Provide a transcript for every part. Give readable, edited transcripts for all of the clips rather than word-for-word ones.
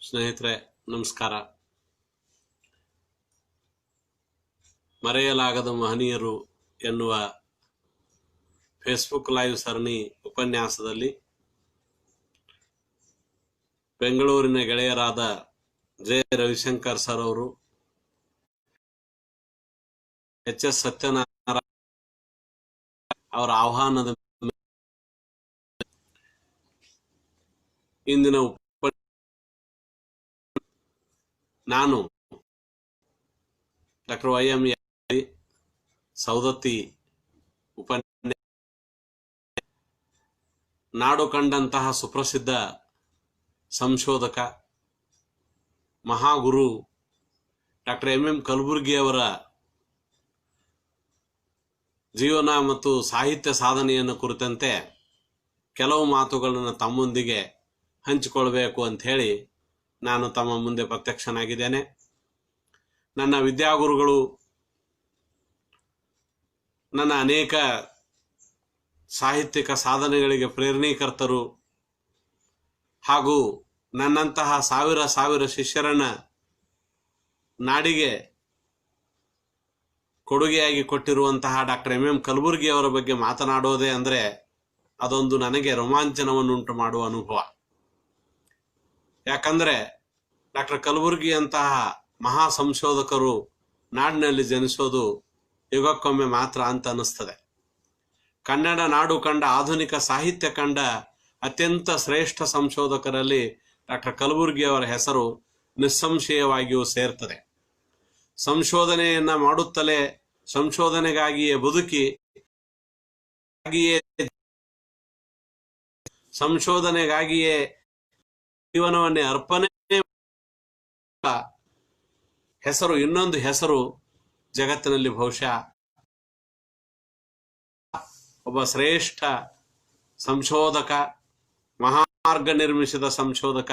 ಸ್ನೇಹಿತರೆ ನಮಸ್ಕಾರ. ಮರೆಯಲಾಗದ ಮಹನೀಯರು ಎನ್ನುವ ಫೇಸ್ಬುಕ್ ಲೈವ್ ಸರಣಿ ಉಪನ್ಯಾಸದಲ್ಲಿ ಬೆಂಗಳೂರಿನ ಗೆಳೆಯರಾದ ಜೆ ರವಿಶಂಕರ್ ಸರ್ ಅವರು, ಎಚ್ ಎಸ್ ಸತ್ಯನಾರಾಯಣ ಅವರ ಆಹ್ವಾನದ ಇಂದಿನ ನಾನು ಡಾಕ್ಟರ್ ವೈ.ಎಂ. ಸೌದತ್ತಿ ಉಪನ್ಯಾಸ ನಾಡು ಕಂಡಂತಹ ಸುಪ್ರಸಿದ್ಧ ಸಂಶೋಧಕ ಮಹಾಗುರು ಡಾಕ್ಟರ್ ಎಂ. ಕಲಬುರ್ಗಿ ಅವರ ಜೀವನ ಮತ್ತು ಸಾಹಿತ್ಯ ಸಾಧನೆಯನ್ನು ಕುರಿತಂತೆ ಕೆಲವು ಮಾತುಗಳನ್ನು ತಮ್ಮೊಂದಿಗೆ ಹಂಚಿಕೊಳ್ಬೇಕು ಅಂತ ಹೇಳಿ ನಾನು ತಮ್ಮ ಮುಂದೆ ಪ್ರತ್ಯಕ್ಷನಾಗಿದ್ದೇನೆ. ನನ್ನ ವಿದ್ಯಾಗುರುಗಳು, ನನ್ನ ಅನೇಕ ಸಾಹಿತ್ಯಿಕ ಸಾಧನೆಗಳಿಗೆ ಪ್ರೇರಣೀಕರ್ತರು ಹಾಗೂ ನನ್ನಂತಹ ಸಾವಿರ ಶಿಷ್ಯರನ್ನ ನಾಡಿಗೆ ಕೊಡುಗೆಯಾಗಿ ಕೊಟ್ಟಿರುವಂತಹ ಡಾಕ್ಟರ್ ಎಂ. ಕಲಬುರ್ಗಿ ಅವರ ಬಗ್ಗೆ ಮಾತನಾಡೋದೇ ಅಂದರೆ ಅದೊಂದು ನನಗೆ ರೋಮಾಂಚನವನ್ನುಂಟು ಮಾಡುವ ಅನುಭವ. ಯಾಕಂದ್ರೆ ಡಾಕ್ಟರ್ ಕಲಬುರ್ಗಿ ಅಂತಹ ಮಹಾ ಸಂಶೋಧಕರು ನಾಡಿನಲ್ಲಿ ಜನಿಸೋದು ಯುಗಕ್ಕೊಮ್ಮೆ ಮಾತ್ರ ಅಂತ ಅನಿಸ್ತದೆ. ಕನ್ನಡ ನಾಡು ಕಂಡ, ಆಧುನಿಕ ಸಾಹಿತ್ಯ ಕಂಡ ಅತ್ಯಂತ ಶ್ರೇಷ್ಠ ಸಂಶೋಧಕರಲ್ಲಿ ಡಾಕ್ಟರ್ ಕಲಬುರ್ಗಿ ಅವರ ಹೆಸರು ನಿಸ್ಸಂಶಯವಾಗಿಯೂ ಸೇರ್ತದೆ. ಸಂಶೋಧನೆಯನ್ನ ಮಾಡುತ್ತಲೇ ಸಂಶೋಧನೆಗಾಗಿಯೇ ಬದುಕಿ, ಸಂಶೋಧನೆಗಾಗಿಯೇ ಜೀವನವನ್ನೇ ಅರ್ಪಣೆ ಹೆಸರು, ಇನ್ನೊಂದು ಹೆಸರು ಜಗತ್ತಿನಲ್ಲಿ ಬಹುಶಃ ಒಬ್ಬ ಶ್ರೇಷ್ಠ ಸಂಶೋಧಕ, ಮಹಾಮಾರ್ಗ ನಿರ್ಮಿಸಿದ ಸಂಶೋಧಕ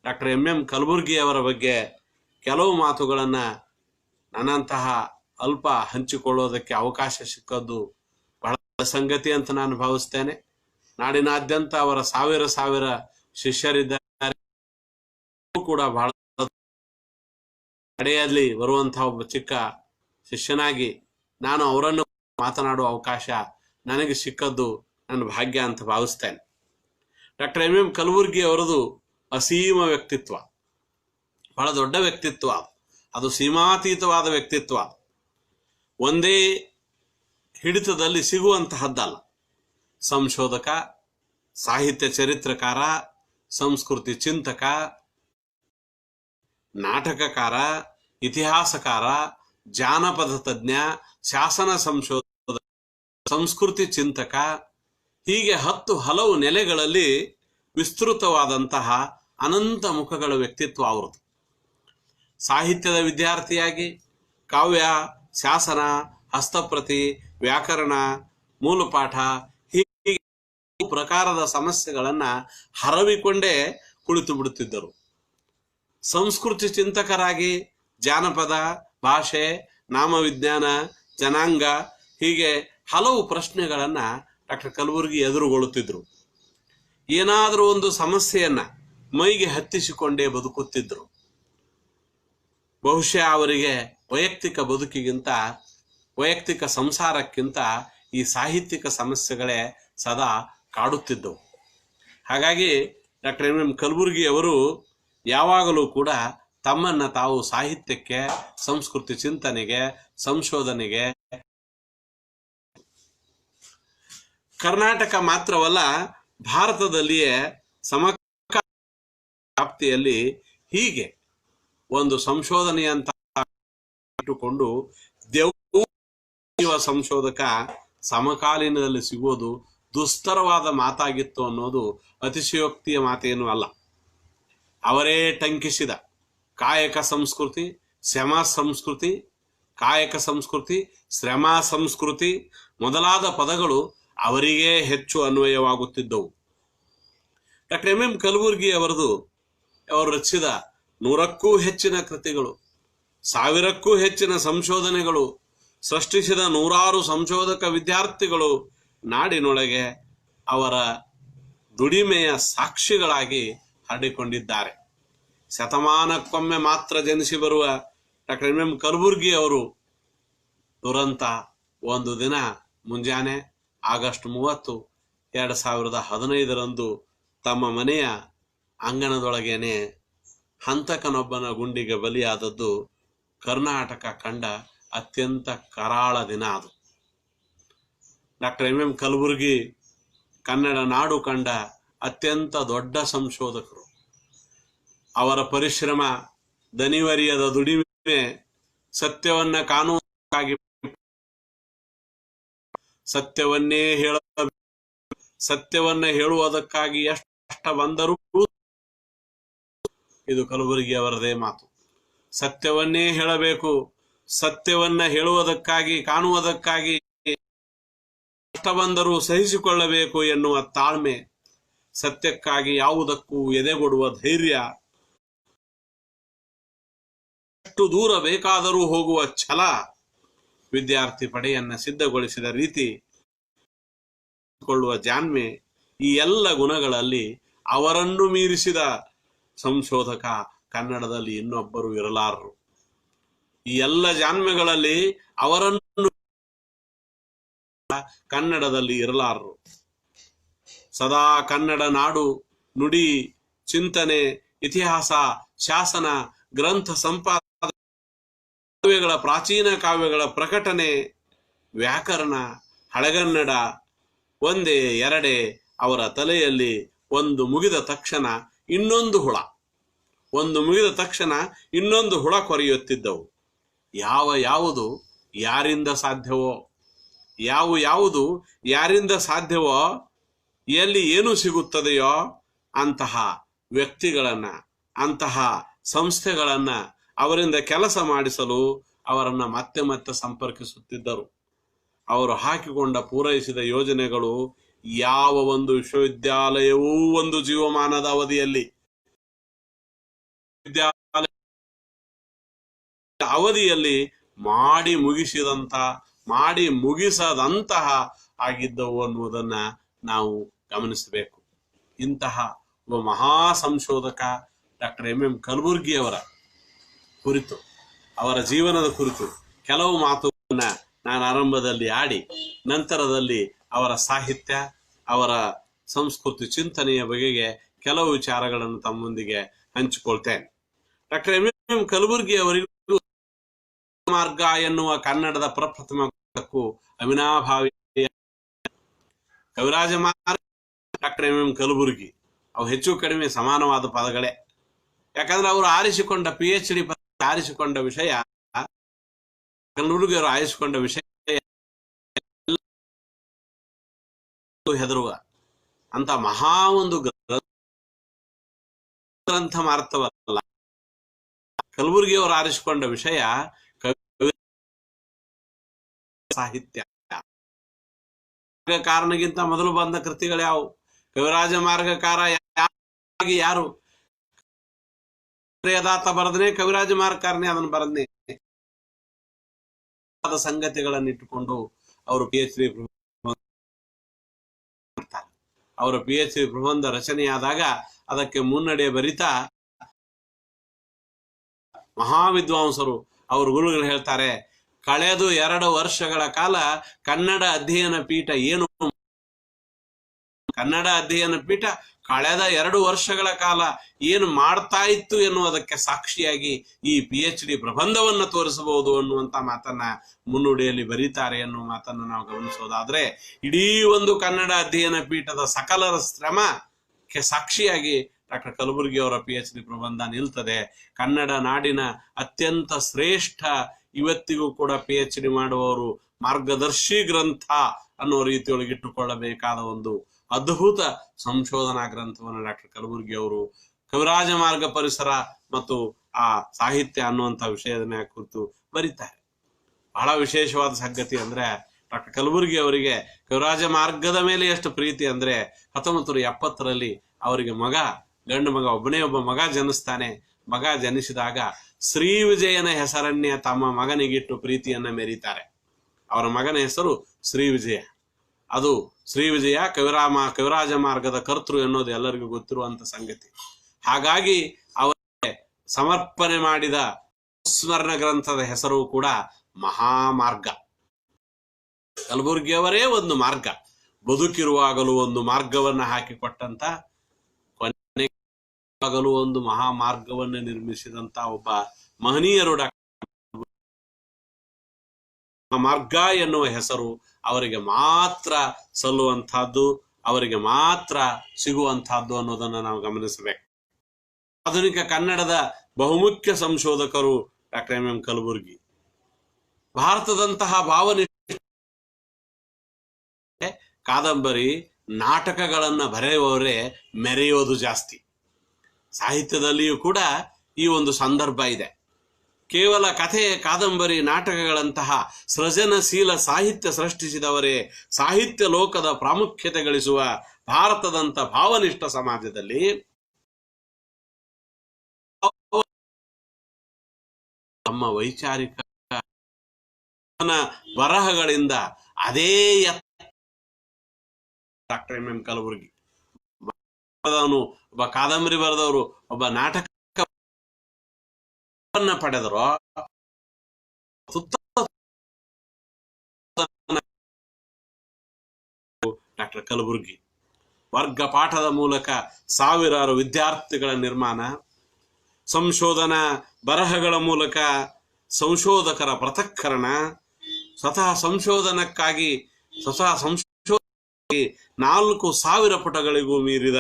ಡಾಕ್ಟರ್ ಎಂ. ಕಲಬುರ್ಗಿ ಅವರ ಬಗ್ಗೆ ಕೆಲವು ಮಾತುಗಳನ್ನ ನನ್ನಂತಹ ಅಲ್ಪ ಹಂಚಿಕೊಳ್ಳೋದಕ್ಕೆ ಅವಕಾಶ ಸಿಕ್ಕದ್ದು ಬಹಳ ಸಂಗತಿ ಅಂತ ನಾನು ಭಾವಿಸ್ತೇನೆ. ನಾಡಿನಾದ್ಯಂತ ಅವರ ಸಾವಿರ ಶಿಷ್ಯರಿದ್ದಾರೆ ಕೂಡ. ಬಹಳ ನಡೆಯಲ್ಲಿ ಬರುವಂತಹ ಒಬ್ಬ ಚಿಕ್ಕ ಶಿಷ್ಯನಾಗಿ ನಾನು ಅವರನ್ನು ಮಾತನಾಡುವ ಅವಕಾಶ ನನಗೆ ಸಿಕ್ಕದ್ದು ನನ್ನ ಭಾಗ್ಯ ಅಂತ ಭಾವಿಸ್ತೇನೆ. Doctor M. ಕಲಬುರ್ಗಿ ಅವರದು ಅಸೀಮ ವ್ಯಕ್ತಿತ್ವ, ಬಹಳ ದೊಡ್ಡ ವ್ಯಕ್ತಿತ್ವ, ಅದು ಸೀಮಾತೀತವಾದ ವ್ಯಕ್ತಿತ್ವ. ಒಂದೇ ಹಿಡಿತದಲ್ಲಿ ಸಿಗುವಂತಹದ್ದಲ್ಲ. ಸಂಶೋಧಕ, ಸಾಹಿತ್ಯ ಚರಿತ್ರಕಾರ, ಸಂಸ್ಕೃತಿ ಚಿಂತಕ, ನಾಟಕಕಾರ, ಇತಿಹಾಸಕಾರ, ಜಾನಪದ ತಜ್ಞ, ಶಾಸನ ಸಂಶೋಧಕ, ಸಂಸ್ಕೃತಿ ಚಿಂತಕ, ಹೀಗೆ ಹಲವು ನೆಲೆಗಳಲ್ಲಿ ವಿಸ್ತೃತವಾದಂತಹ ಅನಂತ ಮುಖಗಳ ವ್ಯಕ್ತಿತ್ವ ಅವರದು. ಸಾಹಿತ್ಯದ ವಿದ್ಯಾರ್ಥಿಯಾಗಿ ಕಾವ್ಯ, ಶಾಸನ, ಹಸ್ತಪ್ರತಿ, ವ್ಯಾಕರಣ, ಮೂಲಪಾಠ ಹೀಗೆ ಪ್ರಕಾರದ ಸಮಸ್ಯೆಗಳನ್ನ ಹರವಿಕೊಂಡೇ ಕುಳಿತು ಬಿಡುತ್ತಿದ್ದರು. ಸಂಸ್ಕೃತಿ ಚಿಂತಕರಾಗಿ ಜಾನಪದ, ಭಾಷೆ, ನಾಮವಿಜ್ಞಾನ, ಜನಾಂಗ ಹೀಗೆ ಹಲವು ಪ್ರಶ್ನೆಗಳನ್ನ ಡಾಕ್ಟರ್ ಕಲಬುರ್ಗಿ ಎದುರುಗೊಳ್ಳುತ್ತಿದ್ರು. ಏನಾದರೂ ಒಂದು ಸಮಸ್ಯೆಯನ್ನ ಮೈಗೆ ಹತ್ತಿಸಿಕೊಂಡೇ ಬದುಕುತ್ತಿದ್ರು. ಬಹುಶಃ ಅವರಿಗೆ ವೈಯಕ್ತಿಕ ಬದುಕಿಗಿಂತ, ವೈಯಕ್ತಿಕ ಸಂಸಾರಕ್ಕಿಂತ ಈ ಸಾಹಿತ್ಯಿಕ ಸಮಸ್ಯೆಗಳೇ ಸದಾ ಕಾಡುತ್ತಿದ್ದವು. ಹಾಗಾಗಿ ಡಾಕ್ಟರ್ ಎಂ. ಕಲಬುರ್ಗಿ ಅವರು ಯಾವಾಗಲೂ ಕೂಡ ತಮ್ಮನ್ನ ತಾವು ಸಾಹಿತ್ಯಕ್ಕೆ, ಸಂಸ್ಕೃತಿ ಚಿಂತನೆಗೆ, ಸಂಶೋಧನೆಗೆ, ಕರ್ನಾಟಕ ಮಾತ್ರವಲ್ಲ ಭಾರತದಲ್ಲಿಯೇ ಸಮಕಾಲೀನ ವ್ಯಾಪ್ತಿಯಲ್ಲಿ ಹೀಗೆ ಒಂದು ಸಂಶೋಧನೆಯಂತ ಇಟ್ಟುಕೊಂಡು ಸಂಶೋಧಕ ಸಮಕಾಲೀನದಲ್ಲಿ ಸಿಗುವುದು ದುಸ್ತರವಾದ ಮಾತಾಗಿತ್ತು ಅನ್ನೋದು ಅತಿಶಯೋಕ್ತಿಯ ಮಾತೇನೂ ಅಲ್ಲ. ಅವರೇ ಟಂಕಿಸಿದ ಕಾಯಕ ಸಂಸ್ಕೃತಿ, ಶ್ರಮ ಸಂಸ್ಕೃತಿ, ಕಾಯಕ ಸಂಸ್ಕೃತಿ, ಶ್ರಮ ಸಂಸ್ಕೃತಿ ಮೊದಲಾದ ಪದಗಳು ಅವರಿಗೇ ಹೆಚ್ಚು ಅನ್ವಯವಾಗುತ್ತಿದ್ದವು. Doctor M. ಕಲಬುರ್ಗಿ ಅವರು ರಚಿಸಿದ 100ಕ್ಕೂ ಹೆಚ್ಚಿನ ಕೃತಿಗಳು, 1000ಕ್ಕೂ ಹೆಚ್ಚಿನ ಸಂಶೋಧನೆಗಳು, ಸೃಷ್ಟಿಸಿದ 100 ಸಂಶೋಧಕ ವಿದ್ಯಾರ್ಥಿಗಳು ನಾಡಿನೊಳಗೆ ಅವರ ದುಡಿಮೆಯ ಸಾಕ್ಷಿಗಳಾಗಿ ಹರಡಿಕೊಂಡಿದ್ದಾರೆ. ಶತಮಾನಕ್ಕೊಮ್ಮೆ ಮಾತ್ರ ಜನಿಸಿ ಬರುವ ಡಾಕ್ಟರ್ ಎಂ ಎಂ ಕಲಬುರ್ಗಿ ಅವರು ದುರಂತ ಒಂದು ದಿನ ಮುಂಜಾನೆ ಆಗಸ್ಟ್ 30, 2015 ತಮ್ಮ ಮನೆಯ ಅಂಗಣದೊಳಗೇನೆ ಹಂತಕನೊಬ್ಬನ ಗುಂಡಿಗೆ ಬಲಿಯಾದದ್ದು ಕರ್ನಾಟಕ ಕಂಡ ಅತ್ಯಂತ ಕರಾಳ ದಿನ ಅದು. Doctor M M Kalburgi Kannada ನಾಡು ಕಂಡ ಅತ್ಯಂತ ದೊಡ್ಡ ಸಂಶೋಧಕರು. ಅವರ ಪರಿಶ್ರಮ, ದನಿವರಿಯದ ದುಡಿಮೆ, ಸತ್ಯವನ್ನ ಕಾನೂನಾಗಿ ಸತ್ಯವನ್ನ ಹೇಳುವುದಕ್ಕಾಗಿ ಎಷ್ಟು ಕಷ್ಟ ಬಂದರೂ ಇದು ಕಲಬುರ್ಗಿ ಅವರದೇ ಮಾತು. ಸತ್ಯವನ್ನೇ ಹೇಳಬೇಕು, ಸತ್ಯವನ್ನ ಹೇಳುವುದಕ್ಕಾಗಿ ಕಾಣುವುದಕ್ಕಾಗಿ ಕಷ್ಟ ಬಂದರೂ ಸಹಿಸಿಕೊಳ್ಳಬೇಕು ಎನ್ನುವ ತಾಳ್ಮೆ, ಸತ್ಯಕ್ಕಾಗಿ ಯಾವುದಕ್ಕೂ ಎದೆಗೊಡುವ ಧೈರ್ಯ, ಎಷ್ಟು ದೂರ ಬೇಕಾದರೂ ಹೋಗುವ ಛಲ, ವಿದ್ಯಾರ್ಥಿ ಪಡೆಯನ್ನ ಸಿದ್ಧಗೊಳಿಸಿದ ರೀತಿ, ಕೊಳ್ಳುವ ಜಾಣ್ಮೆ, ಈ ಎಲ್ಲ ಗುಣಗಳಲ್ಲಿ ಅವರನ್ನು ಮೀರಿಸಿದ ಸಂಶೋಧಕ ಕನ್ನಡದಲ್ಲಿ ಇನ್ನೊಬ್ಬರು ಇರಲಾರರು. ಈ ಎಲ್ಲ ಜಾಣ್ಮೆಗಳಲ್ಲಿ ಅವರನ್ನು ಕನ್ನಡದಲ್ಲಿ ಇರಲಾರರು. ಸದಾ ಕನ್ನಡ ನಾಡು, ನುಡಿ, ಚಿಂತನೆ, ಇತಿಹಾಸ, ಶಾಸನ, ಗ್ರಂಥ ಸಂಪಾದನೆ, ಪ್ರಾಚೀನ ಕಾವ್ಯಗಳ ಪ್ರಕಟಣೆ, ವ್ಯಾಕರಣ, ಹಳೆಗನ್ನಡ ಒಂದೇ ಎರಡೇ ಅವರ ತಲೆಯಲ್ಲಿ ಒಂದು ಮುಗಿದ ತಕ್ಷಣ ಇನ್ನೊಂದು ಹುಳ ಕೊರೆಯುತ್ತಿದ್ದವು. ಯಾವುದು ಯಾರಿಂದ ಸಾಧ್ಯವೋ, ಎಲ್ಲಿ ಏನು ಸಿಗುತ್ತದೆಯೋ ಅಂತಹ ವ್ಯಕ್ತಿಗಳನ್ನ, ಅಂತಹ ಸಂಸ್ಥೆಗಳನ್ನ, ಅವರಿಂದ ಕೆಲಸ ಮಾಡಿಸಲು ಅವರನ್ನ ಮತ್ತೆ ಮತ್ತೆ ಸಂಪರ್ಕಿಸುತ್ತಿದ್ದರು. ಅವರು ಹಾಕಿಕೊಂಡ ಪೂರೈಸಿದ ಯೋಜನೆಗಳು ಯಾವ ಒಂದು ವಿಶ್ವವಿದ್ಯಾಲಯವೂ ಒಂದು ಜೀವಮಾನದ ಅವಧಿಯಲ್ಲಿ ಮಾಡಿ ಮುಗಿಸದಂತಹ ಆಗಿದ್ದವು ಅನ್ನುವುದನ್ನ ನಾವು ಗಮನಿಸಬೇಕು. ಇಂತಹ ಒಬ್ಬ ಮಹಾ ಸಂಶೋಧಕ ಡಾಕ್ಟರ್ ಎಂ ಎಂ ಕಲಬುರ್ಗಿ ಅವರ ಕುರಿತು, ಅವರ ಜೀವನದ ಕುರಿತು ಕೆಲವು ಮಾತುಗಳನ್ನ ನಾನು ಆರಂಭದಲ್ಲಿ ಆಡಿ, ನಂತರದಲ್ಲಿ ಅವರ ಸಾಹಿತ್ಯ, ಅವರ ಸಂಸ್ಕೃತಿ, ಚಿಂತನೆಯ ಬಗೆಗೆ ಕೆಲವು ವಿಚಾರಗಳನ್ನು ತಮ್ಮೊಂದಿಗೆ ಹಂಚಿಕೊಳ್ತೇನೆ. ಡಾಕ್ಟರ್ ಎಂ ಎಂ ಕಲಬುರ್ಗಿ ಅವರಿಗೂ ಮಾರ್ಗ ಎನ್ನುವ ಕನ್ನಡದ ಪ್ರಪ್ರಥಮ ಅವಿನಾಭಾವಿ ಕವಿರಾಜ ಮಾರ್ಗ, ಡಾಕ್ಟರ್ ಎಂ ಎಂ ಕಲಬುರ್ಗಿ ಅವು ಹೆಚ್ಚು ಕಡಿಮೆ ಸಮಾನವಾದ ಪದಗಳೇ. ಯಾಕಂದ್ರೆ ಅವರು ಆರಿಸಿಕೊಂಡ PhD ಆರಿಸಿಕೊಂಡ ವಿಷಯ, ಕಲಬುರ್ಗಿ ಅವರು ಆರಿಸಿಕೊಂಡ ವಿಷಯ ಹೆದರುವ ಅಂತ ಮಹಾ ಒಂದು ಗ್ರಂಥ ಮಾರ್ಥವಲ್ಲ. ಕಲಬುರ್ಗಿ ಅವರು ಆರಿಸಿಕೊಂಡ ವಿಷಯ ಸಾಹಿತ್ಯ. ಕಾರಣಗಿಂತ ಮೊದಲು ಬಂದ ಕೃತಿಗಳು ಯಾವುವು? ಕವಿರಾಜ ಮಾರ್ಗಕಾರ ಯಾರು? ಪ್ರಿಯದಾತ ಬರದನೆ, ಕವಿರಾಜ ಮಾರ್ಗಕಾರನೇ ಅದನ್ನು ಬರದನೆ. ಸಂಗತಿಗಳನ್ನು ಇಟ್ಟುಕೊಂಡು ಅವರು PhD ಪ್ರಬಂಧ ರಚನೆಯಾದಾಗ ಅದಕ್ಕೆ ಮುನ್ನಡೆ ಬರಿತಾ ಮಹಾವಿದ್ವಾಂಸರು, ಅವ್ರ ಗುರುಗಳು ಹೇಳ್ತಾರೆ, ಕಳೆದು 2 ವರ್ಷಗಳ ಕಾಲ ಕನ್ನಡ ಅಧ್ಯಯನ ಪೀಠ ಕಳೆದ 2 ವರ್ಷಗಳ ಕಾಲ ಏನು ಮಾಡ್ತಾ ಇತ್ತು ಎನ್ನುವುದಕ್ಕೆ ಸಾಕ್ಷಿಯಾಗಿ ಈ PhD ಪ್ರಬಂಧವನ್ನ ತೋರಿಸಬಹುದು ಅನ್ನುವಂತ ಮಾತನ್ನ ಮುನ್ನುಡಿಯಲ್ಲಿ ಬರೀತಾರೆ ಎನ್ನುವ ಮಾತನ್ನ ನಾವು ಗಮನಿಸೋದಾದ್ರೆ, ಇಡೀ ಒಂದು ಕನ್ನಡ ಅಧ್ಯಯನ ಪೀಠದ ಸಕಲರ ಶ್ರಮಕ್ಕೆ ಸಾಕ್ಷಿಯಾಗಿ ಡಾಕ್ಟರ್ ಕಲಬುರ್ಗಿ ಅವರ PhD ಪ್ರಬಂಧ ನಿಲ್ತದೆ. ಕನ್ನಡ ನಾಡಿನ ಅತ್ಯಂತ ಶ್ರೇಷ್ಠ, ಇವತ್ತಿಗೂ ಕೂಡ PhD ಮಾಡುವವರು ಮಾರ್ಗದರ್ಶಿ ಗ್ರಂಥ ಅನ್ನೋ ರೀತಿಯೊಳಗೆ ಇಟ್ಟುಕೊಳ್ಳಬೇಕಾದ ಒಂದು ಅದ್ಭುತ ಸಂಶೋಧನಾ ಗ್ರಂಥವನ್ನು ಡಾಕ್ಟರ್ ಕಲಬುರ್ಗಿ ಅವರು ಕವಿರಾಜ ಮಾರ್ಗ ಪರಿಸರ ಮತ್ತು ಆ ಸಾಹಿತ್ಯ ಅನ್ನುವಂಥ ವಿಷಯದ ಕುರಿತು ಬರೀತಾರೆ. ಬಹಳ ವಿಶೇಷವಾದ ಸಂಗತಿ ಅಂದ್ರೆ, ಡಾಕ್ಟರ್ ಕಲಬುರ್ಗಿ ಅವರಿಗೆ ಕವಿರಾಜ ಮಾರ್ಗದ ಮೇಲೆ ಎಷ್ಟು ಪ್ರೀತಿ ಅಂದ್ರೆ, 1970ರಲ್ಲಿ ಅವರಿಗೆ ಗಂಡು ಮಗ ಒಬ್ಬ ಮಗ ಜನಿಸ್ತಾನೆ. ಮಗ ಜನಿಸಿದಾಗ ಶ್ರೀ ವಿಜಯನ ಹೆಸರನ್ನೇ ತಮ್ಮ ಮಗನಿಗಿಟ್ಟು ಪ್ರೀತಿಯನ್ನ ಮೆರೀತಾರೆ. ಅವರ ಮಗನ ಹೆಸರು ಶ್ರೀ ವಿಜಯ. ಅದು ಶ್ರೀ ವಿಜಯ ಕವಿರಾಜ ಮಾರ್ಗದ ಕರ್ತೃ ಎನ್ನುವುದು ಎಲ್ಲರಿಗೂ ಗೊತ್ತಿರುವಂತ ಸಂಗತಿ. ಹಾಗಾಗಿ ಅವರಿಗೆ ಸಮರ್ಪಣೆ ಮಾಡಿದ ಸ್ಮರಣ ಗ್ರಂಥದ ಹೆಸರು ಕೂಡ ಮಹಾಮಾರ್ಗ. ಕಲಬುರ್ಗಿಯವರೇ ಒಂದು ಮಾರ್ಗ, ಬದುಕಿರುವಾಗಲೂ ಒಂದು ಮಾರ್ಗವನ್ನು ಹಾಕಿಕೊಟ್ಟಂತ, ಕೊನೆಗಾಗಲೂ ಒಂದು ಮಹಾಮಾರ್ಗವನ್ನು ನಿರ್ಮಿಸಿದಂತ ಒಬ್ಬ ಮಹನೀಯರು. ಮಾರ್ಗ ಎನ್ನುವ ಹೆಸರು ಅವರಿಗೆ ಮಾತ್ರ ಸಲ್ಲುವಂತಹದ್ದು, ಅವರಿಗೆ ಮಾತ್ರ ಸಿಗುವಂತಹದ್ದು ಅನ್ನೋದನ್ನ ನಾವು ಗಮನಿಸಬೇಕು. ಆಧುನಿಕ ಕನ್ನಡದ ಬಹುಮುಖ್ಯ ಸಂಶೋಧಕರು ಡಾಕ್ಟರ್ ಎಂ ಎಂ ಕಲಬುರ್ಗಿ. ಭಾರತದಂತಹ ಭಾವನೆ ಕಾದಂಬರಿ ನಾಟಕಗಳನ್ನ ಬರೆಯುವವರೇ ಮೆರೆಯೋದು ಜಾಸ್ತಿ. ಸಾಹಿತ್ಯದಲ್ಲಿಯೂ ಕೂಡ ಈ ಒಂದು ಸಂದರ್ಭ ಇದೆ. ಕೇವಲ ಕಥೆ, ಕಾದಂಬರಿ, ನಾಟಕಗಳಂತಹ ಸೃಜನಶೀಲ ಸಾಹಿತ್ಯ ಸೃಷ್ಟಿಸಿದವರೇ ಸಾಹಿತ್ಯ ಲೋಕದ ಪ್ರಾಮುಖ್ಯತೆ ಗಳಿಸುವ ಭಾರತದಂತ ಭಾವನಿಷ್ಠ ಸಮಾಜದಲ್ಲಿ ತಮ್ಮ ವೈಚಾರಿಕ ಬರಹಗಳಿಂದ ಅದೇ ಡಾಕ್ಟರ್ ಎಂ ಎಂ ಕಲಬುರ್ಗಿ ಒಬ್ಬ ಕಾದಂಬರಿ ಬರೆದವರು, ಒಬ್ಬ ನಾಟಕ ಪಡೆದರು. ಡಾಕ್ಟರ್ ಕಲಬುರ್ಗಿ ವರ್ಗ ಪಾಠದ ಮೂಲಕ ಸಾವಿರಾರು ವಿದ್ಯಾರ್ಥಿಗಳ ನಿರ್ಮಾಣ, ಸಂಶೋಧನಾ ಬರಹಗಳ ಮೂಲಕ ಸಂಶೋಧಕರ ಪೃಥಕ್ಕರಣ, ಸ್ವತಃ ಸಂಶೋಧನಕ್ಕಾಗಿ 4,000 ಪುಟಗಳಿಗೂ ಮೀರಿದ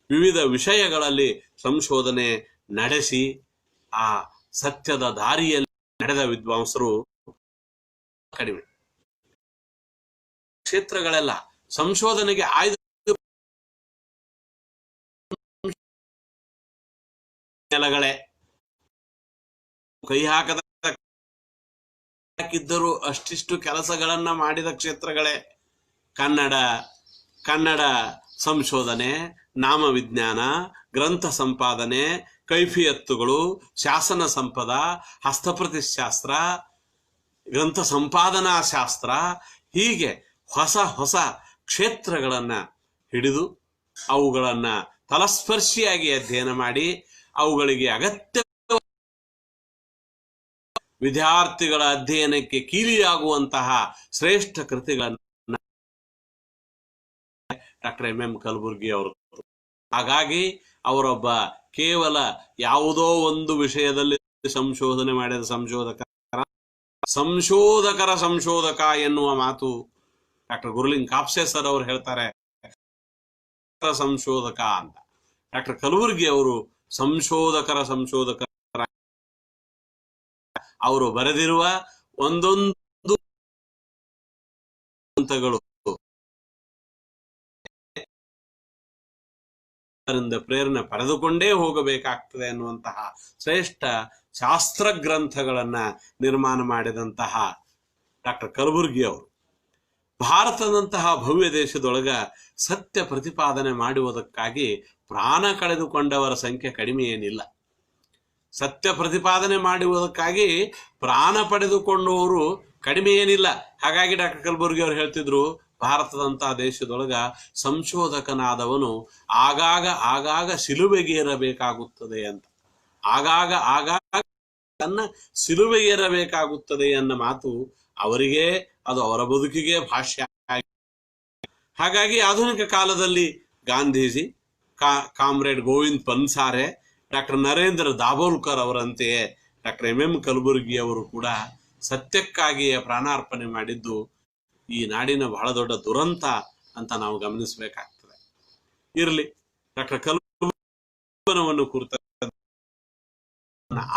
ವಿವಿಧ ವಿಷಯಗಳಲ್ಲಿ ಸಂಶೋಧನೆ ನಡೆಸಿ ಆ ಸತ್ಯದ ದಾರಿಯಲ್ಲಿ ನಡೆದ ವಿದ್ವಾಂಸರು ಕಡಿಮೆ. ಕ್ಷೇತ್ರಗಳೆಲ್ಲ ಸಂಶೋಧನೆಗೆ ಆಯ್ದ ನೆಲಗಳೇ, ಕೈ ಹಾಕಿದ್ದರೂ ಅಷ್ಟಿಷ್ಟು ಕೆಲಸಗಳನ್ನ ಮಾಡಿದ ಕ್ಷೇತ್ರಗಳೇ. ಕನ್ನಡ ಸಂಶೋಧನೆ, ನಾಮವಿಜ್ಞಾನ, ಗ್ರಂಥ ಸಂಪಾದನೆ, ಕೈಫಿಯತ್ತುಗಳು, ಶಾಸನ ಸಂಪದ, ಹಸ್ತಪ್ರತಿಶಾಸ್ತ್ರ, ಗ್ರಂಥ ಸಂಪಾದನಾ ಶಾಸ್ತ್ರ, ಹೀಗೆ ಹೊಸ ಹೊಸ ಕ್ಷೇತ್ರಗಳನ್ನ ಹಿಡಿದು ಅವುಗಳನ್ನ ತಲಸ್ಪರ್ಶಿಯಾಗಿ ಅಧ್ಯಯನ ಮಾಡಿ ಅವುಗಳಿಗೆ ಅಗತ್ಯ ವಿದ್ಯಾರ್ಥಿಗಳ ಅಧ್ಯಯನಕ್ಕೆ ಕೀಲಿಯಾಗುವಂತಹ ಶ್ರೇಷ್ಠ ಕೃತಿಗಳನ್ನು ಡಾಕ್ಟರ್ ಎಂ ಎಂ ಕಲಬುರ್ಗಿ ಅವರು. ಹಾಗಾಗಿ ಅವರೊಬ್ಬ ಕೇವಲ ಯಾವುದೋ ಒಂದು ವಿಷಯದಲ್ಲಿ ಸಂಶೋಧನೆ ಮಾಡಿದ ಸಂಶೋಧಕ ಎನ್ನುವ ಮಾತು ಡಾಕ್ಟರ್ ಗುರುಲಿಂಗ್ ಕಾಪ್ಸೆ ಸರ್ ಅವರು ಹೇಳ್ತಾರೆ ಸಂಶೋಧಕ ಅಂತ. ಡಾಕ್ಟರ್ ಕಲಬುರ್ಗಿ ಅವರು ಸಂಶೋಧಕ ಅವರು ಬರೆದಿರುವ ಒಂದೊಂದು ಗ್ರಂಥಗಳು ಅದರಿಂದ ಪ್ರೇರಣೆ ಪಡೆದುಕೊಂಡೇ ಹೋಗಬೇಕಾಗ್ತದೆ ಅನ್ನುವಂತಹ ಶ್ರೇಷ್ಠ ಶಾಸ್ತ್ರ ಗ್ರಂಥಗಳನ್ನ ನಿರ್ಮಾಣ ಮಾಡಿದಂತಹ ಡಾಕ್ಟರ್ ಕಲಬುರ್ಗಿ ಅವರು ಭಾರತದಂತಹ ಭವ್ಯ ದೇಶದೊಳಗ ಸತ್ಯ ಪ್ರತಿಪಾದನೆ ಮಾಡುವುದಕ್ಕಾಗಿ ಪ್ರಾಣ ಕಳೆದುಕೊಂಡವರ ಸಂಖ್ಯೆ ಕಡಿಮೆ ಏನಿಲ್ಲ. ಸತ್ಯ ಪ್ರತಿಪಾದನೆ ಮಾಡುವುದಕ್ಕಾಗಿ ಪ್ರಾಣ ಪಡೆದುಕೊಂಡವರು ಕಡಿಮೆ ಏನಿಲ್ಲ. ಹಾಗಾಗಿ ಡಾಕ್ಟರ್ ಕಲಬುರ್ಗಿ ಅವರು ಹೇಳ್ತಿದ್ರು, ಭಾರತದಂತಹ ದೇಶದೊಳಗ ಸಂಶೋಧಕನಾದವನು ಆಗಾಗ ಸಿಲುಬೆಗೇರಬೇಕಾಗುತ್ತದೆ ಅಂತ. ಆಗಾಗ ತನ್ನ ಸಿಲುಬೆಗೇರಬೇಕಾಗುತ್ತದೆ ಅನ್ನೋ ಮಾತು ಅವರಿಗೆ, ಅದು ಅವರ ಬದುಕಿಗೆ ಭಾಷ್ಯ. ಹಾಗಾಗಿ ಆಧುನಿಕ ಕಾಲದಲ್ಲಿ ಗಾಂಧೀಜಿ, ಕಾಮ್ರೇಡ್ ಗೋವಿಂದ್ ಪನ್ಸಾರೆ, ಡಾಕ್ಟರ್ ನರೇಂದ್ರ ದಾಬೋಲ್ಕರ್ ಅವರಂತೆಯೇ ಡಾಕ್ಟರ್ ಎಂ ಎಂ ಕಲಬುರ್ಗಿ ಅವರು ಕೂಡ ಸತ್ಯಕ್ಕಾಗಿಯೇ ಪ್ರಾಣಾರ್ಪಣೆ ಮಾಡಿದ್ದು ಈ ನಾಡಿನ ಬಹಳ ದೊಡ್ಡ ದುರಂತ ಅಂತ ನಾವು ಗಮನಿಸಬೇಕಾಗ್ತದೆ. ಇರಲಿ, ಡಾಕ್ಟರ್ ಕಲಬುರ್ಗಿ ಕುರಿತ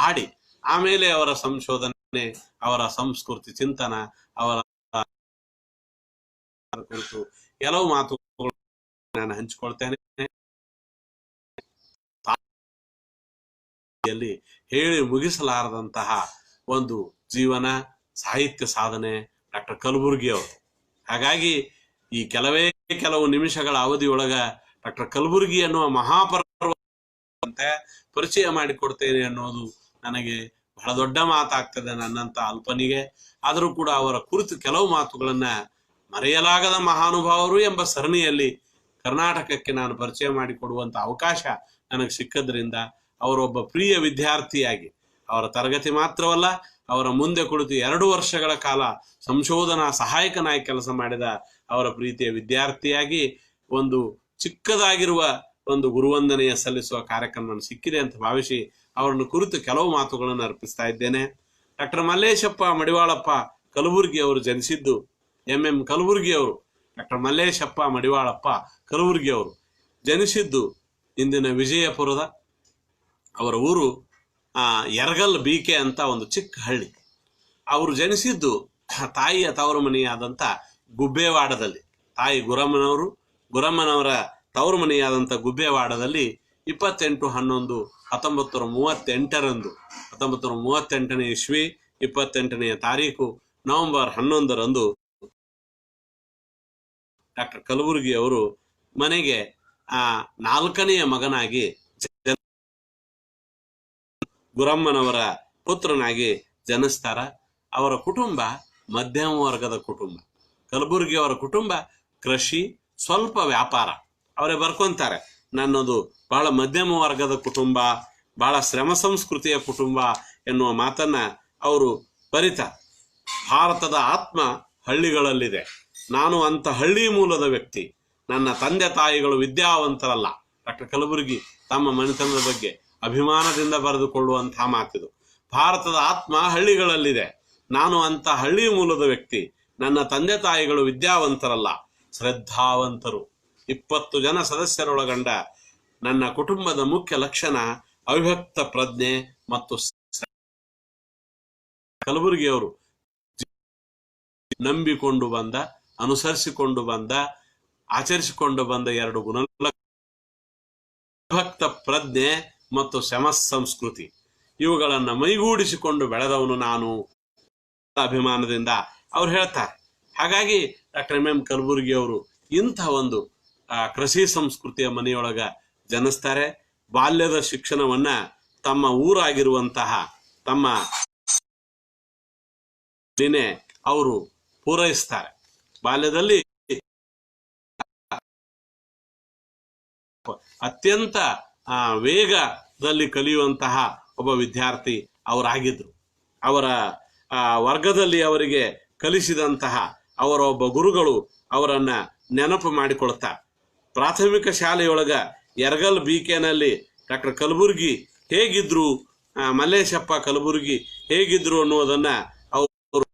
ಆಡಿ ಆಮೇಲೆ ಅವರ ಸಂಶೋಧನೆ, ಅವರ ಸಂಸ್ಕೃತಿ ಚಿಂತನ, ಅವರ ಕುರಿತು ಕೆಲವು ಮಾತುಗಳು ನಾನು ಹಂಚಿಕೊಳ್ತೇನೆ. ಹೇಳಿ ಮುಗಿಸಲಾರದಂತಹ ಒಂದು ಜೀವನ, ಸಾಹಿತ್ಯ ಸಾಧನೆ ಡಾಕ್ಟರ್ ಕಲಬುರ್ಗಿ ಅವರು. ಹಾಗಾಗಿ ಈ ಕೆಲವು ನಿಮಿಷಗಳ ಅವಧಿಯೊಳಗ ಡಾಕ್ಟರ್ ಕಲಬುರ್ಗಿ ಅನ್ನುವ ಮಹಾಪರ್ವತೆ ಪರಿಚಯ ಮಾಡಿಕೊಡ್ತೇನೆ ಅನ್ನೋದು ನನಗೆ ಬಹಳ ದೊಡ್ಡ ಮಾತಾಗ್ತದೆ ನನ್ನಂತ ಅಲ್ಪನಿಗೆ. ಆದರೂ ಕೂಡ ಅವರ ಕುರಿತು ಕೆಲವು ಮಾತುಗಳನ್ನ ಮರೆಯಲಾಗದ ಮಹಾನುಭಾವರು ಎಂಬ ಸರಣಿಯಲ್ಲಿ ಕರ್ನಾಟಕಕ್ಕೆ ನಾನು ಪರಿಚಯ ಮಾಡಿಕೊಡುವಂತ ಅವಕಾಶ ನನಗೆ ಸಿಕ್ಕದ್ರಿಂದ ಅವರೊಬ್ಬ ಪ್ರಿಯ ವಿದ್ಯಾರ್ಥಿಯಾಗಿ ಅವರ ತರಗತಿ ಮಾತ್ರವಲ್ಲ, ಅವರ ಮುಂದೆ ಕುಳಿತು 2 ವರ್ಷಗಳ ಕಾಲ ಸಂಶೋಧನಾ ಸಹಾಯಕನಾಗಿ ಕೆಲಸ ಮಾಡಿದ ಅವರ ಪ್ರೀತಿಯ ವಿದ್ಯಾರ್ಥಿಯಾಗಿ ಒಂದು ಚಿಕ್ಕದಾಗಿರುವ ಒಂದು ಗುರುವಂದನೆಯ ಸಲ್ಲಿಸುವ ಕಾರ್ಯಕ್ರಮ ಸಿಕ್ಕಿದೆ ಅಂತ ಭಾವಿಸಿ ಅವರನ್ನು ಕುರಿತು ಕೆಲವು ಮಾತುಗಳನ್ನು ಅರ್ಪಿಸ್ತಾ ಇದ್ದೇನೆ. ಡಾಕ್ಟರ್ ಮಲ್ಲೇಶಪ್ಪ ಮಡಿವಾಳಪ್ಪ ಕಲಬುರ್ಗಿ ಅವರು ಜನಿಸಿದ್ದು, MM ಕಲಬುರ್ಗಿ ಅವರು, ಡಾಕ್ಟರ್ ಮಲ್ಲೇಶಪ್ಪ ಮಡಿವಾಳಪ್ಪ ಕಲಬುರ್ಗಿ ಅವರು ಜನಿಸಿದ್ದು ಇಂದಿನ ವಿಜಯಪುರದ, ಅವರ ಊರು ಯರಗಲ್ BK ಅಂತ ಒಂದು ಚಿಕ್ಕ ಹಳ್ಳಿ. ಅವರು ಜನಿಸಿದ್ದು ತಾಯಿಯ ತವರು ಮನೆಯಾದಂಥ ಗುಬ್ಬೇವಾಡದಲ್ಲಿ, ತಾಯಿ ಗುರಮ್ಮನವರ ತವರು ಮನೆಯಾದಂಥ ಗುಬ್ಬೇವಾಡದಲ್ಲಿ 28/11/1938 1938ನೇ ಇಸ್ವಿ 28ನೇ ತಾರೀಕು ನವೆಂಬರ್ 11ರಂದು ಡಾಕ್ಟರ್ ಕಲಬುರ್ಗಿ ಅವರು ಮನೆಗೆ 4ನೆಯ ಮಗನಾಗಿ ಗುರಮ್ಮನವರ ಪುತ್ರನಾಗಿ ಜನಿಸ್ತಾರ. ಅವರ ಕುಟುಂಬ ಮಧ್ಯಮ ವರ್ಗದ ಕುಟುಂಬ. ಕಲಬುರ್ಗಿ ಅವರ ಕುಟುಂಬ ಕೃಷಿ, ಸ್ವಲ್ಪ ವ್ಯಾಪಾರ. ಅವರೇ ಬರ್ಕೊಂತಾರೆ, ನನ್ನದು ಬಹಳ ಮಧ್ಯಮ ವರ್ಗದ ಕುಟುಂಬ, ಬಹಳ ಶ್ರಮ ಸಂಸ್ಕೃತಿಯ ಕುಟುಂಬ ಎನ್ನುವ ಮಾತನ್ನ ಅವರು ಬರಿತಾರೆ. ಭಾರತದ ಆತ್ಮ ಹಳ್ಳಿಗಳಲ್ಲಿದೆ. ನಾನು ಅಂತ ಹಳ್ಳಿ ಮೂಲದ ವ್ಯಕ್ತಿ. ನನ್ನ ತಂದೆ ತಾಯಿಗಳು ವಿದ್ಯಾವಂತರಲ್ಲ. ಡಾಕ್ಟರ್ ಕಲಬುರ್ಗಿ ತಮ್ಮ ಮನೆತನದ ಬಗ್ಗೆ ಅಭಿಮಾನದಿಂದ ಬರೆದುಕೊಳ್ಳುವಂತಹ ಮಾತಿದು. ಭಾರತದ ಆತ್ಮ ಹಳ್ಳಿಗಳಲ್ಲಿದೆ. ನಾನು ಅಂತ ಹಳ್ಳಿ ಮೂಲದ ವ್ಯಕ್ತಿ. ನನ್ನ ತಂದೆ ತಾಯಿಗಳು ವಿದ್ಯಾವಂತರಲ್ಲ, ಶ್ರದ್ಧಾವಂತರು. 20 ಜನ ಸದಸ್ಯರೊಳಗೊಂಡ ನನ್ನ ಕುಟುಂಬದ ಮುಖ್ಯ ಲಕ್ಷಣ ಅವಿಭಕ್ತ ಪ್ರಜ್ಞೆ ಮತ್ತು ಕಲಬುರ್ಗಿಯವರು ನಂಬಿಕೊಂಡು ಬಂದ, ಅನುಸರಿಸಿಕೊಂಡು ಬಂದ, ಆಚರಿಸಿಕೊಂಡು ಬಂದ 2 ಗುಣ, ಅವಿಭಕ್ತ ಪ್ರಜ್ಞೆ ಮತ್ತು ಶ್ರಮ ಸಂಸ್ಕೃತಿ, ಇವುಗಳನ್ನು ಮೈಗೂಡಿಸಿಕೊಂಡು ಬೆಳೆದವನು ನಾನು ಅಭಿಮಾನದಿಂದ ಅವ್ರು ಹೇಳ್ತಾರೆ. ಹಾಗಾಗಿ ಡಾಕ್ಟರ್ MM ಕಲಬುರ್ಗಿ ಅವರು ಇಂಥ ಒಂದು ಕೃಷಿ ಸಂಸ್ಕೃತಿಯ ಮನೆಯೊಳಗ ಜನಿಸ್ತಾರೆ. ಬಾಲ್ಯದ ಶಿಕ್ಷಣವನ್ನ ತಮ್ಮ ಊರಾಗಿರುವಂತಹ ತಮ್ಮ ಅವರು ಪೂರೈಸ್ತಾರೆ. ಬಾಲ್ಯದಲ್ಲಿ ಅತ್ಯಂತ ವೇಗದಲ್ಲಿ ಕಲಿಯುವಂತಹ ಒಬ್ಬ ವಿದ್ಯಾರ್ಥಿ ಅವರಾಗಿದ್ರು. ಅವರ ವರ್ಗದಲ್ಲಿ ಅವರಿಗೆ ಕಲಿಸಿದಂತಹ ಅವರ ಒಬ್ಬ ಗುರುಗಳು ಅವರನ್ನ ನೆನಪು ಮಾಡಿಕೊಳ್ತಾರೆ. ಪ್ರಾಥಮಿಕ ಶಾಲೆಯೊಳಗ ಯರಗಲ್ BKನಲ್ಲಿ ಡಾಕ್ಟರ್ ಕಲಬುರ್ಗಿ ಹೇಗಿದ್ರು, ಮಲ್ಲೇಶಪ್ಪ ಕಲಬುರ್ಗಿ ಹೇಗಿದ್ರು ಅನ್ನುವುದನ್ನ ಅವರು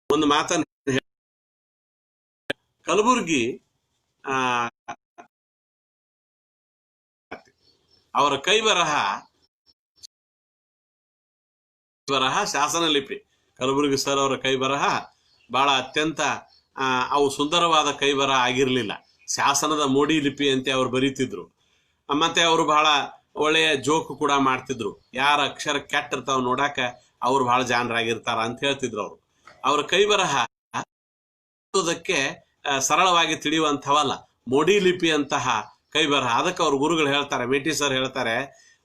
ಒಂದು ಮಾತನ್ನ ಕಲಬುರ್ಗಿ ಅವರ ಕೈ ಬರಹ ಶಾಸನ ಲಿಪಿ. ಕಲಬುರ್ಗಿ ಸರ್ ಅವರ ಕೈ ಬರಹ ಬಹಳ ಅತ್ಯಂತ ಅವು ಸುಂದರವಾದ ಕೈ ಬರಹ ಆಗಿರ್ಲಿಲ್ಲ. ಶಾಸನದ ಮೋಡಿ ಲಿಪಿ ಅಂತ ಅವ್ರು ಬರೀತಿದ್ರು. ಮತ್ತೆ ಅವರು ಬಹಳ ಒಳ್ಳೆಯ ಜೋಕ್ ಕೂಡ ಮಾಡ್ತಿದ್ರು. ಯಾರ ಅಕ್ಷರ ಕೆಟ್ಟಿರ್ತಾವ ನೋಡಾಕ ಅವ್ರು ಬಹಳ ಜಾಣರಾಗಿರ್ತಾರ ಅಂತ ಹೇಳ್ತಿದ್ರು. ಅವ್ರ ಕೈ ಬರಹ ಓದೋದಕ್ಕೆ ಸರಳವಾಗಿ ತಿಳಿಯುವಂಥವಲ್ಲ, ಮೋಡಿ ಲಿಪಿ ಅಂತಹ ಕೈ ಬರಹ. ಅದಕ್ಕೆ ಅವ್ರ ಗುರುಗಳು ಹೇಳ್ತಾರೆ, ಮೇಟಿ ಸರ್ ಹೇಳ್ತಾರೆ,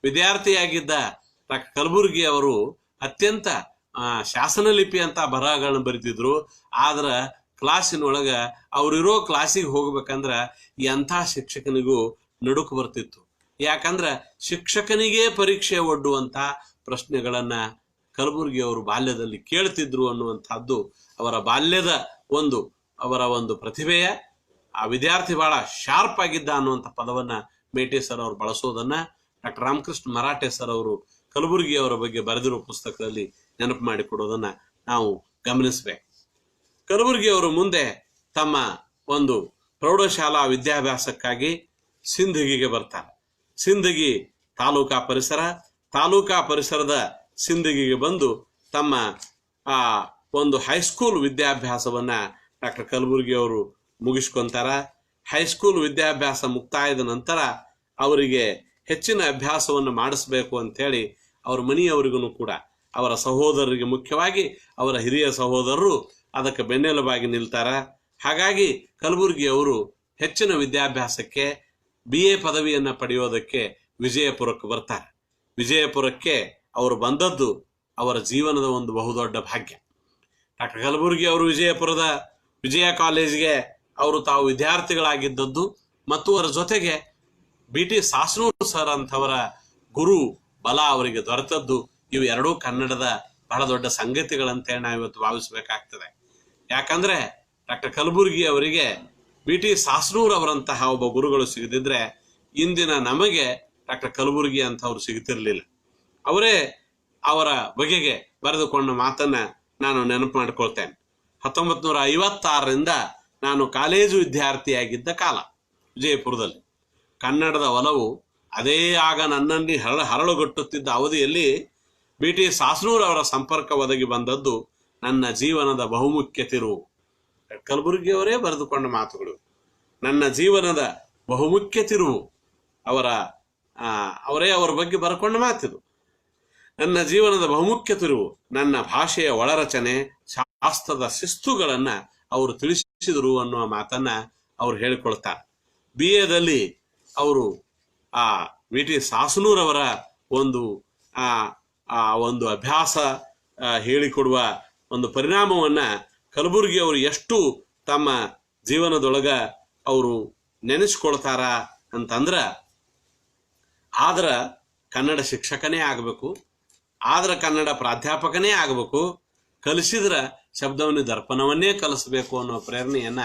ವಿದ್ಯಾರ್ಥಿಯಾಗಿದ್ದ ಡಾಕ್ಟರ್ ಕಲಬುರ್ಗಿ ಅವರು ಅತ್ಯಂತ ಶಾಸನ ಲಿಪಿ ಅಂತ ಬರಹಗಳನ್ನ ಬರಿತಿದ್ರು. ಆದ್ರ ಕ್ಲಾಸಿನೊಳಗ ಅವ್ರಿರೋ ಕ್ಲಾಸಿಗೆ ಹೋಗ್ಬೇಕಂದ್ರ ಎಂಥ ಶಿಕ್ಷಕನಿಗೂ ನಡುಕು ಬರ್ತಿತ್ತು. ಯಾಕಂದ್ರ ಶಿಕ್ಷಕನಿಗೆ ಪರೀಕ್ಷೆ ಒಡ್ಡುವಂತ ಪ್ರಶ್ನೆಗಳನ್ನ ಕಲಬುರ್ಗಿ ಅವರು ಬಾಲ್ಯದಲ್ಲಿ ಕೇಳ್ತಿದ್ರು ಅನ್ನುವಂಥದ್ದು ಅವರ ಬಾಲ್ಯದ ಅವರ ಒಂದು ಪ್ರತಿಭೆಯ. ಆ ವಿದ್ಯಾರ್ಥಿ ಬಹಳ ಶಾರ್ಪ್ ಆಗಿದ್ದ ಅನ್ನುವಂಥ ಪದವನ್ನ ಮೇಟಿ ಸರ್ ಅವರು ಬಳಸೋದನ್ನ ಡಾಕ್ಟರ್ ರಾಮಕೃಷ್ಣ ಮರಾಠೆ ಸರ್ ಅವರು ಕಲಬುರ್ಗಿ ಅವರ ಬಗ್ಗೆ ಬರೆದಿರುವ ಪುಸ್ತಕದಲ್ಲಿ ನೆನಪು ಮಾಡಿಕೊಡೋದನ್ನ ನಾವು ಗಮನಿಸಬೇಕು. ಕಲಬುರ್ಗಿ ಅವರು ಮುಂದೆ ತಮ್ಮ ಒಂದು ಪ್ರೌಢಶಾಲಾ ವಿದ್ಯಾಭ್ಯಾಸಕ್ಕಾಗಿ ಸಿಂದಗಿಗೆ ಬರ್ತಾರೆ. ಸಿಂದಗಿ ತಾಲೂಕಾ ಪರಿಸರದ ಸಿಂದಗಿಗೆ ಬಂದು ತಮ್ಮ ಒಂದು ಹೈಸ್ಕೂಲ್ ವಿದ್ಯಾಭ್ಯಾಸವನ್ನ ಡಾಕ್ಟರ್ ಕಲಬುರ್ಗಿ ಅವರು ಮುಗಿಸ್ಕೊಂತಾರ. ಹೈಸ್ಕೂಲ್ ವಿದ್ಯಾಭ್ಯಾಸ ಮುಕ್ತಾಯದ ನಂತರ ಅವರಿಗೆ ಹೆಚ್ಚಿನ ಅಭ್ಯಾಸವನ್ನು ಮಾಡಿಸ್ಬೇಕು ಅಂತೇಳಿ ಅವ್ರ ಮನೆಯವರಿಗೂ ಕೂಡ, ಅವರ ಸಹೋದರರಿಗೆ, ಮುಖ್ಯವಾಗಿ ಅವರ ಹಿರಿಯ ಸಹೋದರರು ಅದಕ್ಕೆ ಬೆನ್ನೆಲುಬಾಗಿ ನಿಲ್ತಾರ. ಹಾಗಾಗಿ ಕಲಬುರ್ಗಿ ಅವರು ಹೆಚ್ಚಿನ ವಿದ್ಯಾಭ್ಯಾಸಕ್ಕೆ BA ಪದವಿಯನ್ನ ಪಡೆಯೋದಕ್ಕೆ ವಿಜಯಪುರಕ್ಕೆ ಬರ್ತಾರೆ. ವಿಜಯಪುರಕ್ಕೆ ಅವರು ಬಂದದ್ದು ಅವರ ಜೀವನದ ಒಂದು ಬಹುದೊಡ್ಡ ಭಾಗ್ಯ. ಡಾಕ್ಟರ್ ಕಲಬುರ್ಗಿ ಅವರು ವಿಜಯಪುರದ ವಿಜಯ ಕಾಲೇಜ್ಗೆ ಅವರು ತಾವು ವಿದ್ಯಾರ್ಥಿಗಳಾಗಿದ್ದದ್ದು ಮತ್ತು ಅವರ ಜೊತೆಗೆ BT ಸಾಸನೂರು ಸರ್ ಅಂತವರ ಗುರು ಬಲ ಅವರಿಗೆ ದೊರೆತದ್ದು, ಇವು ಎರಡೂ ಕನ್ನಡದ ಬಹಳ ದೊಡ್ಡ ಸಂಗತಿಗಳಂತೇಳಿ ನಾವು ಇವತ್ತು ಭಾವಿಸಬೇಕಾಗ್ತದೆ. ಯಾಕಂದ್ರೆ ಡಾಕ್ಟರ್ ಕಲಬುರ್ಗಿ ಅವರಿಗೆ BT ಸಾಸನೂರ್ ಅವರಂತಹ ಒಬ್ಬ ಗುರುಗಳು ಸಿಗದಿದ್ರೆ ಇಂದಿನ ನಮಗೆ ಡಾಕ್ಟರ್ ಕಲಬುರ್ಗಿ ಅಂತ ಅವ್ರು ಸಿಗುತ್ತಿರ್ಲಿಲ್ಲ. ಅವರೇ ಅವರ ಬಗೆಗೆ ಬರೆದುಕೊಂಡ ಮಾತನ್ನ ನಾನು ನೆನಪು ಮಾಡ್ಕೊಳ್ತೇನೆ. 1956ರಿಂದ ನಾನು ಕಾಲೇಜು ವಿದ್ಯಾರ್ಥಿಯಾಗಿದ್ದ ಕಾಲ ವಿಜಯಪುರದಲ್ಲಿ ಕನ್ನಡದ ಒಲವು ಅದೇ ಆಗ ನನ್ನಲ್ಲಿ ಹರಳುಗಟ್ಟುತ್ತಿದ್ದ ಅವಧಿಯಲ್ಲಿ BT ಸಾಸನೂರ್ ಅವರ ಸಂಪರ್ಕ ಒದಗಿ ಬಂದದ್ದು ನನ್ನ ಜೀವನದ ಬಹುಮುಖ್ಯ ತಿರುವು. ಕಲಬುರ್ಗಿ ಅವರೇ ಬರೆದುಕೊಂಡ ಮಾತುಗಳು. ನನ್ನ ಜೀವನದ ಬಹುಮುಖ್ಯ ತಿರುವು ಅವರೇ ಅವರ ಬಗ್ಗೆ ಬರ್ಕೊಂಡ ಮಾತಿದು. ನನ್ನ ಜೀವನದ ಬಹುಮುಖ್ಯ ತಿರುವು ನನ್ನ ಭಾಷೆಯ ಒಳರಚನೆ, ಶಾಸ್ತ್ರದ ಶಿಸ್ತುಗಳನ್ನ ಅವರು ತಿಳಿಸಿದರು ಅನ್ನುವ ಮಾತನ್ನ ಅವರು ಹೇಳಿಕೊಳ್ತಾರೆ. BAದಲ್ಲಿ ಅವರು BT ಸಾಸನೂರ್ ಅವರ ಒಂದು ಅಭ್ಯಾಸ ಹೇಳಿಕೊಡುವ ಒಂದು ಪರಿಣಾಮವನ್ನ ಕಲಬುರ್ಗಿ ಅವರು ಎಷ್ಟು ತಮ್ಮ ಜೀವನದೊಳಗ ಅವರು ನೆನೆಸ್ಕೊಳ್ತಾರ ಅಂತಂದ್ರ, ಆದ್ರ ಕನ್ನಡ ಶಿಕ್ಷಕನೇ ಆಗಬೇಕು, ಆದ್ರ ಕನ್ನಡ ಪ್ರಾಧ್ಯಾಪಕನೇ ಆಗಬೇಕು, ಕಲಿಸಿದ್ರ ಶಬ್ದವನ್ನ ದರ್ಪಣವನ್ನೇ ಕಲಿಸಬೇಕು ಅನ್ನೋ ಪ್ರೇರಣೆಯನ್ನ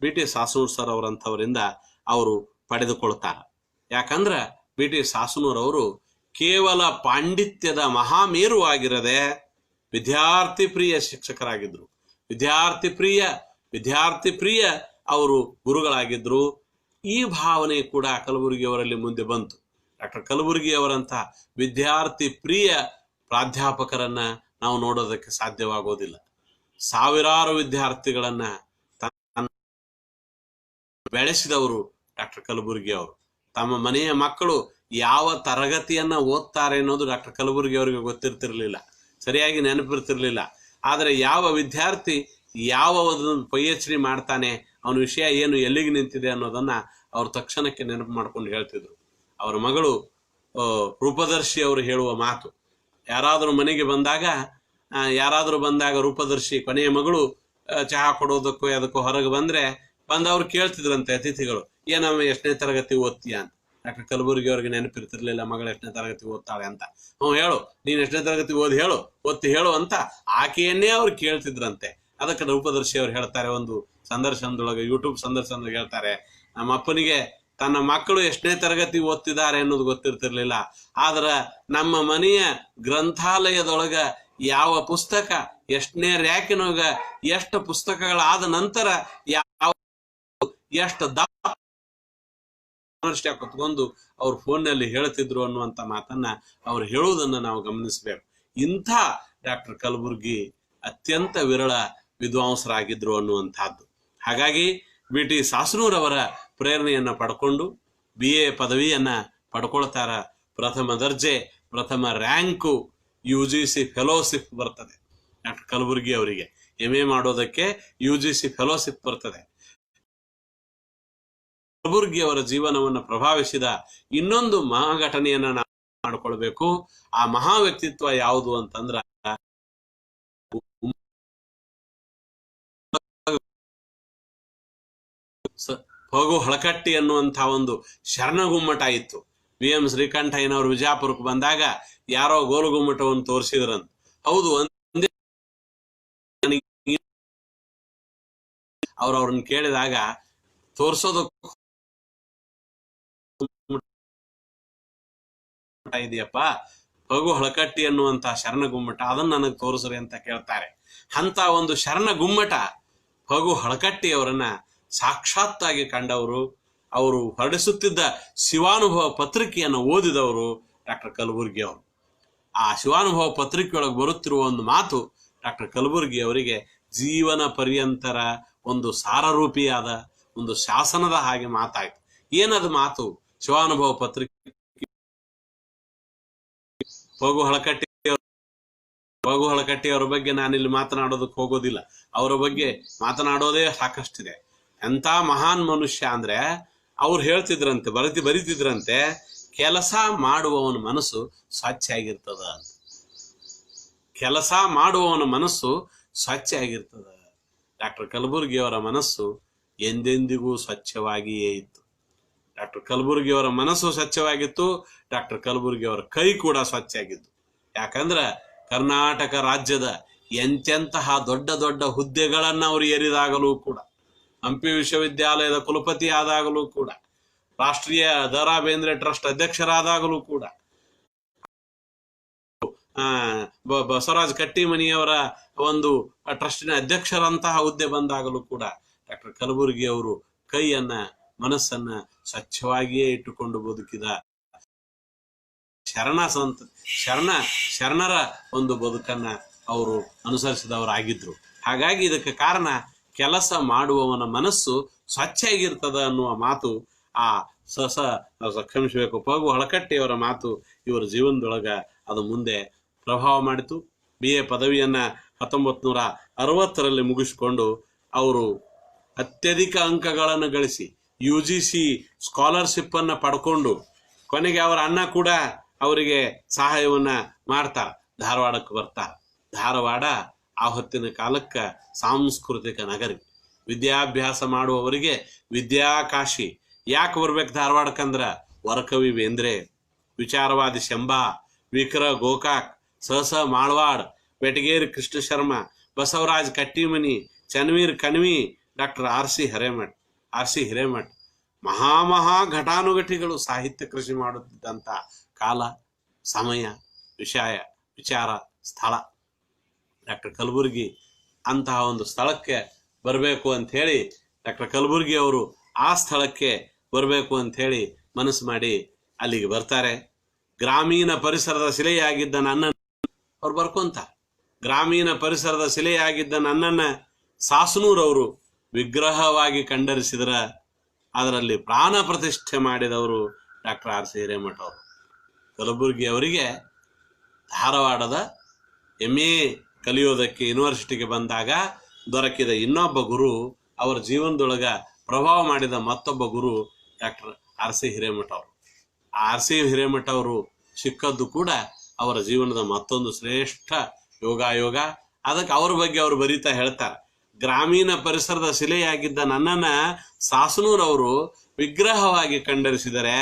BT ಸಾಸನೂರ್ ಸರ್ ಅವರಂಥವರಿಂದ ಅವರು ಪಡೆದುಕೊಳ್ತಾರೆ. ಯಾಕಂದ್ರ BT ಸಾಸನೂರ್ ಅವರು ಕೇವಲ ಪಾಂಡಿತ್ಯದ ಮಹಾಮೇರುವಾಗಿರದೆ ವಿದ್ಯಾರ್ಥಿ ಪ್ರಿಯ ಶಿಕ್ಷಕರಾಗಿದ್ರು, ವಿದ್ಯಾರ್ಥಿ ಪ್ರಿಯ ಅವರು ಗುರುಗಳಾಗಿದ್ರು. ಈ ಭಾವನೆ ಕೂಡ ಕಲಬುರ್ಗಿ ಅವರಲ್ಲಿ ಮುಂದೆ ಬಂತು. ಡಾಕ್ಟರ್ ಕಲಬುರ್ಗಿ ಅವರಂತ ವಿದ್ಯಾರ್ಥಿ ಪ್ರಿಯ ಪ್ರಾಧ್ಯಾಪಕರನ್ನ ನಾವು ನೋಡೋದಕ್ಕೆ ಸಾಧ್ಯವಾಗೋದಿಲ್ಲ. ಸಾವಿರಾರು ವಿದ್ಯಾರ್ಥಿಗಳನ್ನ ಬೆಳೆಸಿದವರು ಡಾಕ್ಟರ್ ಕಲಬುರ್ಗಿ ಅವರು. ತಮ್ಮ ಮನೆಯ ಮಕ್ಕಳು ಯಾವ ತರಗತಿಯನ್ನ ಓದ್ತಾರೆ ಅನ್ನೋದು ಡಾಕ್ಟರ್ ಕಲಬುರ್ಗಿ ಅವರಿಗೆ ಗೊತ್ತಿರ್ತಿರ್ಲಿಲ್ಲ, ಸರಿಯಾಗಿ ನೆನಪಿರ್ತಿರ್ಲಿಲ್ಲ. ಆದರೆ ಯಾವ ವಿದ್ಯಾರ್ಥಿ ಯಾವ ಒಂದು PhD ಮಾಡ್ತಾನೆ, ಅವನ ವಿಷಯ ಏನು, ಎಲ್ಲಿಗೆ ನಿಂತಿದೆ ಅನ್ನೋದನ್ನ ಅವ್ರು ತಕ್ಷಣಕ್ಕೆ ನೆನಪು ಮಾಡ್ಕೊಂಡು ಹೇಳ್ತಿದ್ರು. ಅವರ ಮಗಳು ರೂಪದರ್ಶಿ ಅವರು ಹೇಳುವ ಮಾತು, ಯಾರಾದರೂ ಮನೆಗೆ ಬಂದಾಗ ರೂಪದರ್ಶಿ ಕೊನೆಯ ಮಗಳು ಚಹಾ ಕೊಡೋದಕ್ಕೋ ಅದಕ್ಕೋ ಹೊರಗೆ ಬಂದವ್ರು ಕೇಳ್ತಿದ್ರಂತೆ ಅತಿಥಿಗಳು, ಏನಮ್ಮ ಎಷ್ಟನೇ ತರಗತಿ ಓದ್ತೀಯ ಅಂತ. ಡಾಕ್ಟರ್ ಕಲಬುರ್ಗಿ ಅವ್ರಿಗೆ ನೆನಪಿರ್ತಿರ್ಲಿಲ್ಲ ಮಗಳು ಎಷ್ಟನೇ ತರಗತಿ ಓದ್ತಾಳೆ ಅಂತ. ಹೇಳು, ನೀನ್ ಎಷ್ಟನೇ ತರಗತಿ ಒತ್ತಿ ಹೇಳು ಅಂತ ಆಕೆಯನ್ನೇ ಅವ್ರು ಕೇಳ್ತಿದ್ರಂತೆ. ಅದಕ್ಕೆ ರೂಪದರ್ಶಿ ಅವ್ರು ಹೇಳ್ತಾರೆ, ಒಂದು ಸಂದರ್ಶನದೊಳಗೆ, ಯೂಟ್ಯೂಬ್ ಸಂದರ್ಶನದೊಳಗೆ ಹೇಳ್ತಾರೆ, ನಮ್ಮ ಅಪ್ಪನಿಗೆ ತನ್ನ ಮಕ್ಕಳು ಎಷ್ಟನೇ ತರಗತಿ ಓದ್ತಿದ್ದಾರೆ ಅನ್ನೋದು ಗೊತ್ತಿರ್ತಿರ್ಲಿಲ್ಲ, ಆದ್ರ ನಮ್ಮ ಮನೆಯ ಗ್ರಂಥಾಲಯದೊಳಗ ಯಾವ ಪುಸ್ತಕ ಎಷ್ಟನೇ ರ್ಯಾಕಿನೊಳಗ ಎಷ್ಟು ಪುಸ್ತಕಗಳಾದ ನಂತರ ಎಷ್ಟು ಕುತ್ಕೊಂಡು ಅವ್ರ ಫೋನ್ನಲ್ಲಿ ಹೇಳ್ತಿದ್ರು ಅನ್ನುವಂತ ಮಾತನ್ನ ಅವ್ರು ಹೇಳುವುದನ್ನ ನಾವು ಗಮನಿಸಬೇಕು. ಇಂಥ ಡಾಕ್ಟರ್ ಕಲಬುರ್ಗಿ ಅತ್ಯಂತ ವಿರಳ ವಿದ್ವಾಂಸರಾಗಿದ್ರು ಅನ್ನುವಂಥದ್ದು. ಹಾಗಾಗಿ BT ಸಾಸನೂರ್ ಅವರ ಪ್ರೇರಣೆಯನ್ನ ಪಡ್ಕೊಂಡು BA ಪದವಿಯನ್ನ ಪಡ್ಕೊಳ್ತಾರ. ಪ್ರಥಮ ದರ್ಜೆ, ಪ್ರಥಮ ರ್ಯಾಂಕು UGC ಫೆಲೋಶಿಪ್ ಬರ್ತದೆ ಡಾಕ್ಟರ್ ಕಲಬುರ್ಗಿ ಅವರಿಗೆ. MA ಮಾಡೋದಕ್ಕೆ UGC ಫೆಲೋಶಿಪ್ ಬರ್ತದೆ. ಕಲಬುರ್ಗಿ ಅವರ ಜೀವನವನ್ನು ಪ್ರಭಾವಿಸಿದ ಇನ್ನೊಂದು ಮಹಾಘಟನೆಯನ್ನ ನಾವು ಮಾಡಿಕೊಳ್ಬೇಕು. ಆ ಮಹಾ ವ್ಯಕ್ತಿತ್ವ ಯಾವುದು ಅಂತಂದ್ರ ಹೋಗು ಹಳಕಟ್ಟಿ ಅನ್ನುವಂತ ಒಂದು ಶರಣಗುಮ್ಮಟ ಇತ್ತು. VM ಶ್ರೀಕಂಠಯ್ಯನವರು ವಿಜಯಪುರಕ್ಕೆ ಬಂದಾಗ ಯಾರೋ ಗೋಲುಗುಮ್ಮಟವನ್ನು ತೋರಿಸಿದ್ರಂತ. ಹೌದು, ಅವ್ರನ್ನ ಕೇಳಿದಾಗ ತೋರ್ಸೋದಕ್ಕೂ ಇದೆಯಪ್ಪ, ಹೋಗು ಹಳಕಟ್ಟಿ ಅನ್ನುವಂತ ಶರಣಗುಮ್ಮಟ, ಅದನ್ನ ನನಗೆ ತೋರಿಸ್ರಿ ಅಂತ ಕೇಳ್ತಾರೆ. ಅಂತ ಒಂದು ಶರಣಗುಮ್ಮಟ ಹೋಗು ಹಳಕಟ್ಟಿ ಅವರನ್ನ ಸಾಕ್ಷಾತ್ತಾಗಿ ಕಂಡವರು, ಅವರು ಹೊರಡಿಸುತ್ತಿದ್ದ ಶಿವಾನುಭವ ಪತ್ರಿಕೆಯನ್ನು ಓದಿದವರು ಡಾಕ್ಟರ್ ಕಲಬುರ್ಗಿ ಅವರು. ಆ ಶಿವಾನುಭವ ಪತ್ರಿಕೆಯೊಳಗೆ ಬರುತ್ತಿರುವ ಒಂದು ಮಾತು ಡಾಕ್ಟರ್ ಕಲಬುರ್ಗಿ ಅವರಿಗೆ ಜೀವನ ಪರ್ಯಂತರ ಒಂದು ಸಾರರೂಪಿಯಾದ ಒಂದು ಶಾಸನದ ಹಾಗೆ ಮಾತಾಯ್ತು. ಏನದು ಮಾತು? ಶಿವಾನುಭವ ಪತ್ರಿಕೆ ಹೋಗು ಹಳಕಟ್ಟಿ ಅವರ ಬಗ್ಗೆ ನಾನಿಲ್ಲಿ ಮಾತನಾಡೋದಕ್ಕೆ ಹೋಗೋದಿಲ್ಲ. ಅವರ ಬಗ್ಗೆ ಮಾತನಾಡೋದೇ ಸಾಕಷ್ಟಿದೆ. ಎಂತ ಮಹಾನ್ ಮನುಷ್ಯ ಅಂದ್ರೆ ಅವ್ರು ಹೇಳ್ತಿದ್ರಂತೆ, ಬರಿತಿದ್ರಂತೆ, ಕೆಲಸ ಮಾಡುವವನ ಮನಸ್ಸು ಸ್ವಚ್ಛ ಆಗಿರ್ತದ ಅಂತ. ಕೆಲಸ ಮಾಡುವವನ ಮನಸ್ಸು ಸ್ವಚ್ಛ ಆಗಿರ್ತದ. ಡಾಕ್ಟರ್ ಕಲಬುರ್ಗಿಯವರ ಮನಸ್ಸು ಎಂದೆಂದಿಗೂ ಸ್ವಚ್ಛವಾಗಿಯೇ ಇತ್ತು. ಡಾಕ್ಟರ್ ಕಲಬುರ್ಗಿಯವರ ಮನಸ್ಸು ಸ್ವಚ್ಛವಾಗಿತ್ತು. ಡಾಕ್ಟರ್ ಕಲಬುರ್ಗಿಯವರ ಕೈ ಕೂಡ ಸ್ವಚ್ಛ ಆಗಿತ್ತು. ಯಾಕಂದ್ರೆ ಕರ್ನಾಟಕ ರಾಜ್ಯದ ಎಂತೆಂತಹ ದೊಡ್ಡ ದೊಡ್ಡ ಹುದ್ದೆಗಳನ್ನು ಅವರು ಏರಿದಾಗಲೂ ಕೂಡ, ಹಂಪಿ ವಿಶ್ವವಿದ್ಯಾಲಯದ ಕುಲಪತಿ ಆದಾಗಲೂ ಕೂಡ, ರಾಷ್ಟ್ರೀಯ ದ.ರಾ. ಬೇಂದ್ರೆ ಟ್ರಸ್ಟ್ ಅಧ್ಯಕ್ಷರಾದಾಗಲೂ ಕೂಡ, ಬಸವರಾಜ್ ಕಟ್ಟಿಮನಿಯವರ ಒಂದು ಟ್ರಸ್ಟಿನ ಅಧ್ಯಕ್ಷರಂತಹ ಹುದ್ದೆ ಬಂದಾಗಲೂ ಕೂಡ ಡಾಕ್ಟರ್ ಕಲಬುರ್ಗಿ ಅವರು ಕೈಯನ್ನ ಮನಸ್ಸನ್ನ ಸ್ವಚ್ಛವಾಗಿಯೇ ಇಟ್ಟುಕೊಂಡು ಬದುಕಿದ ಶರಣರ ಒಂದು ಬದುಕನ್ನ ಅವರು ಅನುಸರಿಸಿದವರಾಗಿದ್ರು. ಹಾಗಾಗಿ ಇದಕ್ಕೆ ಕಾರಣ ಕೆಲಸ ಮಾಡುವವನ ಮನಸ್ಸು ಸ್ವಚ್ಛ ಆಗಿರ್ತದ ಅನ್ನುವ ಮಾತು, ಆ ಕ್ಷಮಿಸಬೇಕು ಪಗು ಹಳಕಟ್ಟಿಯವರ ಮಾತು ಇವರ ಜೀವನದೊಳಗ ಅದು ಮುಂದೆ ಪ್ರಭಾವ ಮಾಡಿತು. BA ಪದವಿಯನ್ನ 1960ರಲ್ಲಿ ಮುಗಿಸಿಕೊಂಡು ಅವರು ಅತ್ಯಧಿಕ ಅಂಕಗಳನ್ನು ಗಳಿಸಿ UGC ಸ್ಕಾಲರ್ಶಿಪ್ ಅನ್ನ ಪಡ್ಕೊಂಡು ಕೊನೆಗೆ ಅವರ ಅಣ್ಣ ಕೂಡ ಅವರಿಗೆ ಸಹಾಯವನ್ನ ಮಾಡ್ತಾರ. ಧಾರವಾಡಕ್ಕೆ ಬರ್ತಾರ. ಧಾರವಾಡ ಆ ಹೊತ್ತಿನ ಕಾಲಕ್ಕೆ ಸಾಂಸ್ಕೃತಿಕ ನಗರಿ, ವಿದ್ಯಾಭ್ಯಾಸ ಮಾಡುವವರಿಗೆ ವಿದ್ಯಾಕಾಶಿ. ಯಾಕೆ ಬರ್ಬೇಕು ಧಾರವಾಡಕ್ಕಂದ್ರ ವರಕವಿ ಬೇಂದ್ರೆ, ವಿಚಾರವಾದಿ ಶಂಭಾ, ವಿಕ್ರ ಗೋಕಾಕ್, ಸಹಸ ಮಾಳ್ವಾಡ್, ಬೆಟಗೇರಿ ಕೃಷ್ಣ ಶರ್ಮ, ಬಸವರಾಜ್ ಕಟ್ಟಿಮನಿ, ಚನ್ವೀರ್ ಕಣ್ವಿ, ಡಾಕ್ಟರ್ R.C. ಹಿರೇಮಠ್ ಮಹಾ ಘಟಾನುಘಟಿಗಳು ಸಾಹಿತ್ಯ ಕೃಷಿ ಮಾಡುತ್ತಿದ್ದಂಥ ಕಾಲ, ಸಮಯ, ವಿಚಾರ, ಸ್ಥಳ. ಡಾಕ್ಟರ್ ಕಲಬುರ್ಗಿ ಅಂತಹ ಒಂದು ಸ್ಥಳಕ್ಕೆ ಬರಬೇಕು ಅಂತ ಹೇಳಿ ಡಾಕ್ಟರ್ ಕಲಬುರ್ಗಿ ಅವರು ಆ ಸ್ಥಳಕ್ಕೆ ಬರಬೇಕು ಅಂತ ಹೇಳಿ ಮನಸ್ಸು ಮಾಡಿ ಅಲ್ಲಿಗೆ ಬರ್ತಾರೆ. ಗ್ರಾಮೀಣ ಪರಿಸರದ ಶಿಲೆಯಾಗಿದ್ದ ನನ್ನನ್ನು ಅವ್ರು ಬರ್ಕೊಂತ, ಗ್ರಾಮೀಣ ಪರಿಸರದ ಶಿಲೆಯಾಗಿದ್ದ ನನ್ನನ್ನ ಸಾಸನೂರವರು ವಿಗ್ರಹವಾಗಿ ಕಂಡರಿಸಿದ್ರ ಅದರಲ್ಲಿ ಪ್ರಾಣ ಪ್ರತಿಷ್ಠೆ ಮಾಡಿದವರು ಡಾಕ್ಟರ್ R.C. ಹಿರೇಮಠ್ ಅವರು. ಕಲಬುರ್ಗಿ ಅವರಿಗೆ ಧಾರವಾಡದ MA ಕಲಿಯೋದಕ್ಕೆ ಯೂನಿವರ್ಸಿಟಿಗೆ ಬಂದಾಗ ದೊರಕಿದ ಇನ್ನೊಬ್ಬ ಗುರು, ಅವರ ಜೀವನದೊಳಗ ಪ್ರಭಾವ ಮಾಡಿದ ಮತ್ತೊಬ್ಬ ಗುರು ಡಾಕ್ಟರ್ R.C. ಹಿರೇಮಠ್ ಅವರು. R.C. ಹಿರೇಮಠ್ ಅವರು ಸಿಕ್ಕದ್ದು ಕೂಡ ಅವರ ಜೀವನದ ಮತ್ತೊಂದು ಶ್ರೇಷ್ಠ ಯೋಗ. ಅದಕ್ಕೆ ಅವ್ರ ಬಗ್ಗೆ ಅವರು ಬರೀತಾ ಹೇಳ್ತಾರೆ, ಗ್ರಾಮೀಣ ಪರಿಸರದ ಶಿಲೆಯಾಗಿದ್ದ ನನ್ನನ್ನ ಸಾಸನೂರವರು ವಿಗ್ರಹವಾಗಿ ಕಂಡರಿಸಿದರೆ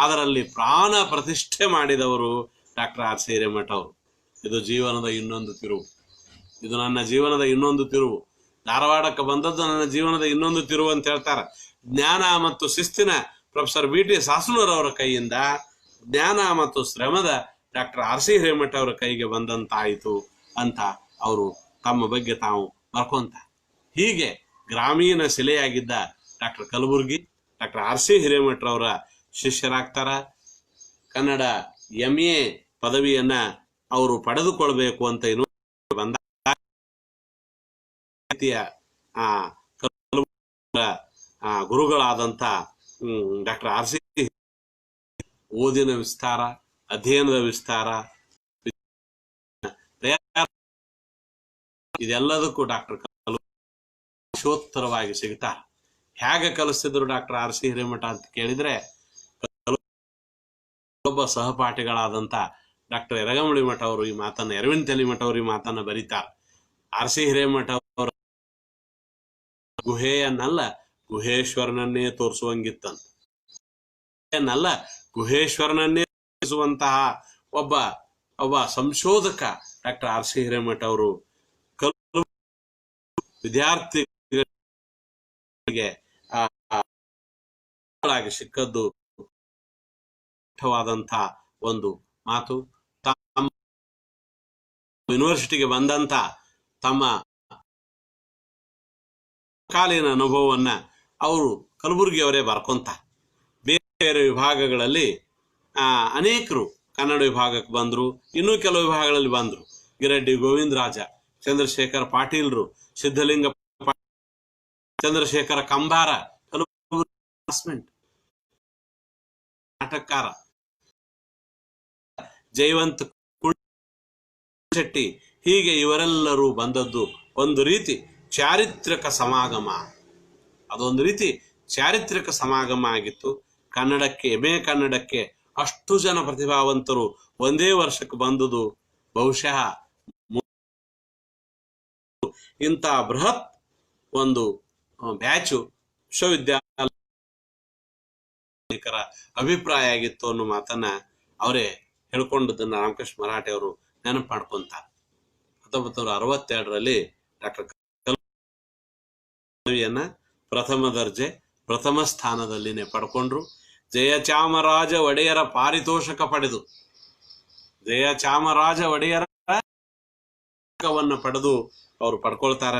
ಅದರಲ್ಲಿ ಪ್ರಾಣ ಪ್ರತಿಷ್ಠೆ ಮಾಡಿದವರು ಡಾಕ್ಟರ್ R.C. ಹಿರೇಮಠ್ ಅವರು. ಇದು ಜೀವನದ ಇನ್ನೊಂದು ತಿರುವು. ಇದು ನನ್ನ ಜೀವನದ ಇನ್ನೊಂದು ತಿರುವು. ಧಾರವಾಡಕ್ಕೆ ಬಂದದ್ದು ನನ್ನ ಜೀವನದ ಇನ್ನೊಂದು ತಿರುವು ಅಂತ ಹೇಳ್ತಾರೆ. ಜ್ಞಾನ ಮತ್ತು ಶಿಸ್ತಿನ ಪ್ರೊಫೆಸರ್ B.T. ಸಾಸನೂರವರ ಕೈಯಿಂದ ಜ್ಞಾನ ಮತ್ತು ಶ್ರಮದ ಡಾಕ್ಟರ್ R.C. ಹಿರೇಮಠ್ ಅವರ ಕೈಗೆ ಬಂದಂತಾಯಿತು ಅಂತ ಅವರು ತಮ್ಮ ಬಗ್ಗೆ ತಾವು ಬರ್ಕೊಂತ. ಹೀಗೆ ಗ್ರಾಮೀಣ ಶಿಲೆಯಾಗಿದ್ದ doctor Kalburgi doctor R.C. Hiremath ಅವರ ಶಿಷ್ಯರಾಗ್ತಾರ. ಕನ್ನಡ MA ಪದವಿಯನ್ನ ಅವರು ಪಡೆದುಕೊಳ್ಬೇಕು ಅಂತ ಬಂದ ಗುರುಗಳಾದಂಥ ಡಾಕ್ಟರ್ R.C. ಓದಿನ ವಿಸ್ತಾರ, ಅಧ್ಯಯನದ ವಿಸ್ತಾರ, ಇದೆಲ್ಲದಕ್ಕೂ ಡಾಕ್ಟರ್ ಶೋತ್ತರವಾಗಿ ಸಿಗ್ತಾರ. ಹೇಗೆ ಕಲಿಸ್ತಿದ್ರು ಡಾಕ್ಟರ್ R.C. ಹಿರೇಮಠ ಅಂತ ಕೇಳಿದ್ರೆ, ಒಬ್ಬ ಸಹಪಾಠಿಗಳಾದಂಥ ಡಾಕ್ಟರ್ ಯರಗಮಳಿ ಮಠ ಅವರು ಈ ಮಾತನ್ನ, ಅರವಿಂದ್ ತೆಲಿಮಠ ಅವರು ಈ ಮಾತನ್ನ ಬರೀತಾರೆ. R.C. ಹಿರೇಮಠ ಅವರ ಗುಹೆಯನ್ನಲ್ಲ ಗುಹೇಶ್ವರನನ್ನೇ ತೋರಿಸುವಂಗಿತ್ತಂತ, ಗುಹೇಶ್ವರನನ್ನೇ ತೋರಿಸುವಂತಹ ಒಬ್ಬ ಸಂಶೋಧಕ ಡಾಕ್ಟರ್ R.C. ಹಿರೇಮಠ ಅವರು. ವಿದ್ಯಾರ್ಥಿಗಳಿಗೆ ಸಿಕ್ಕದ್ದು ವಾದಂಥ ಒಂದು ಮಾತು. ತಮ್ಮ ಯೂನಿವರ್ಸಿಟಿಗೆ ಬಂದಂತ ತಮ್ಮ ಕಾಲಿನ ಅನುಭವವನ್ನ ಅವರು ಕಲಬುರ್ಗಿ ಅವರೇ ಬರ್ಕೊಂತ. ಬೇರೆ ವಿಭಾಗಗಳಲ್ಲಿ ಅನೇಕರು ಕನ್ನಡ ವಿಭಾಗಕ್ಕೆ ಬಂದ್ರು, ಇನ್ನೂ ಕೆಲವು ವಿಭಾಗಗಳಲ್ಲಿ ಬಂದ್ರು. ಗಿರಡ್ಡಿ ಗೋವಿಂದರಾಜ, ಚಂದ್ರಶೇಖರ ಪಾಟೀಲ್ರು, ಸಿದ್ಧಲಿಂಗ ಚಂದ್ರಶೇಖರ ಕಂಬಾರ, ನಾಟಕಕಾರ ಜಯವಂತ್ ಶೆಟ್ಟಿ, ಹೀಗೆ ಇವರೆಲ್ಲರೂ ಬಂದದ್ದು ಒಂದು ರೀತಿ ಚಾರಿತ್ರಿಕ ಸಮಾಗಮ. ಅದೊಂದು ರೀತಿ ಚಾರಿತ್ರಿಕ ಸಮಾಗಮ ಆಗಿತ್ತು. ಕನ್ನಡಕ್ಕೆ MA ಕನ್ನಡಕ್ಕೆ ಅಷ್ಟು ಜನ ಪ್ರತಿಭಾವಂತರು ಒಂದೇ ವರ್ಷಕ್ಕೆ ಬಂದುದು ಬಹುಶಃ ಇಂಥ ಬೃಹತ್ ಒಂದು ಬ್ಯಾಚು ವಿಶ್ವವಿದ್ಯಾಲಯ ಅಭಿಪ್ರಾಯ ಆಗಿತ್ತು ಅನ್ನೋ ಮಾತನ್ನ ಅವರೇ ಹೇಳ್ಕೊಂಡದನ್ನ ರಾಮಕೃಷ್ಣ ಮರಾಠೆ ಅವರು ನೆನಪು ಮಾಡ್ಕೊಂತಾರೆ. 1962ರಲ್ಲಿ ಡಾಕ್ಟರ್ ಪದವಿಯನ್ನ ಪ್ರಥಮ ದರ್ಜೆ ಪ್ರಥಮ ಸ್ಥಾನದಲ್ಲಿನೇ ಪಡ್ಕೊಂಡ್ರು. ಜಯಚಾಮರಾಜ ಒಡೆಯರ ಪಾರಿತೋಷಕ ಪಡೆದು ಜಯಚಾಮರಾಜ ಒಡೆಯರ ಪಡೆದು ಅವರು ಪಡ್ಕೊಳ್ತಾರ.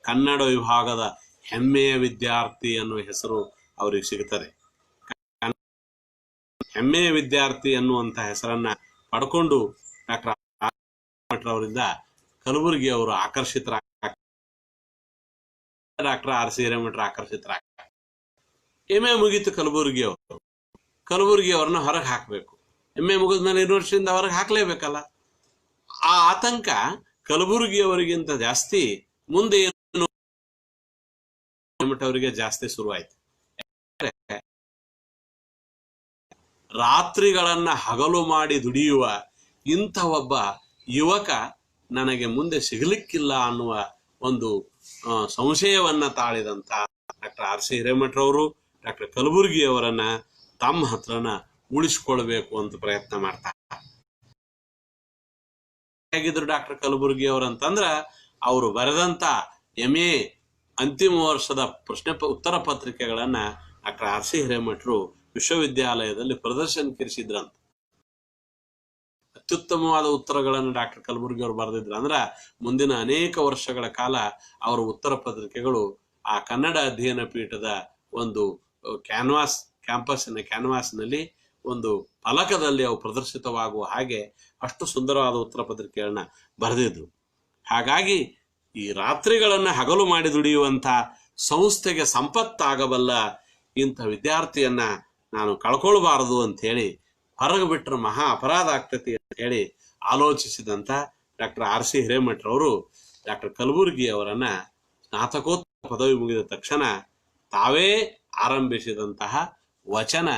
ಕನ್ನಡ ವಿಭಾಗದ ಹೆಮ್ಮೆಯ ವಿದ್ಯಾರ್ಥಿ ಅನ್ನುವ ಹೆಸರು ಅವ್ರಿಗೆ ಸಿಗುತ್ತದೆ. ಹೆಮ್ಮೆಯ ವಿದ್ಯಾರ್ಥಿ ಅನ್ನುವಂತ ಹೆಸರನ್ನ ಪಡ್ಕೊಂಡು ಡಾಕ್ಟರ್ ಅವರಿಂದ ಕಲಬುರಗಿ ಅವರು ಡಾಕ್ಟರ್ ಆರ್ ಸಿ ಹಿರೇಮಠ ಆಕರ್ಷಿತರಾಗ್ತಾರೆ. ಎಂ ಎ ಮುಗೀತು ಕಲಬುರಗಿ ಅವ್ರನ್ನ ಹೊರಗೆ ಹಾಕ್ಬೇಕು. ಎಂ ಎ ಮುಗಿದ್ಮೇಲೆ ಯೂನಿವರ್ಸಿಟಿಯಿಂದ ಹೊರಗೆ ಹಾಕ್ಲೇಬೇಕಲ್ಲ. ಆ ಆತಂಕ ಕಲಬುರಗಿ ಅವರಿಗಿಂತ ಜಾಸ್ತಿ ಮುಂದೆ ಏನು ಅವರಿಗೆ ಜಾಸ್ತಿ ಶುರುವಾಯ್ತು. ರಾತ್ರಿಗಳನ್ನ ಹಗಲು ಮಾಡಿ ದುಡಿಯುವ ಇಂಥ ಒಬ್ಬ ಯುವಕ ನನಗೆ ಮುಂದೆ ಸಿಗಲಿಕ್ಕಿಲ್ಲ ಅನ್ನುವ ಒಂದು ಸಂಶಯವನ್ನ ತಾಳಿದಂತ ಡಾಕ್ಟರ್ ಆರ್ ಸಿ ಹಿರೇಮಠರವರು ಡಾಕ್ಟರ್ ಕಲಬುರ್ಗಿ ಅವರನ್ನ ತಮ್ಮ ಹತ್ರನ ಉಳಿಸ್ಕೊಳ್ಬೇಕು ಅಂತ ಪ್ರಯತ್ನ ಮಾಡ್ತಾರೆ. ಹೇಗಿದ್ರು ಡಾಕ್ಟರ್ ಕಲಬುರ್ಗಿ ಅವರಂತಂದ್ರ ಅವರು ಬರೆದಂತ MA ಅಂತಿಮ ವರ್ಷದ ಉತ್ತರ ಪತ್ರಿಕೆಗಳನ್ನ ಡಾಕ್ಟರ್ ಆರ್ ಸಿ ಹಿರೇಮಠರು ವಿಶ್ವವಿದ್ಯಾಲಯದಲ್ಲಿ ಪ್ರದರ್ಶನಕ್ಕಿರಿಸಿದ್ರಂತ. ಅತ್ಯುತ್ತಮವಾದ ಉತ್ತರಗಳನ್ನು ಡಾಕ್ಟರ್ ಕಲಬುರ್ಗಿ ಅವರು ಬರೆದಿದ್ರು. ಅಂದ್ರ ಮುಂದಿನ ಅನೇಕ ವರ್ಷಗಳ ಕಾಲ ಅವರ ಉತ್ತರ ಪತ್ರಿಕೆಗಳು ಆ ಕನ್ನಡ ಅಧ್ಯಯನ ಪೀಠದ ಒಂದು ಕ್ಯಾಂಪಸ್ನಲ್ಲಿ ಒಂದು ಫಲಕದಲ್ಲಿ ಅವು ಪ್ರದರ್ಶಿತವಾಗುವ ಹಾಗೆ ಅಷ್ಟು ಸುಂದರವಾದ ಉತ್ತರ ಪತ್ರಿಕೆಗಳನ್ನ ಬರೆದಿದ್ರು. ಹಾಗಾಗಿ ಈ ರಾತ್ರಿಗಳನ್ನ ಹಗಲು ಮಾಡಿ ದುಡಿಯುವಂತ ಸಂಸ್ಥೆಗೆ ಸಂಪತ್ತಾಗಬಲ್ಲ ಇಂಥ ವಿದ್ಯಾರ್ಥಿಯನ್ನ ನಾನು ಕಳ್ಕೊಳ್ಬಾರದು ಅಂತ ಹೇಳಿ ಹೊರಗೆ ಬಿಟ್ಟರೆ ಮಹಾ ಅಪರಾಧ ಆಗ್ತತಿ ಅಂತ ಹೇಳಿ ಆಲೋಚಿಸಿದಂತ ಡಾಕ್ಟರ್ ಆರ್ ಸಿ ಹಿರೇಮಠರವರು ಡಾಕ್ಟರ್ ಕಲಬುರ್ಗಿ ಅವರನ್ನ ಸ್ನಾತಕೋತ್ತರ ಪದವಿ ಮುಗಿದ ತಕ್ಷಣ ತಾವೇ ಆರಂಭಿಸಿದಂತಹ ವಚನ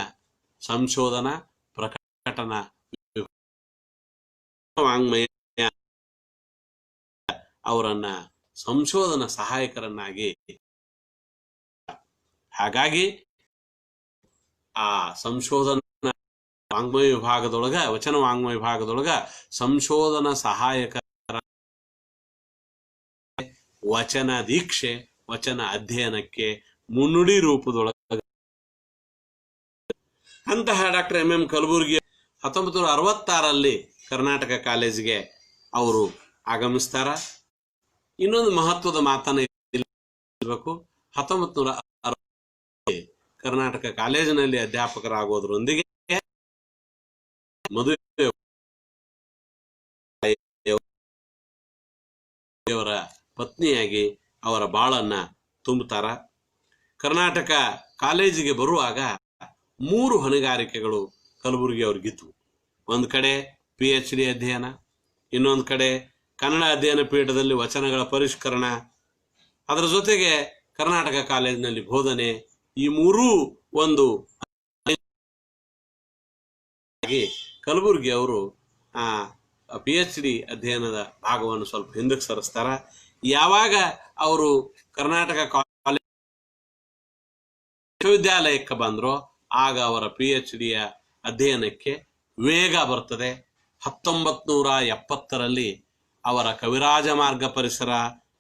ಸಂಶೋಧನಾ ಪ್ರಕಟಣಾ ವಾಂಗ್ಮಯ ಅವರನ್ನ ಸಂಶೋಧನಾ ಸಹಾಯಕರನ್ನಾಗಿ, ಹಾಗಾಗಿ ಆ ಸಂಶೋಧನಾ ವಾಂಗ್ಮಯ ವಿಭಾಗದೊಳಗ ವಚನ ವಾಂಗ್ಮಯ ವಿಭಾಗದೊಳಗ ಸಂಶೋಧನಾ ಸಹಾಯಕರ ವಚನ ದೀಕ್ಷೆ ವಚನ ಅಧ್ಯಯನಕ್ಕೆ ಮುನ್ನುಡಿ ರೂಪದೊಳಗ ಅಂತಹ ಡಾಕ್ಟರ್ MM ಕಲಬುರ್ಗಿ 1966ರಲ್ಲಿ ಕರ್ನಾಟಕ ಕಾಲೇಜಿಗೆ ಅವರು ಆಗಮಿಸ್ತಾರ. ಇನ್ನೊಂದು ಮಹತ್ವದ ಮಾತನ್ನ ಇರಬೇಕು. 1960 ಕರ್ನಾಟಕ ಕಾಲೇಜಿನಲ್ಲಿ ಅಧ್ಯಾಪಕರಾಗೋದ್ರೊಂದಿಗೆ ಮದುವೆಯವರ ಪತ್ನಿಯಾಗಿ ಅವರ ಬಾಳನ್ನ ತುಂಬುತ್ತಾರ. ಕರ್ನಾಟಕ ಕಾಲೇಜಿಗೆ ಬರುವಾಗ 3 ಹೊಣೆಗಾರಿಕೆಗಳು ಕಲಬುರ್ಗಿ ಅವ್ರಿಗಿದ್ವು. ಒಂದು ಕಡೆ PhD ಅಧ್ಯಯನ, ಇನ್ನೊಂದು ಕಡೆ ಕನ್ನಡ ಅಧ್ಯಯನ ಪೀಠದಲ್ಲಿ ವಚನಗಳ ಪರಿಷ್ಕರಣ, ಅದರ ಜೊತೆಗೆ ಕರ್ನಾಟಕ ಕಾಲೇಜಿನಲ್ಲಿ ಬೋಧನೆ. ಈ ಮೂರೂ ಒಂದು ಕಲಬುರ್ಗಿ ಅವರು PhD ಅಧ್ಯಯನದ ಭಾಗವನ್ನು ಸ್ವಲ್ಪ ಹಿಂದಕ್ಕೆ ಸರಿಸ್ತಾರ. ಯಾವಾಗ ಅವರು ಕರ್ನಾಟಕ ಕಾಲೇಜ್ ವಿಶ್ವವಿದ್ಯಾಲಯಕ್ಕೆ ಬಂದ್ರೋ ಆಗ ಅವರ PhDಯ ಅಧ್ಯಯನಕ್ಕೆ ವೇಗ ಬರ್ತದೆ. 1970ರಲ್ಲಿ ಅವರ ಕವಿರಾಜ ಮಾರ್ಗ ಪರಿಸರ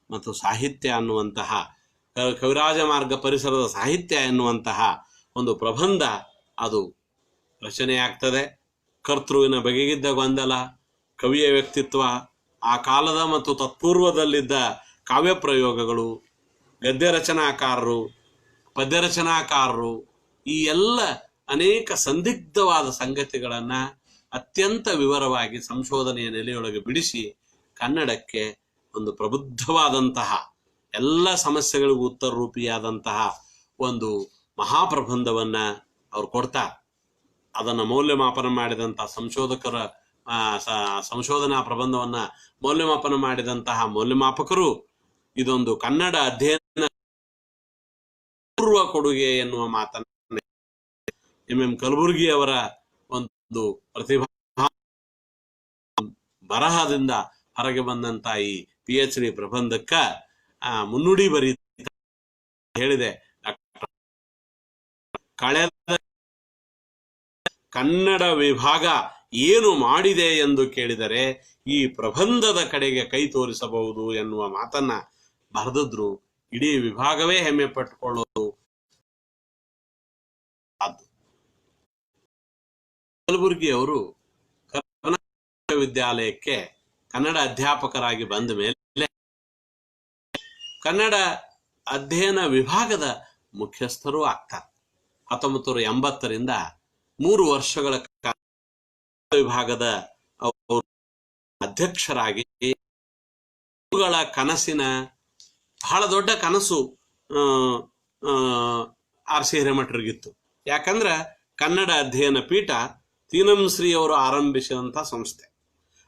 ಮತ್ತು ಸಾಹಿತ್ಯ ಅನ್ನುವಂತಹ ಕವಿರಾಜ ಮಾರ್ಗ ಪರಿಸರದ ಸಾಹಿತ್ಯ ಎನ್ನುವಂತಹ ಒಂದು ಪ್ರಬಂಧ ಅದು ರಚನೆಯಾಗ್ತದೆ. ಕರ್ತೃವಿನ ಬಗೆಗಿದ್ದ ಗೊಂದಲ, ಕವಿಯ ವ್ಯಕ್ತಿತ್ವ, ಆ ಕಾಲದ ಮತ್ತು ತತ್ಪೂರ್ವದಲ್ಲಿದ್ದ ಕಾವ್ಯ ಪ್ರಯೋಗಗಳು, ಗದ್ಯ ರಚನಾಕಾರರು, ಪದ್ಯ ರಚನಾಕಾರರು, ಈ ಎಲ್ಲ ಅನೇಕ ಸಂದಿಗ್ಧವಾದ ಸಂಗತಿಗಳನ್ನ ಅತ್ಯಂತ ವಿವರವಾಗಿ ಸಂಶೋಧನೆಯ ನೆಲೆಯೊಳಗೆ ಬಿಡಿಸಿ ಕನ್ನಡಕ್ಕೆ ಒಂದು ಪ್ರಬುದ್ಧವಾದಂತಹ ಎಲ್ಲ ಸಮಸ್ಯೆಗಳಿಗೂ ಉತ್ತರ ರೂಪಿಯಾದಂತಹ ಒಂದು ಮಹಾಪ್ರಬಂಧವನ್ನ ಅವ್ರು ಕೊಡ್ತಾರೆ. ಅದನ್ನ ಮೌಲ್ಯಮಾಪನ ಮಾಡಿದಂತಹ ಸಂಶೋಧನಾ ಪ್ರಬಂಧವನ್ನ ಮೌಲ್ಯಮಾಪನ ಮಾಡಿದಂತಹ ಮೌಲ್ಯಮಾಪಕರು ಇದೊಂದು ಕನ್ನಡ ಅಧ್ಯಯನ ಪೂರ್ವ ಕೊಡುಗೆ ಎನ್ನುವ ಮಾತನ್ನ MM ಕಲಬುರ್ಗಿ ಅವರ ಒಂದು ಪ್ರತಿಭಾ ಬರಹದಿಂದ ಹೊರಗೆ ಬಂದಂತ ಈ PhD ಪ್ರಬಂಧಕ್ಕ ಮುನ್ನುಡಿ ಬರೀ ಹೇಳಿದೆ. ಕಳೆದ ಕನ್ನಡ ವಿಭಾಗ ಏನು ಮಾಡಿದೆ ಎಂದು ಕೇಳಿದರೆ ಈ ಪ್ರಬಂಧದ ಕಡೆಗೆ ಕೈ ತೋರಿಸಬಹುದು ಎನ್ನುವ ಮಾತನ್ನ ಬರೆದಿದ್ರು. ಇಡೀ ವಿಭಾಗವೇ ಹೆಮ್ಮೆ ಪಟ್ಟುಕೊಳ್ಳೋದು. ಕಲಬುರ್ಗಿ ಅವರು ಕರ್ನಾಟಕ ವಿಶ್ವವಿದ್ಯಾಲಯಕ್ಕೆ ಕನ್ನಡ ಅಧ್ಯಾಪಕರಾಗಿ ಬಂದ ಮೇಲೆ ಕನ್ನಡ ಅಧ್ಯಯನ ವಿಭಾಗದ ಮುಖ್ಯಸ್ಥರು ಆಗ್ತಾರೆ. 1980ರಿಂದ 3 ವರ್ಷಗಳ ವಿಭಾಗದ ಅಧ್ಯಕ್ಷರಾಗಿ ಕನಸಿನ ಬಹಳ ದೊಡ್ಡ ಕನಸು ಆರ್ ಸಿ ಹಿರೇಮಠರಿಗಿತ್ತು. ಯಾಕಂದ್ರ ಕನ್ನಡ ಅಧ್ಯಯನ ಪೀಠ ತೀನಂಶ್ರೀ ಅವರು ಆರಂಭಿಸಿದಂತ ಸಂಸ್ಥೆ.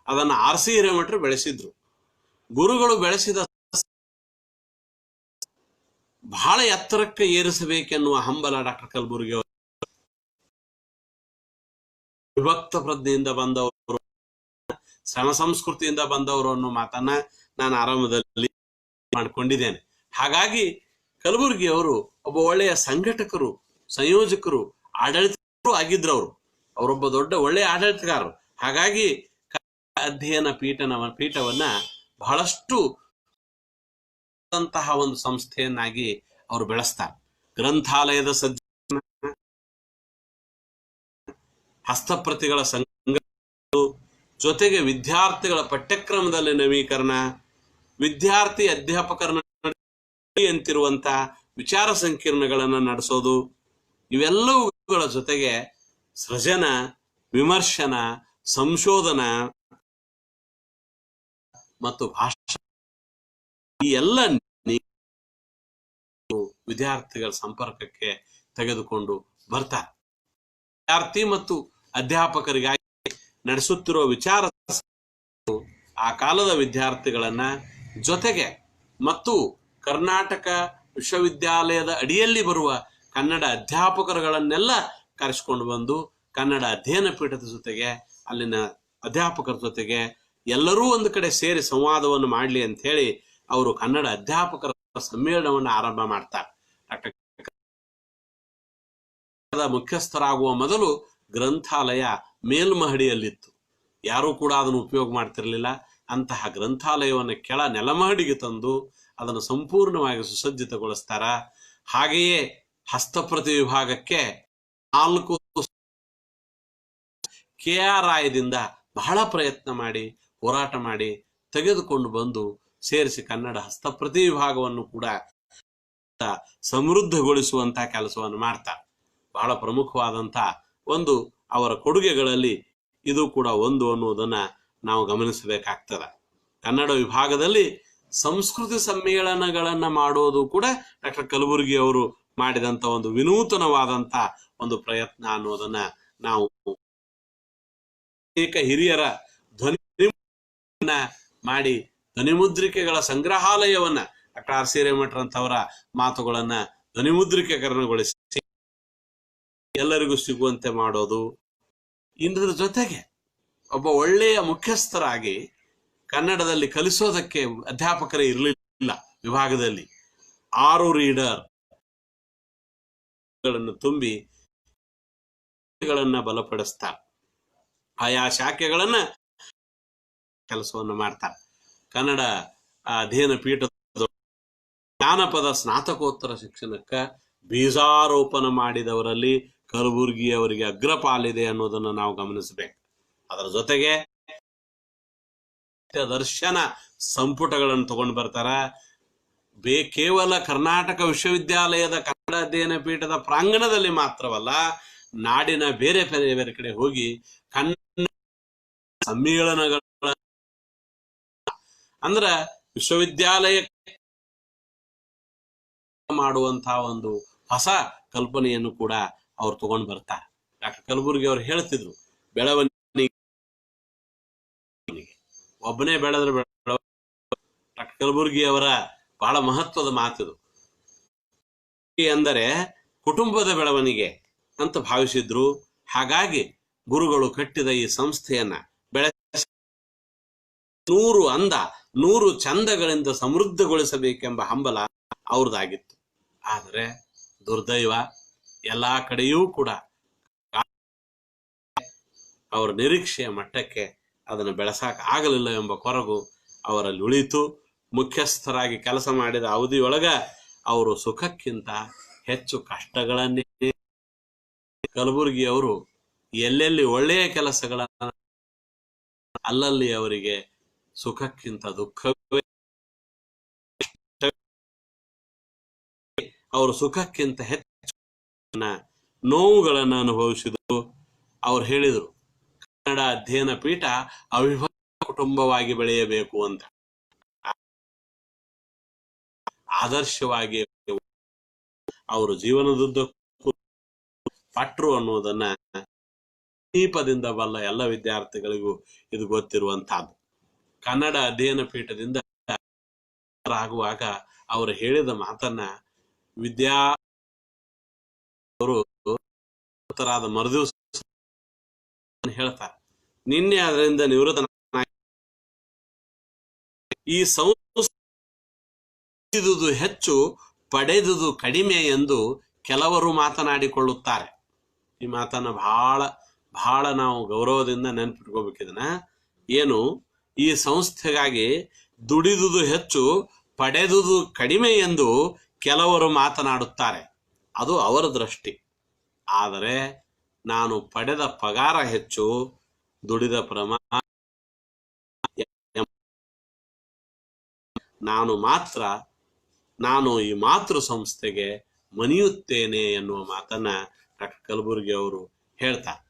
ಅದನ್ನ ಆರ್ ಸಿ ಹಿರೇಮಠರು ಬೆಳೆಸಿದ್ರು. ಗುರುಗಳು ಬೆಳೆಸಿದ ಬಹಳ ಎತ್ತರಕ್ಕೆ ಏರಿಸಬೇಕೆನ್ನುವ ಹಂಬಲ ಡಾಕ್ಟರ್ ಕಲಬುರ್ಗಿ ಅವರು. ವಿಭಕ್ತ ಪ್ರಜ್ಞೆಯಿಂದ ಬಂದವರು, ಶ್ರಮ ಸಂಸ್ಕೃತಿಯಿಂದ ಬಂದವರು ಅನ್ನೋ ಮಾತನ್ನ ನಾನು ಆರಂಭದಲ್ಲಿ ಮಾಡಿಕೊಂಡಿದ್ದೇನೆ. ಹಾಗಾಗಿ ಕಲಬುರ್ಗಿ ಅವರು ಒಬ್ಬ ಒಳ್ಳೆಯ ಸಂಘಟಕರು, ಸಂಯೋಜಕರು, ಆಡಳಿತರು ಆಗಿದ್ರು. ಅವರೊಬ್ಬ ದೊಡ್ಡ ಒಳ್ಳೆಯ ಆಡಳಿತಗಾರರು. ಹಾಗಾಗಿ ಅಧ್ಯಯನ ಪೀಠವನ್ನ ಬಹಳಷ್ಟು ಒಂದು ಸಂಸ್ಥೆಯನ್ನಾಗಿ ಅವರು ಬೆಳೆಸ್ತಾರೆ. ಗ್ರಂಥಾಲಯದ ಸಜ್ಜನ, ಹಸ್ತಪ್ರತಿಗಳ ಸಂಘ, ಜೊತೆಗೆ ವಿದ್ಯಾರ್ಥಿಗಳ ಪಠ್ಯಕ್ರಮದಲ್ಲಿ ನವೀಕರಣ, ವಿದ್ಯಾರ್ಥಿ ಅಧ್ಯಾಪಕರ ಅಂತಿರುವಂತ ವಿಚಾರ ಸಂಕಿರಣಗಳನ್ನು ನಡೆಸೋದು, ಇವೆಲ್ಲವುಗಳ ಜೊತೆಗೆ ಸೃಜನ, ವಿಮರ್ಶನ, ಸಂಶೋಧನ ಮತ್ತು ಭಾಷಾ, ಈ ಎಲ್ಲ ವಿದ್ಯಾರ್ಥಿಗಳ ಸಂಪರ್ಕಕ್ಕೆ ತೆಗೆದುಕೊಂಡು ಬರ್ತಾರೆ. ವಿದ್ಯಾರ್ಥಿ ಮತ್ತು ಅಧ್ಯಾಪಕರಿಗಾಗಿ ನಡೆಸುತ್ತಿರುವ ವಿಚಾರ ಆ ಕಾಲದ ವಿದ್ಯಾರ್ಥಿಗಳನ್ನ ಜೊತೆಗೆ ಮತ್ತು ಕರ್ನಾಟಕ ವಿಶ್ವವಿದ್ಯಾಲಯದ ಅಡಿಯಲ್ಲಿ ಬರುವ ಕನ್ನಡ ಅಧ್ಯಾಪಕರುಗಳನ್ನೆಲ್ಲ ಕರೆಸಿಕೊಂಡು ಬಂದು ಕನ್ನಡ ಅಧ್ಯಯನ ಪೀಠದ ಜೊತೆಗೆ ಅಲ್ಲಿನ ಅಧ್ಯಾಪಕರ ಜೊತೆಗೆ ಎಲ್ಲರೂ ಒಂದು ಕಡೆ ಸೇರಿ ಸಂವಾದವನ್ನು ಮಾಡಲಿ ಅಂತ ಹೇಳಿ ಅವರು ಕನ್ನಡ ಅಧ್ಯಾಪಕರ ಸಮ್ಮೇಳನವನ್ನು ಆರಂಭ ಮಾಡ್ತಾರೆ. ಮುಖ್ಯಸ್ಥರಾಗುವ ಮೊದಲು ಗ್ರಂಥಾಲಯ ಮೇಲ್ಮಹಡಿಯಲ್ಲಿತ್ತು. ಯಾರೂ ಕೂಡ ಅದನ್ನು ಉಪಯೋಗ ಮಾಡ್ತಿರ್ಲಿಲ್ಲ. ಅಂತಹ ಗ್ರಂಥಾಲಯವನ್ನು ಕೆಳ ನೆಲಮಹಡಿಗೆ ತಂದು ಅದನ್ನು ಸಂಪೂರ್ಣವಾಗಿ ಸುಸಜ್ಜಿತಗೊಳಿಸ್ತಾರ. ಹಾಗೆಯೇ ಹಸ್ತಪ್ರತಿ ವಿಭಾಗಕ್ಕೆ 4 KRIದಿಂದ ಬಹಳ ಪ್ರಯತ್ನ ಮಾಡಿ ಹೋರಾಟ ಮಾಡಿ ತೆಗೆದುಕೊಂಡು ಬಂದು ಸೇರಿಸಿ ಕನ್ನಡ ಹಸ್ತಪ್ರತಿ ವಿಭಾಗವನ್ನು ಕೂಡ ಸಮೃದ್ಧಗೊಳಿಸುವಂತಹ ಕೆಲಸವನ್ನು ಮಾಡ್ತಾರೆ. ಬಹಳ ಪ್ರಮುಖವಾದಂತ ಒಂದು ಅವರ ಕೊಡುಗೆಗಳಲ್ಲಿ ಇದು ಕೂಡ ಒಂದು ಅನ್ನುವುದನ್ನ ನಾವು ಗಮನಿಸಬೇಕಾಗ್ತದ. ಕನ್ನಡ ವಿಭಾಗದಲ್ಲಿ ಸಂಸ್ಕೃತಿ ಸಮ್ಮೇಳನಗಳನ್ನ ಮಾಡೋದು ಕೂಡ ಡಾಕ್ಟರ್ ಕಲಬುರ್ಗಿ ಅವರು ಮಾಡಿದಂತ ಒಂದು ವಿನೂತನವಾದಂತ ಒಂದು ಪ್ರಯತ್ನ ಅನ್ನೋದನ್ನ ನಾವು ಅನೇಕ ಹಿರಿಯರ ಧ್ವನಿ ಮಾಡಿ ಧ್ವನಿಮುದ್ರಿಕೆಗಳ ಸಂಗ್ರಹಾಲಯವನ್ನ ಡಾಕ್ಟರ್ ಆರ್ ಸಿ ಹಿರೇಮಠರಂತವರ ಮಾತುಗಳನ್ನ ಧ್ವನಿಮುದ್ರಿಕೆಕರಣಗೊಳಿಸಿ ಎಲ್ಲರಿಗೂ ಸಿಗುವಂತೆ ಮಾಡೋದು. ಇದರ ಜೊತೆಗೆ ಒಬ್ಬ ಒಳ್ಳೆಯ ಮುಖ್ಯಸ್ಥರಾಗಿ ಕನ್ನಡದಲ್ಲಿ ಕಲಿಸೋದಕ್ಕೆ ಅಧ್ಯಾಪಕರೇ ಇರಲಿಲ್ಲ. ವಿಭಾಗದಲ್ಲಿ 6 ರೀಡರ್ ಗಳನ್ನು ತುಂಬಿ ಬಲಪಡಿಸ್ತಾರೆ. ಆಯಾ ಶಾಖೆಗಳನ್ನ ಕೆಲಸವನ್ನು ಮಾಡ್ತಾರೆ. ಕನ್ನಡ ಅಧ್ಯಯನ ಪೀಠದ ಜಾನಪದ ಸ್ನಾತಕೋತ್ತರ ಶಿಕ್ಷಣಕ್ಕ ಬೀಜಾರೋಪಣ ಮಾಡಿದವರಲ್ಲಿ ಕಲಬುರ್ಗಿ ಅವರಿಗೆ ಅಗ್ರಪಾಲಿದೆ ಅನ್ನೋದನ್ನ ನಾವು ಗಮನಿಸಬೇಕು. ಅದರ ಜೊತೆಗೆ ದರ್ಶನ ಸಂಪುಟಗಳನ್ನು ತಗೊಂಡು ಬರ್ತಾರ. ಕೇವಲ ಕರ್ನಾಟಕ ವಿಶ್ವವಿದ್ಯಾಲಯದ ಕನ್ನಡ ಅಧ್ಯಯನ ಪೀಠದ ಪ್ರಾಂಗಣದಲ್ಲಿ ಮಾತ್ರವಲ್ಲ, ನಾಡಿನ ಬೇರೆ ಬೇರೆ ಕಡೆ ಹೋಗಿ ಕನ್ನಡ ಸಮ್ಮೇಳನಗಳ ಅಂದ್ರ ವಿಶ್ವವಿದ್ಯಾಲಯ ಮಾಡುವಂತಹ ಒಂದು ಹೊಸ ಕಲ್ಪನೆಯನ್ನು ಕೂಡ ಅವ್ರು ತಗೊಂಡು ಬರ್ತಾರೆ. ಡಾಕ್ಟರ್ ಕಲಬುರ್ಗಿ ಅವರು ಹೇಳ್ತಿದ್ರು, ಬೆಳವಣಿಗೆ ಒಬ್ಬನೇ ಬೆಳೆದ್ರೆ ಡಾಕ್ಟರ್ ಕಲಬುರ್ಗಿ ಅವರ ಬಹಳ ಮಹತ್ವದ ಮಾತಿದು. ಅಂದರೆ ಕುಟುಂಬದ ಬೆಳವಣಿಗೆ ಅಂತ ಭಾವಿಸಿದ್ರು. ಹಾಗಾಗಿ ಗುರುಗಳು ಕಟ್ಟಿದ ಈ ಸಂಸ್ಥೆಯನ್ನ ಬೆಳೆಸಿ 100 ಚಂದಗಳಿಂದ ಸಮೃದ್ಧಗೊಳಿಸಬೇಕೆಂಬ ಹಂಬಲ ಅವ್ರದ್ದಾಗಿತ್ತು. ಆದರೆ ದುರ್ದೈವ, ಎಲ್ಲಾ ಕಡೆಯೂ ಕೂಡ ಅವರ ನಿರೀಕ್ಷೆಯ ಮಟ್ಟಕ್ಕೆ ಅದನ್ನು ಬೆಳೆಸಕ್ ಆಗಲಿಲ್ಲ ಎಂಬ ಕೊರಗು ಅವರಲ್ಲಿ ಉಳಿತು. ಮುಖ್ಯಸ್ಥರಾಗಿ ಕೆಲಸ ಮಾಡಿದ ಅವಧಿಯೊಳಗ ಅವರು ಸುಖಕ್ಕಿಂತ ಹೆಚ್ಚು ಕಷ್ಟಗಳನ್ನೇ ಕಲಬುರ್ಗಿಯವರು ಎಲ್ಲೆಲ್ಲಿ ಒಳ್ಳೆಯ ಕೆಲಸಗಳನ್ನ ಅಲ್ಲಲ್ಲಿ ಅವರಿಗೆ ಸುಖಕ್ಕಿಂತ ದುಃಖವೇ, ಅವರು ಸುಖಕ್ಕಿಂತ ಹೆಚ್ಚು ನೋವುಗಳನ್ನು ಅನುಭವಿಸಿದರು. ಅವ್ರು ಹೇಳಿದರು, ಕನ್ನಡ ಅಧ್ಯಯನ ಪೀಠ ಅವಿಭಕ್ತ ಕುಟುಂಬವಾಗಿ ಬೆಳೆಯಬೇಕು ಅಂತ, ಆದರ್ಶವಾಗಿ ಅವರು ಜೀವನದುದ್ದಕ್ಕೂ ಪಟ್ರು ಅನ್ನೋದನ್ನ ದೀಪದಿಂದ ಬಲ್ಲ ಎಲ್ಲ ವಿದ್ಯಾರ್ಥಿಗಳಿಗೂ ಇದು ಗೊತ್ತಿರುವಂತಹದ್ದು. ಕನ್ನಡ ಅಧ್ಯಯನ ಪೀಠದಿಂದ ಆಗುವಾಗ ಅವರು ಹೇಳಿದ ಮಾತನ್ನ ವಿದ್ಯಾರ್ಥಿರಾದ ಮರುದಿವಸ ಹೇಳ್ತಾರೆ, ನಿನ್ನೆ ಅದರಿಂದ ನಿವೃತ್ತ ಈ ಸಂಸ್ಥೆ ಹೆಚ್ಚು ಪಡೆದುದು ಕಡಿಮೆ ಎಂದು ಕೆಲವರು ಮಾತನಾಡಿಕೊಳ್ಳುತ್ತಾರೆ. ಈ ಮಾತನ್ನ ಬಹಳ ನಾವು ಗೌರವದಿಂದ ನೆನಪಿಟ್ಕೋಬೇಕಿದನ. ಏನು, ಈ ಸಂಸ್ಥೆಗಾಗಿ ದುಡಿದುದು ಹೆಚ್ಚು ಪಡೆದುದು ಕಡಿಮೆ ಎಂದು ಕೆಲವರು ಮಾತನಾಡುತ್ತಾರೆ. ಅದು ಅವರ ದೃಷ್ಟಿ. ಆದರೆ ನಾನು ಪಡೆದ ಪಗಾರ ಹೆಚ್ಚು, ದುಡಿದ ಪ್ರಮಾಣ ನಾನು ಈ ಮಾತೃ ಸಂಸ್ಥೆಗೆ ಮನಿಯುತ್ತೇನೆ ಎನ್ನುವ ಮಾತನ್ನ ಡಾಕ್ಟರ್ ಕಲಬುರ್ಗಿ ಅವರು ಹೇಳ್ತಾರೆ.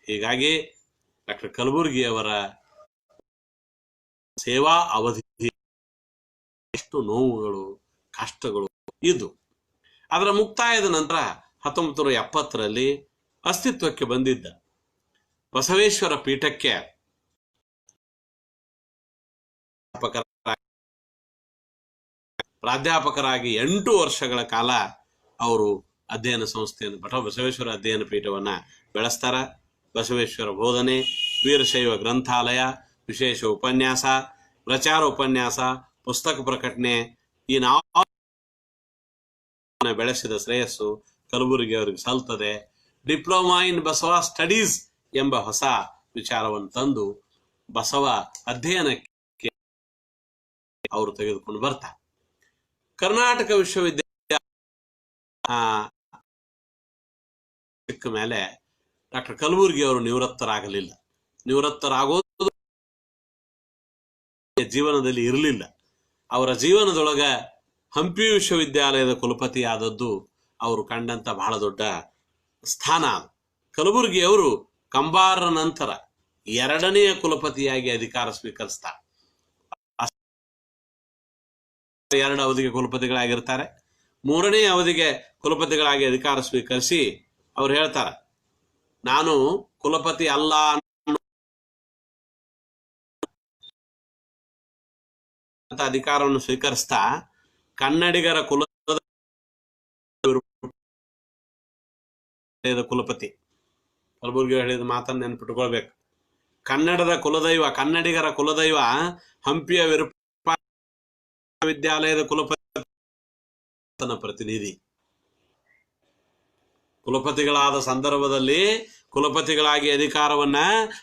ಹೀಗಾಗಿ ಡಾಕ್ಟರ್ ಕಲಬುರ್ಗಿ ಅವರ ಸೇವಾ ಅವಧಿ ಎಷ್ಟು ನೋವುಗಳು, ಕಷ್ಟಗಳು ಇದು. ಅದರ ಮುಕ್ತಾಯದ ನಂತರ 1970ರಲ್ಲಿ ಅಸ್ತಿತ್ವಕ್ಕೆ ಬಂದಿದ್ದ ಬಸವೇಶ್ವರ ಪೀಠಕ್ಕೆ ಪ್ರಾಧ್ಯಾಪಕರಾಗಿ 8 ವರ್ಷಗಳ ಕಾಲ ಅವರು ಅಧ್ಯಯನ ಸಂಸ್ಥೆಯನ್ನು ಬಸವೇಶ್ವರ ಅಧ್ಯಯನ ಪೀಠವನ್ನ ಬೆಳೆಸ್ತಾರ. ಬಸವೇಶ್ವರ ಬೋಧನೆ, ವೀರಶೈವ ಗ್ರಂಥಾಲಯ, ವಿಶೇಷ ಉಪನ್ಯಾಸ, ಪ್ರಚಾರ ಉಪನ್ಯಾಸ, ಪುಸ್ತಕ ಪ್ರಕಟಣೆ, ಈ ನಾವು ಬೆಳೆಸಿದ ಶ್ರೇಯಸ್ಸು ಕಲಬುರ್ಗಿ ಅವರಿಗೆ ಸಲ್ತದೆ. ಡಿಪ್ಲೊಮಾ ಇನ್ ಬಸವ ಸ್ಟಡೀಸ್ ಎಂಬ ಹೊಸ ವಿಚಾರವನ್ನು ತಂದು ಬಸವ ಅಧ್ಯಯನಕ್ಕೆ ಅವರು ತೆಗೆದುಕೊಂಡು ಬರ್ತಾರೆ. ಕರ್ನಾಟಕ ವಿಶ್ವವಿದ್ಯಾಲಯ ಸಿಕ್ಕ ಮೇಲೆ ಡಾಕ್ಟರ್ ಕಲಬುರ್ಗಿ ಅವರು ನಿವೃತ್ತರಾಗಲಿಲ್ಲ. ನಿವೃತ್ತರಾಗೋದು ಜೀವನದಲ್ಲಿ ಇರಲಿಲ್ಲ. ಅವರ ಜೀವನದೊಳಗ ಹಂಪಿ ವಿಶ್ವವಿದ್ಯಾಲಯದ ಕುಲಪತಿ ಆದದ್ದು ಅವರು ಕಂಡಂತ ಬಹಳ ದೊಡ್ಡ ಸ್ಥಾನ. ಕಲಬುರ್ಗಿ ಅವರು ಕಂಬಾರರ ನಂತರ 2ನೇ ಕುಲಪತಿಯಾಗಿ ಅಧಿಕಾರ ಸ್ವೀಕರಿಸ್ತಾರೆ. 2 ಅವಧಿಗೆ ಕುಲಪತಿಗಳಾಗಿರ್ತಾರೆ. 3ನೇ ಅವಧಿಗೆ ಕುಲಪತಿಗಳಾಗಿ ಅಧಿಕಾರ ಸ್ವೀಕರಿಸಿ ಅವ್ರು ಹೇಳ್ತಾರೆ, ನಾನು ಕುಲಪತಿ ಅಲ್ಲ ಅಂತ ಅಧಿಕಾರವನ್ನು ಸ್ವೀಕರಿಸ್ತಾ ಕನ್ನಡಿಗರ ಕುಲಪತಿ. ಕಲಬುರ್ಗಿ ಹೇಳಿದ ಮಾತನ್ನು ನೆನ್ಪಿಟ್ಕೊಳ್ಬೇಕು. ಕನ್ನಡದ ಕುಲದೈವ, ಕನ್ನಡಿಗರ ಕುಲದೈವ ಹಂಪಿಯ ವಿಶ್ವವಿದ್ಯಾಲಯದ ಕುಲಪತಿ ಪ್ರತಿನಿಧಿ. ಕುಲಪತಿಗಳಾದ ಸಂದರ್ಭದಲ್ಲಿ ಕುಲಪತಿಗಳಾಗಿ ಅಧಿಕಾರವನ್ನ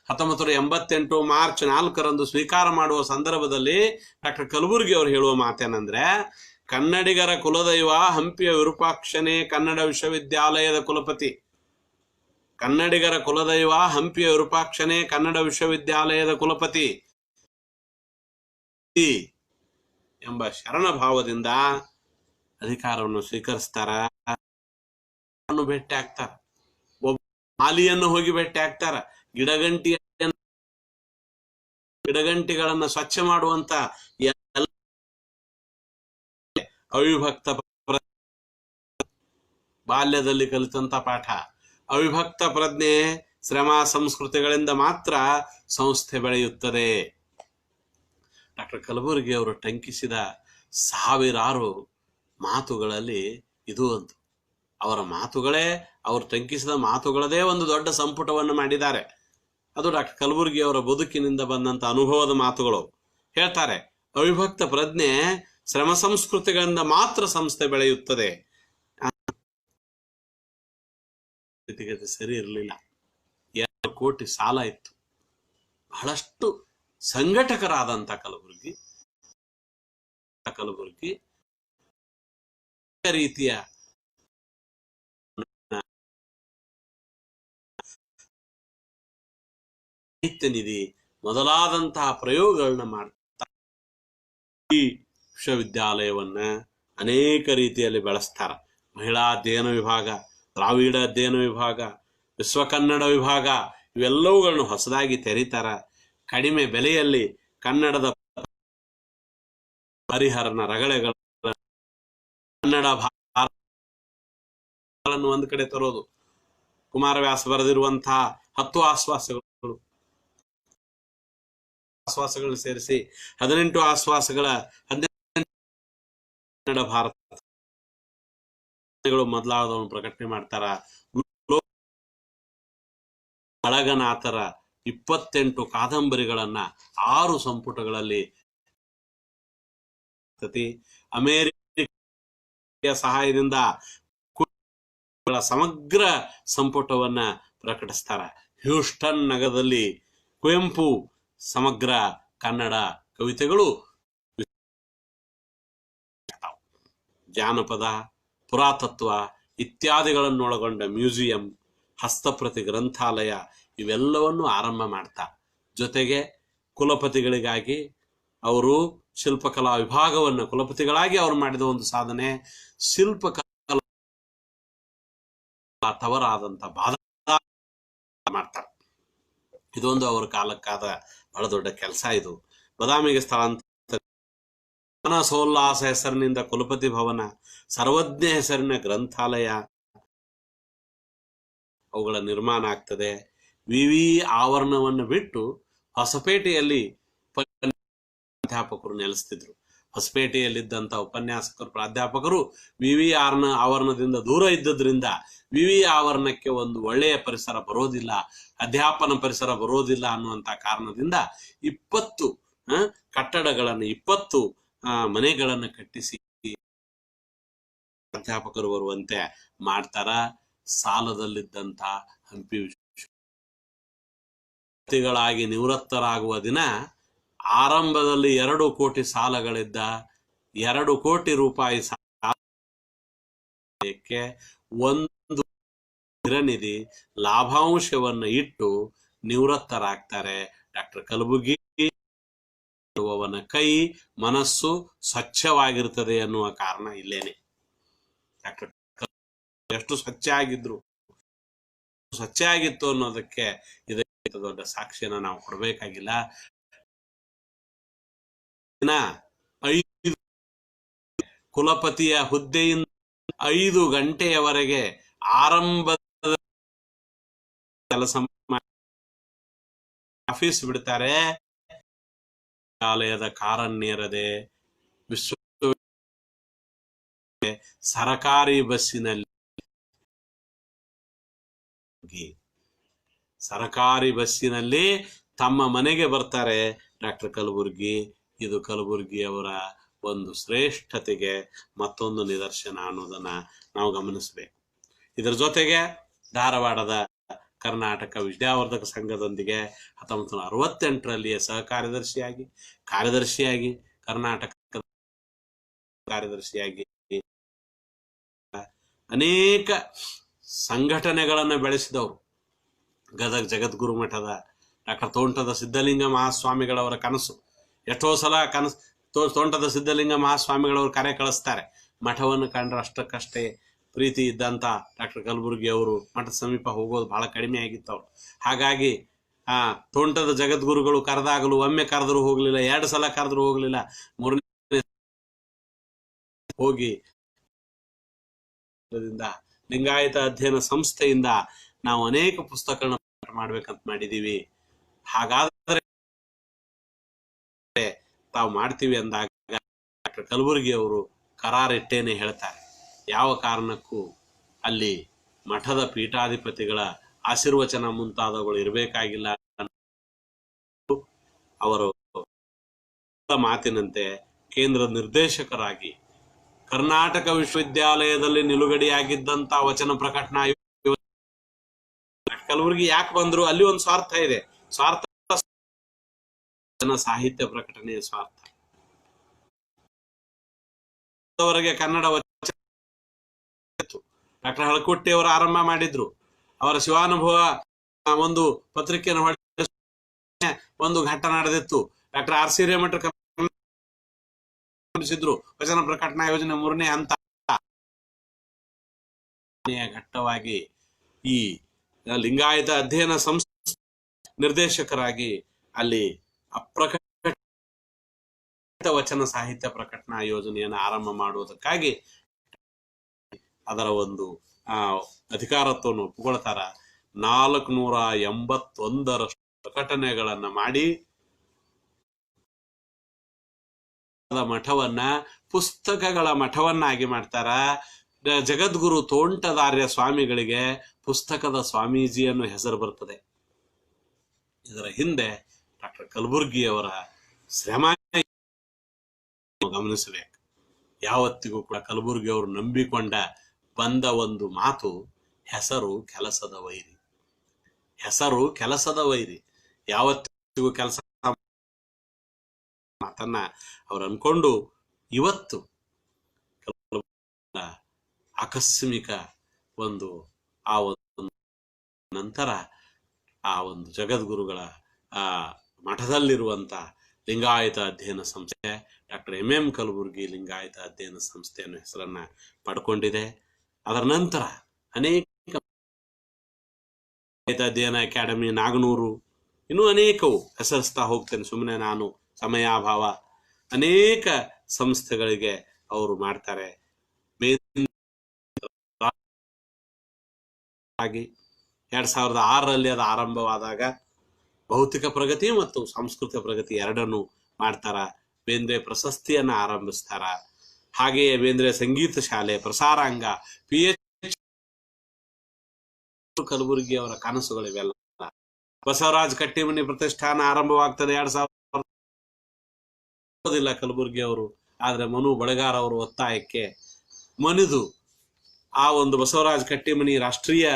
1988 ಮಾರ್ಚ್ 4ರಂದು ಸ್ವೀಕಾರ ಮಾಡುವ ಸಂದರ್ಭದಲ್ಲಿ ಡಾಕ್ಟರ್ ಕಲಬುರ್ಗಿ ಅವರು ಹೇಳುವ ಮಾತೇನಂದ್ರೆ, ಕನ್ನಡಿಗರ ಕುಲದೈವ ಹಂಪಿಯ ವಿರೂಪಾಕ್ಷನೇ ಕನ್ನಡ ವಿಶ್ವವಿದ್ಯಾಲಯದ ಕುಲಪತಿ. ಕನ್ನಡಿಗರ ಕುಲದೈವ ಹಂಪಿಯ ವಿರೂಪಾಕ್ಷನೇ ಕನ್ನಡ ವಿಶ್ವವಿದ್ಯಾಲಯದ ಕುಲಪತಿ ಎಂಬ ಶರಣ ಭಾವದಿಂದ ಅಧಿಕಾರವನ್ನು ಸ್ವೀಕರಿಸ್ತಾರ. ಭೇಟಿ ಆಗ್ತಾರ, ಒಬ್ಬ ಮಾಲಿಯನ್ನು ಹೋಗಿ ಭೇಟಿ ಆಗ್ತಾರ. ಗಿಡಗಂಟಿಗಳನ್ನ ಸ್ವಚ್ಛ ಮಾಡುವಂತ ಅವಿಭಕ್ತ ಬಾಲ್ಯದಲ್ಲಿ ಕಲಿತಂತ ಪಾಠ. ಅವಿಭಕ್ತ ಪ್ರಜ್ಞೆ, ಶ್ರಮ, ಸಂಸ್ಕೃತಿಗಳಿಂದ ಮಾತ್ರ ಸಂಸ್ಥೆ ಬೆಳೆಯುತ್ತದೆ. ಡಾಕ್ಟರ್ ಕಲಬುರ್ಗಿ ಅವರು ಟಂಕಿಸಿದ ಸಾವಿರಾರು ಮಾತುಗಳಲ್ಲಿ ಇದು ಒಂದು. ಅವರ ಮಾತುಗಳೇ, ಅವರು ಟಂಕಿಸಿದ ಮಾತುಗಳದೇ ಒಂದು ದೊಡ್ಡ ಸಂಪುಟವನ್ನು ಮಾಡಿದ್ದಾರೆ. ಅದು ಡಾಕ್ಟರ್ ಕಲಬುರ್ಗಿ ಅವರ ಬದುಕಿನಿಂದ ಬಂದಂತ ಅನುಭವದ ಮಾತುಗಳು. ಹೇಳ್ತಾರೆ, ಅವಿಭಕ್ತ ಪ್ರಜ್ಞೆ, ಶ್ರಮ ಸಂಸ್ಕೃತಿಗಳಿಂದ ಮಾತ್ರ ಸಂಸ್ಥೆ ಬೆಳೆಯುತ್ತದೆ. ಸ್ಥಿತಿಗತಿ ಸರಿ ಇರಲಿಲ್ಲ. 2 ಕೋಟಿ ಸಾಲ ಇತ್ತು. ಬಹಳಷ್ಟು ಸಂಘಟಕರಾದಂಥ ಕಲಬುರ್ಗಿ ರೀತಿಯ ಸಾಹಿತ್ಯ ನಿಧಿ ಮೊದಲಾದಂತಹ ಪ್ರಯೋಗಗಳನ್ನ ಮಾಡ್ತಾರೆ. ಈ ವಿಶ್ವವಿದ್ಯಾಲಯವನ್ನ ಅನೇಕ ರೀತಿಯಲ್ಲಿ ಬೆಳೆಸ್ತಾರ. ಮಹಿಳಾ ಅಧ್ಯಯನ ವಿಭಾಗ, ದ್ರಾವಿಡ ಅಧ್ಯಯನ ವಿಭಾಗ, ವಿಶ್ವ ಕನ್ನಡ ವಿಭಾಗ ಇವೆಲ್ಲವುಗಳನ್ನು ಹೊಸದಾಗಿ ತೆರೀತಾರ. ಕಡಿಮೆ ಬೆಲೆಯಲ್ಲಿ ಕನ್ನಡದ ಹರಿಹರನ ರಗಳೆಗಳ ಕನ್ನಡ ಭಾಷೆಗಳನ್ನು ಒಂದು ಕಡೆ ತರೋದು. ಕುಮಾರವ್ಯಾಸ ಬರೆದಿರುವಂತಹ 10 ಆಶ್ವಾಸಗಳನ್ನು ಸೇರಿಸಿ 18 ಆಶ್ವಾಸಗಳ 18 ಕನ್ನಡ ಭಾರತ ಮೊದಲಾದವನ್ನು ಪ್ರಕಟಣೆ ಮಾಡ್ತಾರ. ಬಳಗನಾಥರ 28 ಕಾದಂಬರಿಗಳನ್ನ 6 ಸಂಪುಟಗಳಲ್ಲಿ ಅಮೇರಿಕ ಸಹಾಯದಿಂದ ಸಮಗ್ರ ಸಂಪುಟವನ್ನ ಪ್ರಕಟಿಸ್ತಾರ. ಹ್ಯೂಸ್ಟನ್ ನಗರದಲ್ಲಿ ಕುವೆಂಪು ಸಮಗ್ರ ಕನ್ನಡ ಕವಿತೆಗಳು, ಜಾನಪದ, ಪುರಾತತ್ವ ಇತ್ಯಾದಿಗಳನ್ನೊಳಗೊಂಡ ಮ್ಯೂಸಿಯಂ, ಹಸ್ತಪ್ರತಿ ಗ್ರಂಥಾಲಯ ಇವೆಲ್ಲವನ್ನು ಆರಂಭ ಮಾಡ್ತಾರೆ. ಜೊತೆಗೆ ಕುಲಪತಿಗಳಿಗಾಗಿ ಅವರು ಶಿಲ್ಪಕಲಾ ವಿಭಾಗವನ್ನು ಕುಲಪತಿಗಳಾಗಿ ಅವರು ಮಾಡಿದ ಒಂದು ಸಾಧನೆ ಶಿಲ್ಪಕಲಾ ತವರಾದಂಥ ಬಾದ ಮಾಡ್ತಾರೆ. ಇದೊಂದು ಅವರ ಕಾಲಕ್ಕಾದ ಬಹಳ ದೊಡ್ಡ ಕೆಲಸ. ಇದು ಬದಾಮಿಗೆ ಸ್ಥಳಾಂತರ, ಸೋಲ್ಲಾಸ ಹೆಸರಿನಿಂದ ಕುಲಪತಿ ಭವನ, ಸರ್ವಜ್ಞ ಹೆಸರಿನ ಗ್ರಂಥಾಲಯ ಅವುಗಳ ನಿರ್ಮಾಣ ಆಗ್ತದೆ. ವಿವಿ ಆವರಣವನ್ನು ಬಿಟ್ಟು ಹೊಸಪೇಟೆಯಲ್ಲಿ ಪ್ರಾಧ್ಯಾಪಕರು ನೆಲೆಸ್ತಿದ್ರು. ಹೊಸಪೇಟೆಯಲ್ಲಿದ್ದಂಥ ಉಪನ್ಯಾಸಕರು, ಪ್ರಾಧ್ಯಾಪಕರು ವಿವಿ ಆವರಣದಿಂದ ದೂರ ಇದ್ದದ್ರಿಂದ ವಿವಿ ಆವರಣಕ್ಕೆ ಒಂದು ಒಳ್ಳೆಯ ಪರಿಸರ ಬರೋದಿಲ್ಲ, ಅಧ್ಯಾಪನ ಪರಿಸರ ಬರೋದಿಲ್ಲ ಅನ್ನುವಂಥ ಕಾರಣದಿಂದ 20 ಕಟ್ಟಡಗಳನ್ನು 20 ಮನೆಗಳನ್ನು ಕಟ್ಟಿಸಿ ಪ್ರಾಧ್ಯಾಪಕರು ಬರುವಂತೆ ಮಾಡ್ತಾರ. ಸಾಲದಲ್ಲಿದ್ದಂಥ ಹಂಪಿ ವಿದ್ಯಾರ್ಥಿಗಳಾಗಿ ನಿವೃತ್ತರಾಗುವ ದಿನ ಆರಂಭದಲ್ಲಿ 2 ಕೋಟಿ ಸಾಲಗಳಿದ್ದ 2 ಕೋಟಿ ರೂಪಾಯಿ ಸಾಲಕ್ಕೆ ಒಂದು ಸ್ಥಿರನಿಧಿ ಲಾಭಾಂಶವನ್ನು ಇಟ್ಟು ನಿವೃತ್ತರಾಗ್ತಾರೆ. ಡಾಕ್ಟರ್ ಕಲಬುರ್ಗಿ ಅವನ ಕೈ ಮನಸ್ಸು ಸ್ವಚ್ಛವಾಗಿರ್ತದೆ ಅನ್ನುವ ಕಾರಣ ಇಲ್ಲೇನೆ. ಡಾಕ್ಟರ್ ಎಷ್ಟು ಸ್ವಚ್ಛ ಆಗಿತ್ತು ಅನ್ನೋದಕ್ಕೆ ಇದಕ್ಕೆ ದೊಡ್ಡ ಸಾಕ್ಷಿಯನ್ನು ನಾವು ಕೊಡಬೇಕಾಗಿಲ್ಲ. 5 ಕುಲಪತಿಯ ಹುದ್ದೆಯಿಂದ 5 ಗಂಟೆಯವರೆಗೆ ಆರಂಭದ ಕೆಲಸ ಆಫೀಸ್ ಬಿಡ್ತಾರೆ. ವಿದ್ಯಾಲಯದ ಕಾರನ್ನೇರದೆ ಸರಕಾರಿ ಬಸ್ಸಿನಲ್ಲಿ ತಮ್ಮ ಮನೆಗೆ ಬರ್ತಾರೆ ಡಾಕ್ಟರ್ ಕಲಬುರ್ಗಿ. ಇದು ಕಲಬುರ್ಗಿ ಅವರ ಒಂದು ಶ್ರೇಷ್ಠತೆಗೆ ಮತ್ತೊಂದು ನಿದರ್ಶನ ಅನ್ನೋದನ್ನ ನಾವು ಗಮನಿಸಬೇಕು. ಇದರ ಜೊತೆಗೆ ಧಾರವಾಡದ ಕರ್ನಾಟಕ ವಿದ್ಯಾವರ್ಧಕ ಸಂಘದೊಂದಿಗೆ 1968ರಲ್ಲಿಯೇ ಕಾರ್ಯದರ್ಶಿಯಾಗಿ ಕರ್ನಾಟಕ ಕಾರ್ಯದರ್ಶಿಯಾಗಿ ಅನೇಕ ಸಂಘಟನೆಗಳನ್ನು ಬೆಳೆಸಿದವರು. ಗದಗ ಜಗದ್ಗುರು ಮಠದ ಡಾಕ್ಟರ್ ತೋಂಟದ ಸಿದ್ಧಲಿಂಗ ಮಹಾಸ್ವಾಮಿಗಳವರ ಕನಸು, ಎಷ್ಟೋ ಸಲ ತೋಂಟದ ಸಿದ್ಧಲಿಂಗ ಮಹಾಸ್ವಾಮಿಗಳವರು ಕರೆ ಕಳಿಸ್ತಾರೆ. ಮಠವನ್ನು ಕಂಡ್ರೆ ಅಷ್ಟಕ್ಕಷ್ಟೇ ಪ್ರೀತಿ ಇದ್ದಂಥ ಡಾಕ್ಟರ್ ಕಲಬುರ್ಗಿ ಅವರು ಮಠದ ಸಮೀಪ ಹೋಗೋದು ಬಹಳ ಕಡಿಮೆ ಆಗಿತ್ತು ಅವರು. ಹಾಗಾಗಿ ತೋಂಟದ ಜಗದ್ಗುರುಗಳು ಕರೆದಾಗಲೂ ಒಮ್ಮೆ ಕರೆದರೂ ಹೋಗ್ಲಿಲ್ಲ, 2 ಸಲ ಕರೆದರೂ ಹೋಗ್ಲಿಲ್ಲ, 3ನೇ ಹೋಗಿ ಲಿಂಗಾಯತ ಅಧ್ಯಯನ ಸಂಸ್ಥೆಯಿಂದ ನಾವು ಅನೇಕ ಪುಸ್ತಕಗಳನ್ನ ಮಾಡ್ಬೇಕಂತ ಮಾಡಿದೀವಿ. ಹಾಗಾದ್ರೆ ತಾವು ಮಾಡ್ತೀವಿ ಅಂದಾಗ ಡಾಕ್ಟರ್ ಕಲಬುರ್ಗಿ ಅವರು ಕರಾರಿಟ್ಟೇನೆ ಹೇಳ್ತಾರೆ, ಯಾವ ಕಾರಣಕ್ಕೂ ಅಲ್ಲಿ ಮಠದ ಪೀಠಾಧಿಪತಿಗಳ ಆಶೀರ್ವಚನ ಮುಂತಾದವುಗಳು ಇರಬೇಕಾಗಿಲ್ಲ. ಅವರು ಮಾತಿನಂತೆ ಕೇಂದ್ರ ನಿರ್ದೇಶಕರಾಗಿ ಕರ್ನಾಟಕ ವಿಶ್ವವಿದ್ಯಾಲಯದಲ್ಲಿ ನಿಲುಗಡೆಯಾಗಿದ್ದಂಥ ವಚನ ಪ್ರಕಟಣಾ ಕಲಬುರಗಿ ಯಾಕೆ ಬಂದ್ರು? ಅಲ್ಲಿ ಒಂದು ಸ್ವಾರ್ಥ ಇದೆ. ಸ್ವಾರ್ಥ ಸಾಹಿತ್ಯ ಪ್ರಕಟಣೆಯ ಸ್ವಾರ್ಥ. ಅವರಿಗೆ ಕನ್ನಡ ಡಾಕ್ಟರ್ ಹಳಕುಟ್ಟಿ ಅವರು ಆರಂಭ ಮಾಡಿದ್ರು. ಅವರ ಶಿವಾನುಭವ ಒಂದು ಪತ್ರಿಕೆಯನ್ನು ಒಂದು ಘಟ್ಟ ನಡೆದಿತ್ತು. ಡಾಕ್ಟರ್ ಆರ್ ಸಿ ಹಿರೇಮಠ ವಚನ ಪ್ರಕಟಣಾ ಯೋಜನೆ 3ನೇ ಹಂತ ಘಟ್ಟವಾಗಿ ಈ ಲಿಂಗಾಯತ ಅಧ್ಯಯನ ಸಂಸ್ಥೆ ನಿರ್ದೇಶಕರಾಗಿ ಅಲ್ಲಿ ಅಪ್ರಕಟ ವಚನ ಸಾಹಿತ್ಯ ಪ್ರಕಟಣಾ ಯೋಜನೆಯನ್ನು ಆರಂಭ ಮಾಡುವುದಕ್ಕಾಗಿ ಅದರ ಒಂದು ಅಧಿಕಾರತ್ವವನ್ನು ಒಪ್ಪಿಕೊಳ್ತಾರ. 481 ಪ್ರಕಟಣೆಗಳನ್ನ ಮಾಡಿ ಮಠವನ್ನ ಪುಸ್ತಕಗಳ ಮಠವನ್ನಾಗಿ ಮಾಡ್ತಾರ. ಜಗದ್ಗುರು ತೋಂಟದಾರ್ಯ ಸ್ವಾಮಿಗಳಿಗೆ ಪುಸ್ತಕದ ಸ್ವಾಮೀಜಿಯನ್ನು ಹೆಸರು ಬರ್ತದೆ. ಇದರ ಹಿಂದೆ ಡಾಕ್ಟರ್ ಕಲಬುರ್ಗಿಯವರ ಶ್ರಮ ಗಮನಿಸಬೇಕು. ಯಾವತ್ತಿಗೂ ಕೂಡ ಕಲಬುರ್ಗಿ ಅವರು ನಂಬಿಕೊಂಡ ಬಂದ ಒಂದು ಮಾತು, ಹೆಸರು ಕೆಲಸದ ವೈರಿ. ಹೆಸರು ಕೆಲಸದ ವೈರಿ. ಯಾವತ್ತಿಗೂ ಕೆಲಸ ಮಾತನ್ನ ಅವ್ರು ಅನ್ಕೊಂಡು ಇವತ್ತು ಆಕಸ್ಮಿಕ ಒಂದು ಆ ಒಂದು ನಂತರ ಆ ಒಂದು ಜಗದ್ಗುರುಗಳ ಮಠದಲ್ಲಿರುವಂತ ಲಿಂಗಾಯತ ಅಧ್ಯಯನ ಸಂಸ್ಥೆ ಡಾಕ್ಟರ್ ಎಂ ಕಲಬುರ್ಗಿ ಲಿಂಗಾಯತ ಅಧ್ಯಯನ ಸಂಸ್ಥೆ ಅನ್ನೋ ಹೆಸರನ್ನ ಪಡ್ಕೊಂಡಿದೆ. ಅದರ ನಂತರ ಅನೇಕ ಅಧ್ಯಯನ ಅಕಾಡೆಮಿ ನಾಗನೂರು, ಇನ್ನೂ ಅನೇಕವು ಹೆಸರಿಸ್ತಾ ಹೋಗ್ತೇನೆ, ಸುಮ್ಮನೆ ನಾನು ಸಮಯಾಭಾವ. ಅನೇಕ ಸಂಸ್ಥೆಗಳಿಗೆ ಅವರು ಮಾಡ್ತಾರೆ. 2006ರಲ್ಲಿ ಅದು ಆರಂಭವಾದಾಗ ಭೌತಿಕ ಪ್ರಗತಿ ಮತ್ತು ಸಾಂಸ್ಕೃತಿಕ ಪ್ರಗತಿ ಎರಡನ್ನು ಮಾಡ್ತಾರ. ಬೇಂದ್ರೆ ಪ್ರಶಸ್ತಿಯನ್ನ ಆರಂಭಿಸ್ತಾರ. ಹಾಗೆಯೇ ಬೇಂದ್ರೆ ಸಂಗೀತ ಶಾಲೆ, ಪ್ರಸಾರಾಂಗ, PH ಕಲಬುರ್ಗಿ ಅವರ ಕನಸುಗಳಿವೆಲ್ಲ. ಬಸವರಾಜ್ ಕಟ್ಟಿಮನಿ ಪ್ರತಿಷ್ಠಾನ ಆರಂಭವಾಗ್ತದೆ 2000 ಕಲಬುರ್ಗಿ ಅವರು. ಆದ್ರೆ ಮನು ಬಳೆಗಾರ ಅವರು ಒತ್ತಾಯಕ್ಕೆ ಮನಿದು ಆ ಒಂದು ಬಸವರಾಜ್ ಕಟ್ಟಿಮನಿ ರಾಷ್ಟ್ರೀಯ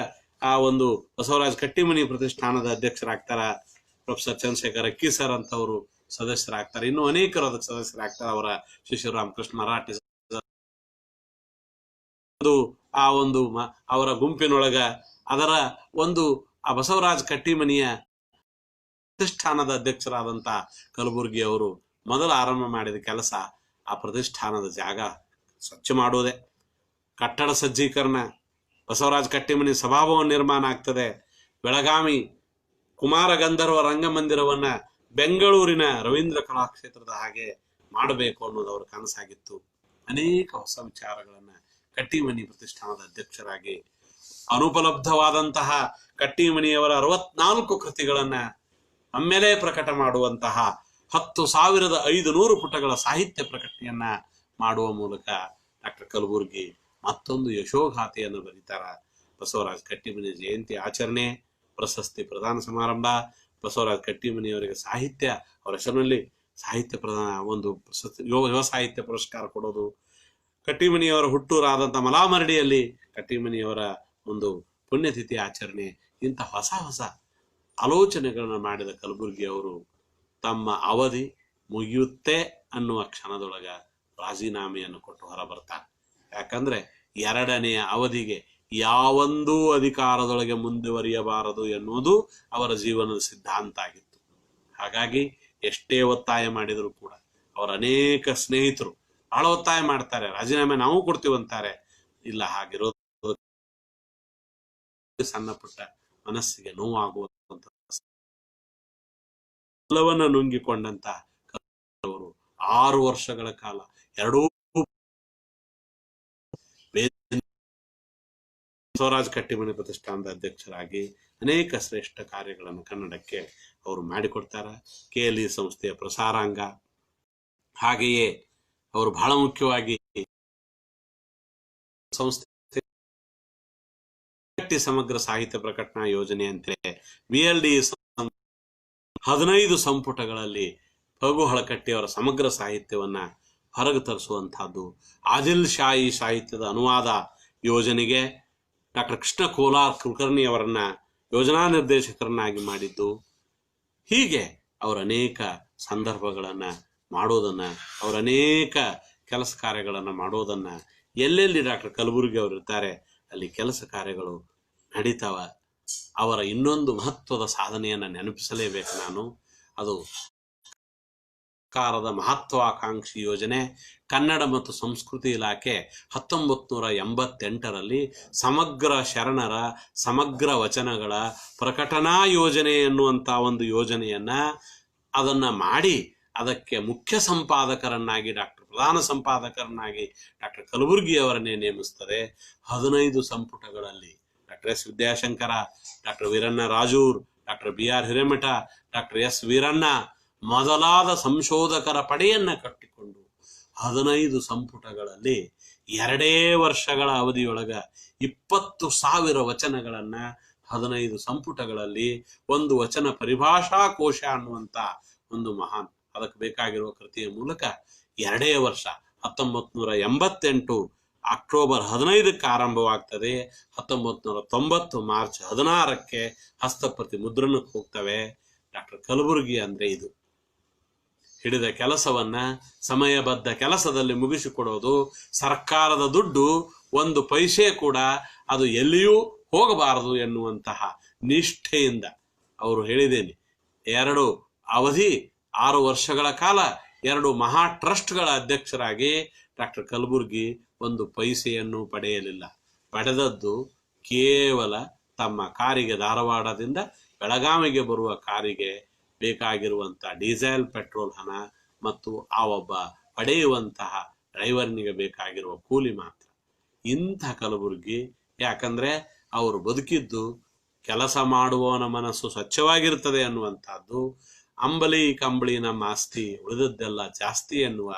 ಆ ಒಂದು ಬಸವರಾಜ್ ಕಟ್ಟಿಮನಿ ಪ್ರತಿಷ್ಠಾನದ ಅಧ್ಯಕ್ಷರಾಗ್ತಾರ. ಪ್ರೊಫೆಸರ್ ಚಂದ್ರಶೇಖರ್ ಅಕ್ಕಿ ಸರ್ ಅಂತವರು ಸದಸ್ಯರಾಗ್ತಾರೆ. ಇನ್ನು ಅನೇಕರು ಅದಕ್ಕೆ ಸದಸ್ಯರಾಗ್ತಾರೆ. ಅವರ ಶಿಷ್ಯರು ರಾಮಕೃಷ್ಣ ಮರಾಠಿ ಆ ಒಂದು ಅವರ ಗುಂಪಿನೊಳಗ ಅದರ ಒಂದು ಆ ಬಸವರಾಜ್ ಕಟ್ಟಿಮನಿಯ ಪ್ರತಿಷ್ಠಾನದ ಅಧ್ಯಕ್ಷರಾದಂತ ಕಲಬುರ್ಗಿ ಅವರು ಮೊದಲು ಆರಂಭ ಮಾಡಿದ ಕೆಲಸ ಆ ಪ್ರತಿಷ್ಠಾನದ ಜಾಗ ಸ್ವಚ್ಛ ಮಾಡೋದೆ, ಕಟ್ಟಡ ಸಜ್ಜೀಕರಣ, ಬಸವರಾಜ್ ಕಟ್ಟಿಮನಿ ಸಭಾಭವನ ನಿರ್ಮಾಣ ಆಗ್ತದೆ. ಬೆಳಗಾವಿ ಕುಮಾರ ಗಂಧರ್ವ ರಂಗಮಂದಿರವನ್ನ ಬೆಂಗಳೂರಿನ ರವೀಂದ್ರ ಕಲಾಕ್ಷೇತ್ರದ ಹಾಗೆ ಮಾಡಬೇಕು ಅನ್ನೋದು ಅವರ ಕನಸಾಗಿತ್ತು. ಅನೇಕ ಹೊಸ ವಿಚಾರಗಳನ್ನ ಕಟ್ಟಿಮನಿ ಪ್ರತಿಷ್ಠಾನದ ಅಧ್ಯಕ್ಷರಾಗಿ ಅನುಪಲಬ್ಧವಾದಂತಹ ಕಟ್ಟಿಮನಿಯವರ 64 ಕೃತಿಗಳನ್ನ ಆಮೇಲೆ ಪ್ರಕಟ ಮಾಡುವಂತಹ 10,500 ಪುಟಗಳ ಸಾಹಿತ್ಯ ಪ್ರಕಟಣೆಯನ್ನ ಮಾಡುವ ಮೂಲಕ ಡಾಕ್ಟರ್ ಕಲಬುರ್ಗಿ ಮತ್ತೊಂದು ಯಶೋಗಾಥೆಯನ್ನು ಬರೀತಾರ. ಬಸವರಾಜ್ ಕಟ್ಟಿಮನಿ ಜಯಂತಿ ಆಚರಣೆ, ಪ್ರಶಸ್ತಿ ಪ್ರದಾನ ಸಮಾರಂಭ, ಬಸವರಾಜ್ ಕಟ್ಟಿಮನಿಯವರಿಗೆ ಸಾಹಿತ್ಯ ಅವರ ಹೆಸರಿನಲ್ಲಿ ಸಾಹಿತ್ಯ ಪ್ರದಾನ ಒಂದು ಪ್ರಶಸ್ತಿ ಯುವ ಸಾಹಿತ್ಯ ಪುರಸ್ಕಾರ ಕೊಡೋದು, ಕಟ್ಟಿಮನಿಯವರ ಹುಟ್ಟೂರಾದಂಥ ಮಲಾಮರಡಿಯಲ್ಲಿ ಕಟ್ಟಿಮನಿಯವರ ಒಂದು ಪುಣ್ಯತಿಥಿ ಆಚರಣೆ, ಇಂಥ ಹೊಸ ಹೊಸ ಆಲೋಚನೆಗಳನ್ನು ಮಾಡಿದ ಕಲಬುರ್ಗಿ ಅವರು ತಮ್ಮ ಅವಧಿ ಮುಗಿಯುತ್ತೆ ಅನ್ನುವ ಕ್ಷಣದೊಳಗ ರಾಜೀನಾಮೆಯನ್ನು ಕೊಟ್ಟು ಹೊರ ಬರ್ತಾರೆ. ಯಾಕಂದ್ರೆ 2ನೇ ಅವಧಿಗೆ ಯಾವೊಂದೂ ಅಧಿಕಾರದೊಳಗೆ ಮುಂದುವರಿಯಬಾರದು ಎನ್ನುವುದು ಅವರ ಜೀವನದ ಸಿದ್ಧಾಂತ ಆಗಿತ್ತು. ಹಾಗಾಗಿ ಎಷ್ಟೇ ಒತ್ತಾಯ ಮಾಡಿದರೂ ಕೂಡ ಅವರ ಅನೇಕ ಸ್ನೇಹಿತರು ಬಹಳ ಒತ್ತಾಯ ಮಾಡ್ತಾರೆ, ರಾಜೀನಾಮೆ ನಾವು ಕೊಡ್ತೀವಂತಾರೆ. ಇಲ್ಲ, ಹಾಗಿರೋದು ಸಣ್ಣ ಪುಟ್ಟ ಮನಸ್ಸಿಗೆ ನೋವಾಗುವಂತ ಎಲ್ಲವನ್ನ ನುಂಗಿಕೊಂಡಂತ ಅವರು 6 ವರ್ಷಗಳ ಕಾಲ ಎರಡೂ ಬಸವರಾಜ್ ಕಟ್ಟಿಮನಿ ಪ್ರತಿಷ್ಠಾನದ ಅಧ್ಯಕ್ಷರಾಗಿ ಅನೇಕ ಶ್ರೇಷ್ಠ ಕಾರ್ಯಗಳನ್ನು ಕನ್ನಡಕ್ಕೆ ಅವರು ಮಾಡಿಕೊಡ್ತಾರ. KLE ಸಂಸ್ಥೆಯ ಪ್ರಸಾರಾಂಗ, ಹಾಗೆಯೇ ಅವರು ಬಹಳ ಮುಖ್ಯವಾಗಿ ಸಂಸ್ಥೆ ಸಮಗ್ರ ಸಾಹಿತ್ಯ ಪ್ರಕಟಣಾ ಯೋಜನೆ ಅಂತೇಳಿ VLD 15 ಸಂಪುಟಗಳಲ್ಲಿ ಫಗು ಹಳಕಟ್ಟಿ ಅವರ ಸಮಗ್ರ ಸಾಹಿತ್ಯವನ್ನ ಹೊರಗೆ ತರಿಸುವಂತಹದ್ದು. ಆದಿಲ್ ಶಾಹಿ ಸಾಹಿತ್ಯದ ಅನುವಾದ ಯೋಜನೆಗೆ ಡಾಕ್ಟರ್ ಕೃಷ್ಣ ಕೋಲಾರ್ ಕುಲಕರ್ಣಿ ಅವರನ್ನ ಯೋಜನಾ ನಿರ್ದೇಶಕರನ್ನಾಗಿ ಮಾಡಿದ್ದು. ಹೀಗೆ ಅವರ ಅನೇಕ ಸಂದರ್ಭಗಳನ್ನು ಮಾಡೋದನ್ನು, ಅವರ ಅನೇಕ ಕೆಲಸ ಕಾರ್ಯಗಳನ್ನು ಮಾಡೋದನ್ನು ಎಲ್ಲೆಲ್ಲಿ ಡಾಕ್ಟರ್ ಕಲಬುರ್ಗಿ ಅವರು ಇರ್ತಾರೆ ಅಲ್ಲಿ ಕೆಲಸ ಕಾರ್ಯಗಳು ನಡೀತಾವ. ಅವರ ಇನ್ನೊಂದು ಮಹತ್ವದ ಸಾಧನೆಯನ್ನು ನೆನಪಿಸಲೇಬೇಕು ನಾನು. ಅದು ಸರ್ಕಾರದ ಮಹತ್ವಾಕಾಂಕ್ಷಿ ಯೋಜನೆ ಕನ್ನಡ ಮತ್ತು ಸಂಸ್ಕೃತಿ ಇಲಾಖೆ 1988ರಲ್ಲಿ ಸಮಗ್ರ ಶರಣರ ಸಮಗ್ರ ವಚನಗಳ ಪ್ರಕಟಣಾ ಯೋಜನೆ ಎನ್ನುವಂಥ ಒಂದು ಯೋಜನೆಯನ್ನ ಅದನ್ನ ಮಾಡಿ ಅದಕ್ಕೆ ಮುಖ್ಯ ಸಂಪಾದಕರನ್ನಾಗಿ ಪ್ರಧಾನ ಸಂಪಾದಕರನ್ನಾಗಿ ಡಾಕ್ಟರ್ ಕಲಬುರ್ಗಿ ಅವರನ್ನೇ ನೇಮಿಸ್ತದೆ. 15 ಸಂಪುಟಗಳಲ್ಲಿ doctor S Vidyashankara, doctor Veeranna Rajur, doctor BR Hiremath, doctor S Veeranna ಮೊದಲಾದ ಸಂಶೋಧಕರ ಪಡೆಯನ್ನ ಕಟ್ಟಿಕೊಂಡು 15 ಸಂಪುಟಗಳಲ್ಲಿ 2 ವರ್ಷಗಳ ಅವಧಿಯೊಳಗ 20,000 ವಚನಗಳನ್ನ 15 ಸಂಪುಟಗಳಲ್ಲಿ ಒಂದು ವಚನ ಪರಿಭಾಷಾ ಕೋಶ ಅನ್ನುವಂತ ಒಂದು ಮಹಾನ್ ಅದಕ್ಕೆ ಬೇಕಾಗಿರುವ ಕೃತಿಯ ಮೂಲಕ 2 ವರ್ಷ 1988 ಅಕ್ಟೋಬರ್ 15ಕ್ಕೆ ಆರಂಭವಾಗ್ತದೆ. 1990 ಮಾರ್ಚ್ 16ಕ್ಕೆ ಹಸ್ತಪ್ರತಿ ಮುದ್ರಣಕ್ಕೆ ಹೋಗ್ತವೆ. ಡಾಕ್ಟರ್ ಕಲಬುರ್ಗಿ ಅಂದ್ರೆ ಇದು. ಹಿಡಿದ ಕೆಲಸವನ್ನ ಸಮಯಬದ್ಧ ಕೆಲಸದಲ್ಲಿ ಮುಗಿಸಿಕೊಡೋದು, ಸರ್ಕಾರದ ದುಡ್ಡು 1 ಪೈಸೆ ಕೂಡ ಅದು ಎಲ್ಲಿಯೂ ಹೋಗಬಾರದು ಎನ್ನುವಂತಹ ನಿಷ್ಠೆಯಿಂದ ಅವರು ಹೇಳಿದ್ದೇನೆ. 2 ಅವಧಿ 6 ವರ್ಷಗಳ ಕಾಲ 2 ಮಹಾ ಟ್ರಸ್ಟ್ಗಳ ಅಧ್ಯಕ್ಷರಾಗಿ ಡಾಕ್ಟರ್ ಕಲಬುರ್ಗಿ 1 ಪೈಸೆಯನ್ನು ಪಡೆಯಲಿಲ್ಲ. ಪಡೆದದ್ದು ಕೇವಲ ತಮ್ಮ ಕಾರಿಗೆ, ಧಾರವಾಡದಿಂದ ಬೆಳಗಾವಿಗೆ ಬರುವ ಕಾರಿಗೆ ಬೇಕಾಗಿರುವಂಥ ಡೀಸೆಲ್ ಪೆಟ್ರೋಲ್ ಹಣ ಮತ್ತು ಆ ಒಬ್ಬ ಪಡೆಯುವಂತಹ ಡ್ರೈವರ್ನಿಗೆ ಬೇಕಾಗಿರುವ ಕೂಲಿ ಮಾತ್ರ. ಇಂಥ ಕಲಬುರ್ಗಿ, ಯಾಕಂದ್ರೆ ಅವರು ಬದುಕಿದ್ದು ಕೆಲಸ ಮಾಡುವವನ ಮನಸ್ಸು ಸ್ವಚ್ಛವಾಗಿರ್ತದೆ ಅನ್ನುವಂಥದ್ದು, ಅಂಬಲಿ ಕಂಬಳಿ ನಮ್ಮ ಆಸ್ತಿ ಉಳಿದದ್ದೆಲ್ಲ ಜಾಸ್ತಿ ಎನ್ನುವ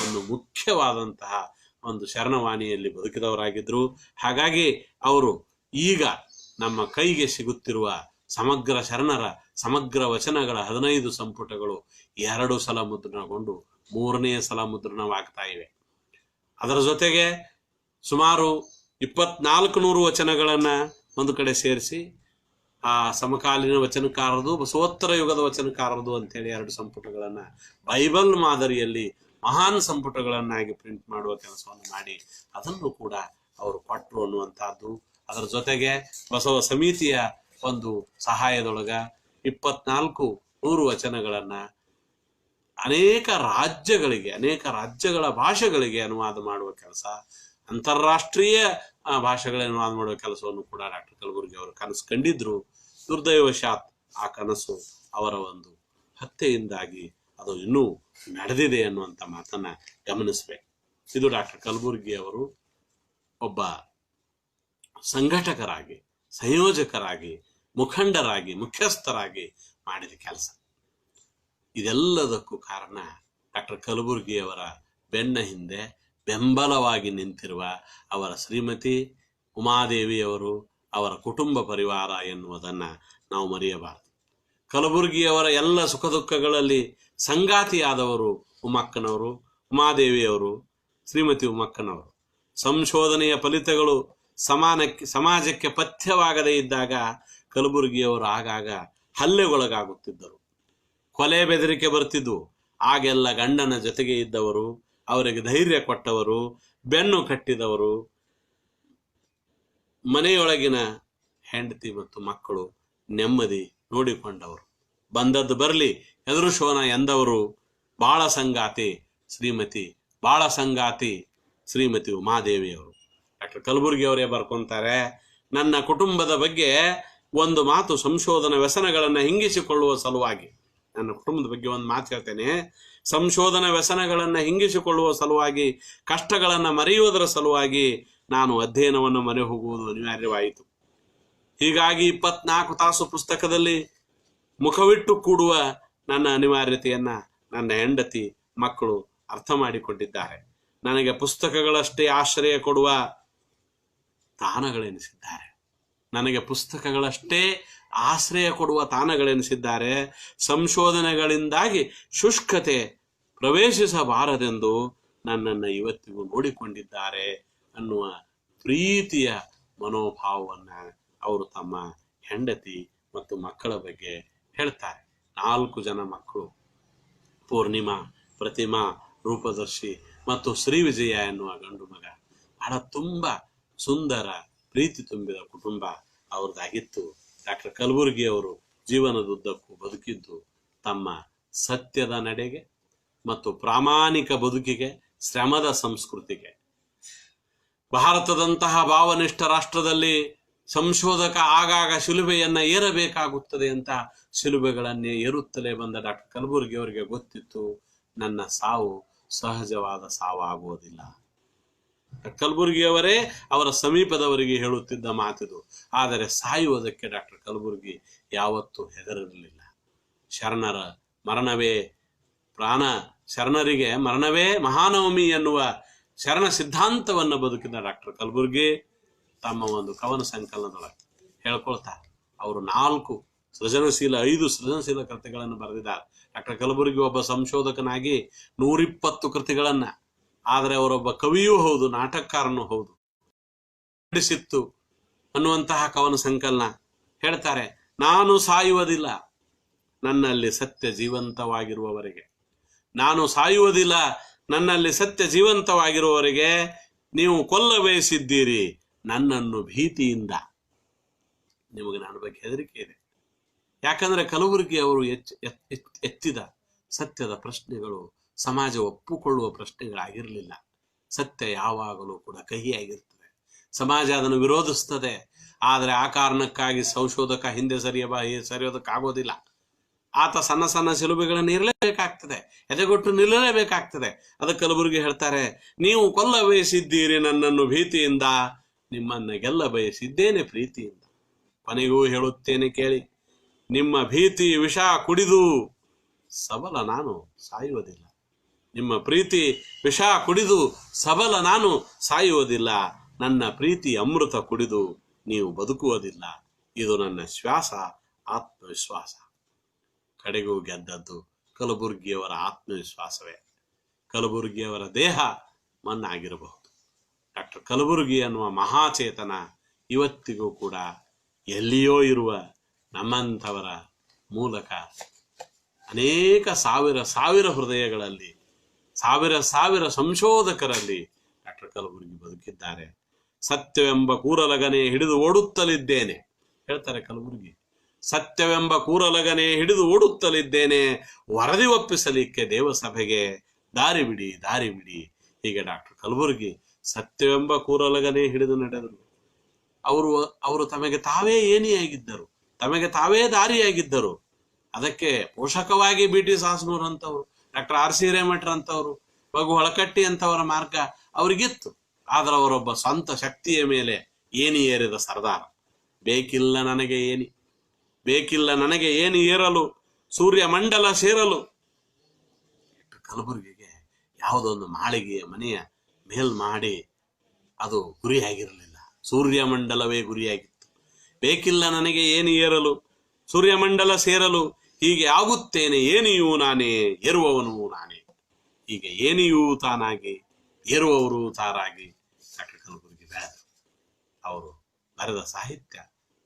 ಒಂದು ಮುಖ್ಯವಾದಂತಹ ಒಂದು ಶರಣವಾಣಿಯಲ್ಲಿ ಬದುಕಿದವರಾಗಿದ್ರು. ಹಾಗಾಗಿ ಅವರು ಈಗ ನಮ್ಮ ಕೈಗೆ ಸಿಗುತ್ತಿರುವ ಸಮಗ್ರ ಶರಣರ ಸಮಗ್ರ ವಚನಗಳ 15 ಸಂಪುಟಗಳು 2 ಸಲ ಮುದ್ರಣಗೊಂಡು 3ನೇ ಸಲ ಮುದ್ರಣವಾಗ್ತಾ ಇವೆ. ಅದರ ಜೊತೆಗೆ ಸುಮಾರು 2400 ವಚನಗಳನ್ನ ಒಂದು ಕಡೆ ಸೇರಿಸಿ ಆ ಸಮಕಾಲೀನ ವಚನಕಾರರದು, ಬಸವೋತ್ತರ ಯುಗದ ವಚನಕಾರರದು ಅಂತೇಳಿ 2 ಸಂಪುಟಗಳನ್ನ ಬೈಬಲ್ ಮಾದರಿಯಲ್ಲಿ ಮಹಾನ್ ಸಂಪುಟಗಳನ್ನಾಗಿ ಪ್ರಿಂಟ್ ಮಾಡುವ ಕೆಲಸವನ್ನು ಮಾಡಿ ಅದನ್ನು ಕೂಡ ಅವರು ಕೊಟ್ಟರು ಅನ್ನುವಂಥದ್ದು. ಅದರ ಜೊತೆಗೆ ಬಸವ ಸಮಿತಿಯ ಒಂದು ಸಹಾಯದೊಳಗ 2400 ವಚನಗಳನ್ನ ಅನೇಕ ರಾಜ್ಯಗಳ ಭಾಷೆಗಳಿಗೆ ಅನುವಾದ ಮಾಡುವ ಕೆಲಸ, ಅಂತಾರಾಷ್ಟ್ರೀಯ ಭಾಷೆಗಳ ಅನುವಾದ ಮಾಡುವ ಕೆಲಸವನ್ನು ಕೂಡ ಡಾಕ್ಟರ್ ಕಲಬುರ್ಗಿ ಅವರು ಕನಸು ಕಂಡಿದ್ರು. ದುರ್ದೈವಶಾತ್ ಆ ಕನಸು ಅವರ ಒಂದು ಹತ್ಯೆಯಿಂದಾಗಿ ಅದು ಇನ್ನೂ ನಡೆದಿದೆ ಅನ್ನುವಂಥ ಮಾತನ್ನ ಗಮನಿಸಬೇಕು. ಇದು ಡಾಕ್ಟರ್ ಕಲಬುರ್ಗಿ ಅವರು ಒಬ್ಬ ಸಂಘಟಕರಾಗಿ, ಸಂಯೋಜಕರಾಗಿ, ಮುಖಂಡರಾಗಿ, ಮುಖ್ಯಸ್ಥರಾಗಿ ಮಾಡಿದ ಕೆಲಸ. ಇದೆಲ್ಲದಕ್ಕೂ ಕಾರಣ ಡಾಕ್ಟರ್ ಕಲಬುರ್ಗಿ ಅವರ ಬೆನ್ನ ಹಿಂದೆ ಬೆಂಬಲವಾಗಿ ನಿಂತಿರುವ ಅವರ ಶ್ರೀಮತಿ ಉಮಾದೇವಿಯವರು, ಅವರ ಕುಟುಂಬ ಪರಿವಾರ ಎನ್ನುವುದನ್ನು ನಾವು ಮರೆಯಬಾರದು. ಕಲಬುರ್ಗಿಯವರ ಎಲ್ಲ ಸುಖ ದುಃಖಗಳಲ್ಲಿ ಸಂಗಾತಿಯಾದವರು ಉಮ್ಮಕ್ಕನವರು, ಉಮಾದೇವಿಯವರು, ಶ್ರೀಮತಿ ಉಮ್ಮಕ್ಕನವರು. ಸಂಶೋಧನೆಯ ಫಲಿತಗಳು ಸಮಾಜಕ್ಕೆ ಪಥ್ಯವಾಗದೇ ಇದ್ದಾಗ ಕಲಬುರ್ಗಿಯವರು ಆಗಾಗ ಹಲ್ಲೆಗೊಳಗಾಗುತ್ತಿದ್ದರು, ಕೊಲೆ ಬೆದರಿಕೆ ಬರ್ತಿದ್ವು. ಆಗೆಲ್ಲ ಗಂಡನ ಜೊತೆಗೆ ಇದ್ದವರು, ಅವರಿಗೆ ಧೈರ್ಯ ಕೊಟ್ಟವರು, ಬೆನ್ನು ಕಟ್ಟಿದವರು, ಮನೆಯೊಳಗಿನ ಹೆಂಡತಿ ಮತ್ತು ಮಕ್ಕಳು ನೆಮ್ಮದಿ ನೋಡಿಕೊಂಡವರು, ಬಂದದ್ದು ಬರಲಿ ಎದುರಿಸೋಣ ಎಂದವರು ಬಾಳ ಸಂಗಾತಿ ಶ್ರೀಮತಿ ಉಮಾದೇವಿಯವರು. ಡಾಕ್ಟರ್ ಕಲಬುರ್ಗಿ ಅವರೇ ಬರ್ಕೊಂತಾರೆ, ನನ್ನ ಕುಟುಂಬದ ಬಗ್ಗೆ ಒಂದು ಮಾತು, ಸಂಶೋಧನಾ ವ್ಯಸನಗಳನ್ನು ಹಿಂಗಿಸಿಕೊಳ್ಳುವ ಸಲುವಾಗಿ, ನನ್ನ ಕುಟುಂಬದ ಬಗ್ಗೆ ಒಂದು ಮಾತು ಹೇಳ್ತೇನೆ. ಸಂಶೋಧನಾ ವ್ಯಸನಗಳನ್ನು ಹಿಂಗಿಸಿಕೊಳ್ಳುವ ಸಲುವಾಗಿ, ಕಷ್ಟಗಳನ್ನು ಮರೆಯುವುದರ ಸಲುವಾಗಿ ನಾನು ಅಧ್ಯಯನವನ್ನು ಮರೆ ಹೋಗುವುದು ಅನಿವಾರ್ಯವಾಯಿತು. ಹೀಗಾಗಿ 24 ತಾಸು ಪುಸ್ತಕದಲ್ಲಿ ಮುಖವಿಟ್ಟು ಕೂಡುವ ನನ್ನ ಅನಿವಾರ್ಯತೆಯನ್ನ ನನ್ನ ಹೆಂಡತಿ, ಮಕ್ಕಳು ಅರ್ಥ ಮಾಡಿಕೊಂಡಿದ್ದಾರೆ. ನನಗೆ ಪುಸ್ತಕಗಳಷ್ಟೇ ಆಶ್ರಯ ಕೊಡುವ ತಾಣಗಳೆನಿಸಿದ್ದಾರೆ. ಸಂಶೋಧನೆಗಳಿಂದಾಗಿ ಶುಷ್ಕತೆ ಪ್ರವೇಶಿಸಬಾರದೆಂದು ನನ್ನನ್ನು ಇವತ್ತಿಗೂ ನೋಡಿಕೊಂಡಿದ್ದಾರೆ ಅನ್ನುವ ಪ್ರೀತಿಯ ಮನೋಭಾವವನ್ನು ಅವರು ತಮ್ಮ ಹೆಂಡತಿ ಮತ್ತು ಮಕ್ಕಳ ಬಗ್ಗೆ ಹೇಳ್ತಾರೆ. 4 ಜನ ಮಕ್ಕಳು, ಪೂರ್ಣಿಮಾ, ಪ್ರತಿಮಾ, ರೂಪದರ್ಶಿ ಮತ್ತು ಶ್ರೀವಿಜಯ ಎನ್ನುವ ಗಂಡು ಮಗ. ಬಹಳ ತುಂಬ ಸುಂದರ ಪ್ರೀತಿ ತುಂಬಿದ ಕುಟುಂಬ ಅವ್ರದ್ದಾಗಿತ್ತು. ಡಾಕ್ಟರ್ ಕಲಬುರ್ಗಿ ಅವರು ಜೀವನದುದ್ದಕ್ಕೂ ಬದುಕಿದ್ದು ತಮ್ಮ ಸತ್ಯದ ನಡೆಗೆ ಮತ್ತು ಪ್ರಾಮಾಣಿಕ ಬದುಕಿಗೆ, ಶ್ರಮದ ಸಂಸ್ಕೃತಿಗೆ. ಭಾರತದಂತಹ ಭಾವನಿಷ್ಠ ರಾಷ್ಟ್ರದಲ್ಲಿ ಸಂಶೋಧಕ ಆಗಾಗ ಶಿಲುಬೆಯನ್ನ ಏರಬೇಕಾಗುತ್ತದೆ ಅಂತ ಶಿಲುಬೆಗಳನ್ನೇ ಏರುತ್ತಲೇ ಬಂದ ಡಾಕ್ಟರ್ ಕಲಬುರ್ಗಿ ಅವರಿಗೆ ಗೊತ್ತಿತ್ತು, ನನ್ನ ಸಾವು ಸಹಜವಾದ ಸಾವಾಗುವುದಿಲ್ಲ. ಕಲಬುರ್ಗಿಯವರೇ ಅವರ ಸಮೀಪದವರಿಗೆ ಹೇಳುತ್ತಿದ್ದ ಮಾತಿದು. ಆದರೆ ಸಾಯುವುದಕ್ಕೆ ಡಾಕ್ಟರ್ ಕಲಬುರ್ಗಿ ಯಾವತ್ತೂ ಹೆದರಿರಲಿಲ್ಲ. ಶರಣರ ಮರಣವೇ ಪ್ರಾಣ, ಶರಣರಿಗೆ ಮರಣವೇ ಮಹಾನವಮಿ ಎನ್ನುವ ಶರಣ ಸಿದ್ಧಾಂತವನ್ನು ಬದುಕಿದ ಡಾಕ್ಟರ್ ಕಲಬುರ್ಗಿ ತಮ್ಮ ಒಂದು ಕವನ ಸಂಕಲನದೊಳಗೆ ಹೇಳ್ಕೊಳ್ತಾರೆ. ಅವರು 5 ಸೃಜನಶೀಲ ಕೃತಿಗಳನ್ನು ಬರೆದಿದ್ದಾರೆ. ಡಾಕ್ಟರ್ ಕಲಬುರ್ಗಿ ಒಬ್ಬ ಸಂಶೋಧಕನಾಗಿ 120 ಕೃತಿಗಳನ್ನ, ಆದರೆ ಅವರೊಬ್ಬ ಕವಿಯೂ ಹೌದು, ನಾಟಕಕಾರನೂ ಹೌದು. ನಡೆಸಿತ್ತು ಅನ್ನುವಂತಹ ಕವನ ಸಂಕಲನ ಹೇಳ್ತಾರೆ, ನಾನು ಸಾಯುವುದಿಲ್ಲ ನನ್ನಲ್ಲಿ ಸತ್ಯ ಜೀವಂತವಾಗಿರುವವರೆಗೆ. ನಾನು ಸಾಯುವುದಿಲ್ಲ ನನ್ನಲ್ಲಿ ಸತ್ಯ ಜೀವಂತವಾಗಿರುವವರೆಗೆ. ನೀವು ಕೊಲ್ಲ ಬಯಸಿದ್ದೀರಿ ನನ್ನನ್ನು ಭೀತಿಯಿಂದ. ನಿಮಗೆ ನನ್ನ ಬಗ್ಗೆ ಹೆದರಿಕೆ ಇದೆ. ಯಾಕಂದ್ರೆ ಕಲಬುರ್ಗಿ ಅವರು ಎತ್ತಿದ ಸತ್ಯದ ಪ್ರಶ್ನೆಗಳು ಸಮಾಜ ಒಪ್ಪಿಕೊಳ್ಳುವ ಪ್ರಶ್ನೆಗಳಾಗಿರಲಿಲ್ಲ. ಸತ್ಯ ಯಾವಾಗಲೂ ಕೂಡ ಕಹಿಯಾಗಿರ್ತದೆ, ಸಮಾಜ ಅದನ್ನು ವಿರೋಧಿಸ್ತದೆ. ಆದರೆ ಆ ಕಾರಣಕ್ಕಾಗಿ ಸಂಶೋಧಕ ಹಿಂದೆ ಸರಿಯೋದಕ್ಕಾಗೋದಿಲ್ಲ. ಆತ ಸಣ್ಣ ಸಣ್ಣ ಶಿಲುಬೆಗಳನ್ನು ಇರಲೇಬೇಕಾಗ್ತದೆ, ಎದೆಗೊಟ್ಟು ನಿಲ್ಲಲೇಬೇಕಾಗ್ತದೆ. ಅದಕ್ಕೆ ಕಲಬುರ್ಗಿ ಹೇಳ್ತಾರೆ, ನೀವು ಕೊಲ್ಲ ಬಯಸಿದ್ದೀರಿ ನನ್ನನ್ನು ಭೀತಿಯಿಂದ, ನಿಮ್ಮನ್ನ ಗೆಲ್ಲ ಬಯಸಿದ್ದೇನೆ ಪ್ರೀತಿಯಿಂದ. ಕೊನೆಗೂ ಹೇಳುತ್ತೇನೆ ಕೇಳಿ, ನಿಮ್ಮ ಭೀತಿ ವಿಷ ಕುಡಿದು ಸಬಲ ನಾನು ಸಾಯುವುದಿಲ್ಲ. ನಿಮ್ಮ ಪ್ರೀತಿ ವಿಷ ಕುಡಿದು ಸಬಲ ನಾನು ಸಾಯುವುದಿಲ್ಲ. ನನ್ನ ಪ್ರೀತಿ ಅಮೃತ ಕುಡಿದು ನೀವು ಬದುಕುವುದಿಲ್ಲ. ಇದು ನನ್ನ ಶ್ವಾಸ, ಆತ್ಮವಿಶ್ವಾಸ. ಕಡೆಗೂ ಗೆದ್ದದ್ದು ಕಲಬುರ್ಗಿಯವರ ಆತ್ಮವಿಶ್ವಾಸವೇ. ಕಲಬುರ್ಗಿಯವರ ದೇಹ ಮಣ್ಣಾಗಿರಬಹುದು. ಡಾಕ್ಟರ್ ಕಲಬುರ್ಗಿ ಅನ್ನುವ ಮಹಾಚೇತನ ಇವತ್ತಿಗೂ ಕೂಡ ಎಲ್ಲಿಯೋ ಇರುವ ನಮ್ಮಂಥವರ ಮೂಲಕ ಅನೇಕ ಸಾವಿರ ಹೃದಯಗಳಲ್ಲಿ, ಸಾವಿರ ಸಂಶೋಧಕರಲ್ಲಿ ಡಾಕ್ಟರ್ ಕಲಬುರ್ಗಿ ಬದುಕಿದ್ದಾರೆ. ಸತ್ಯವೆಂಬ ಕೂರಲಗನೆ ಹಿಡಿದು ಓಡುತ್ತಲಿದ್ದೇನೆ ಹೇಳ್ತಾರೆ ಕಲಬುರ್ಗಿ. ಸತ್ಯವೆಂಬ ಕೂರಲಗನೆ ಹಿಡಿದು ಓಡುತ್ತಲಿದ್ದೇನೆ, ವರದಿ ಒಪ್ಪಿಸಲಿಕ್ಕೆ ದೇವಸಭೆಗೆ ದಾರಿ ಬಿಡಿ, ದಾರಿ ಬಿಡಿ. ಹೀಗೆ ಡಾಕ್ಟರ್ ಕಲಬುರ್ಗಿ ಸತ್ಯವೆಂಬ ಕೂರಲಗನೆ ಹಿಡಿದು ನಡೆದರು. ಅವರು ತಮಗೆ ತಾವೇ ಏನಿಯಾಗಿದ್ದರು, ತಮಗೆ ತಾವೇ ದಾರಿಯಾಗಿದ್ದರು. ಅದಕ್ಕೆ ಪೋಷಕವಾಗಿ BT ಸಾಸನೂರ್ ಅಂತವರು, ಡಾಕ್ಟರ್ R.C. ಹಿರೇಮಠರ್ ಅಂತವರು, ಬಗು ಹೊಳಕಟ್ಟಿ ಅಂತವರ ಮಾರ್ಗ ಅವರಿಗಿತ್ತು. ಆದ್ರೆ ಅವರೊಬ್ಬ ಸ್ವಂತ ಶಕ್ತಿಯ ಮೇಲೆ ಏನಿ ಏರಿದ ಸರ್ದಾರ. ಬೇಕಿಲ್ಲ ನನಗೆ ಏನಿ, ಬೇಕಿಲ್ಲ ನನಗೆ ಏನಿ ಏರಲು, ಸೂರ್ಯ ಮಂಡಲ ಸೇರಲು. ಕಲಬುರ್ಗಿಗೆ ಯಾವುದೊಂದು ಮಾಳಿಗೆಯ ಮನೆಯ ಮೇಲ್ ಮಾಡಿ ಅದು ಗುರಿಯಾಗಿರಲಿಲ್ಲ, ಸೂರ್ಯಮಂಡಲವೇ ಗುರಿಯಾಗಿತ್ತು. ಬೇಕಿಲ್ಲ ನನಗೆ ಏನಿ ಏರಲು, ಸೂರ್ಯಮಂಡಲ ಸೇರಲು, ಹೀಗೆ ಆಗುತ್ತೇನೆ ಏನಿಯೂ ನಾನೇ, ಏರುವವನು ನಾನೇ. ಹೀಗೆ ಏನಿಯೂ ತಾನಾಗಿ, ಏರುವವರು ತಾರಾಗಿ ಡಾಕ್ಟರ್ ಕಲಬುರ್ಗಿ ಬೆಳೆದರು. ಅವರು ಬರೆದ ಸಾಹಿತ್ಯ,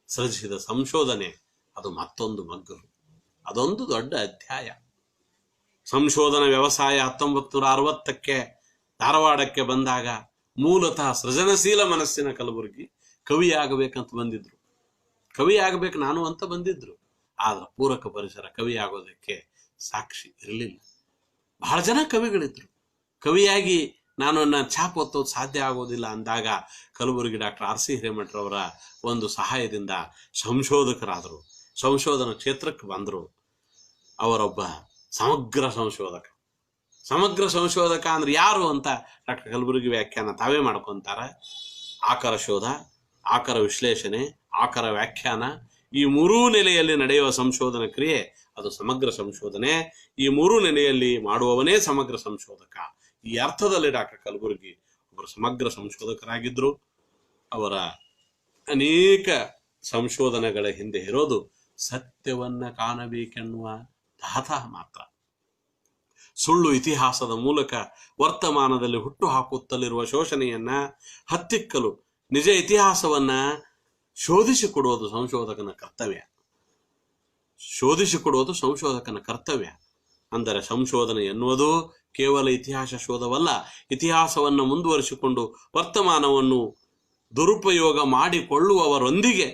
ಸೃಜಿಸಿದ ಸಂಶೋಧನೆ, ಅದು ಮತ್ತೊಂದು ಮಗ್ಗಲು, ಅದೊಂದು ದೊಡ್ಡ ಅಧ್ಯಾಯ. ಸಂಶೋಧನಾ ವ್ಯವಸಾಯ 1960ಕ್ಕೆ ಧಾರವಾಡಕ್ಕೆ ಬಂದಾಗ ಮೂಲತಃ ಸೃಜನಶೀಲ ಮನಸ್ಸಿನ ಕಲಬುರ್ಗಿ ಕವಿಯಾಗಬೇಕಂತ ಬಂದಿದ್ರು. ಕವಿ ಆಗಬೇಕು ನಾನು ಅಂತ ಬಂದಿದ್ರು. ಆದ್ರೆ ಪೂರಕ ಪರಿಸರ ಕವಿ ಆಗೋದಕ್ಕೆ ಸಾಕ್ಷಿ ಇರಲಿಲ್ಲ. ಬಹಳ ಜನ ಕವಿಗಳಿದ್ರು. ಕವಿಯಾಗಿ ನಾನು ಛಾಪ್ ಒತ್ತೋದು ಸಾಧ್ಯ ಆಗೋದಿಲ್ಲ ಅಂದಾಗ ಕಲಬುರ್ಗಿ ಡಾಕ್ಟರ್ R.C. ಹಿರೇಮಠರವರ ಒಂದು ಸಹಾಯದಿಂದ ಸಂಶೋಧಕರಾದರು, ಸಂಶೋಧನಾ ಕ್ಷೇತ್ರಕ್ಕೆ ಬಂದರು. ಅವರೊಬ್ಬ ಸಮಗ್ರ ಸಂಶೋಧಕ. ಸಮಗ್ರ ಸಂಶೋಧಕ ಅಂದ್ರೆ ಯಾರು ಅಂತ ಡಾಕ್ಟರ್ ಕಲಬುರ್ಗಿ ವ್ಯಾಖ್ಯಾನ ತಾವೇ ಮಾಡ್ಕೊಂತಾರೆ. ಆಕರ ಶೋಧ, ಆಕರ ವಿಶ್ಲೇಷಣೆ, ಆಕರ ವ್ಯಾಖ್ಯಾನ, ಈ 3 ನೆಲೆಯಲ್ಲಿ ನಡೆಯುವ ಸಂಶೋಧನಾ ಕ್ರಿಯೆ ಅದು ಸಮಗ್ರ ಸಂಶೋಧನೆ. ಈ 3 ನೆಲೆಯಲ್ಲಿ ಮಾಡುವವನೇ ಸಮಗ್ರ ಸಂಶೋಧಕ. ಈ ಅರ್ಥದಲ್ಲಿ ಡಾಕ್ಟರ್ ಕಲಬುರ್ಗಿ ಒಬ್ಬರು ಸಮಗ್ರ ಸಂಶೋಧಕರಾಗಿದ್ರು. ಅವರ ಅನೇಕ ಸಂಶೋಧನೆಗಳ ಹಿಂದೆ ಇರೋದು ಸತ್ಯವನ್ನ ಕಾಣಬೇಕೆನ್ನುವ ತಹತ ಮಾತ್ರ. ಸುಳ್ಳು ಇತಿಹಾಸದ ಮೂಲಕ ವರ್ತಮಾನದಲ್ಲಿ ಹುಟ್ಟು ಹಾಕುತ್ತಲಿರುವ ಶೋಷಣೆಯನ್ನ ಹತ್ತಿಕ್ಕಲು, ನಿಜ ಇತಿಹಾಸವನ್ನ ಶೋಧಿಸಿಕೊಡುವುದು ಸಂಶೋಧಕನ ಕರ್ತವ್ಯ. ಶೋಧಿಸಿಕೊಡುವುದು ಸಂಶೋಧಕನ ಕರ್ತವ್ಯ. ಅಂದರೆ ಸಂಶೋಧನೆ ಎನ್ನುವುದು ಕೇವಲ ಇತಿಹಾಸ ಶೋಧವಲ್ಲ, ಇತಿಹಾಸವನ್ನು ಮುಂದುವರಿಸಿಕೊಂಡು ವರ್ತಮಾನವನ್ನು ದುರುಪಯೋಗ ಮಾಡಿಕೊಳ್ಳುವವರೊಂದಿಗೆ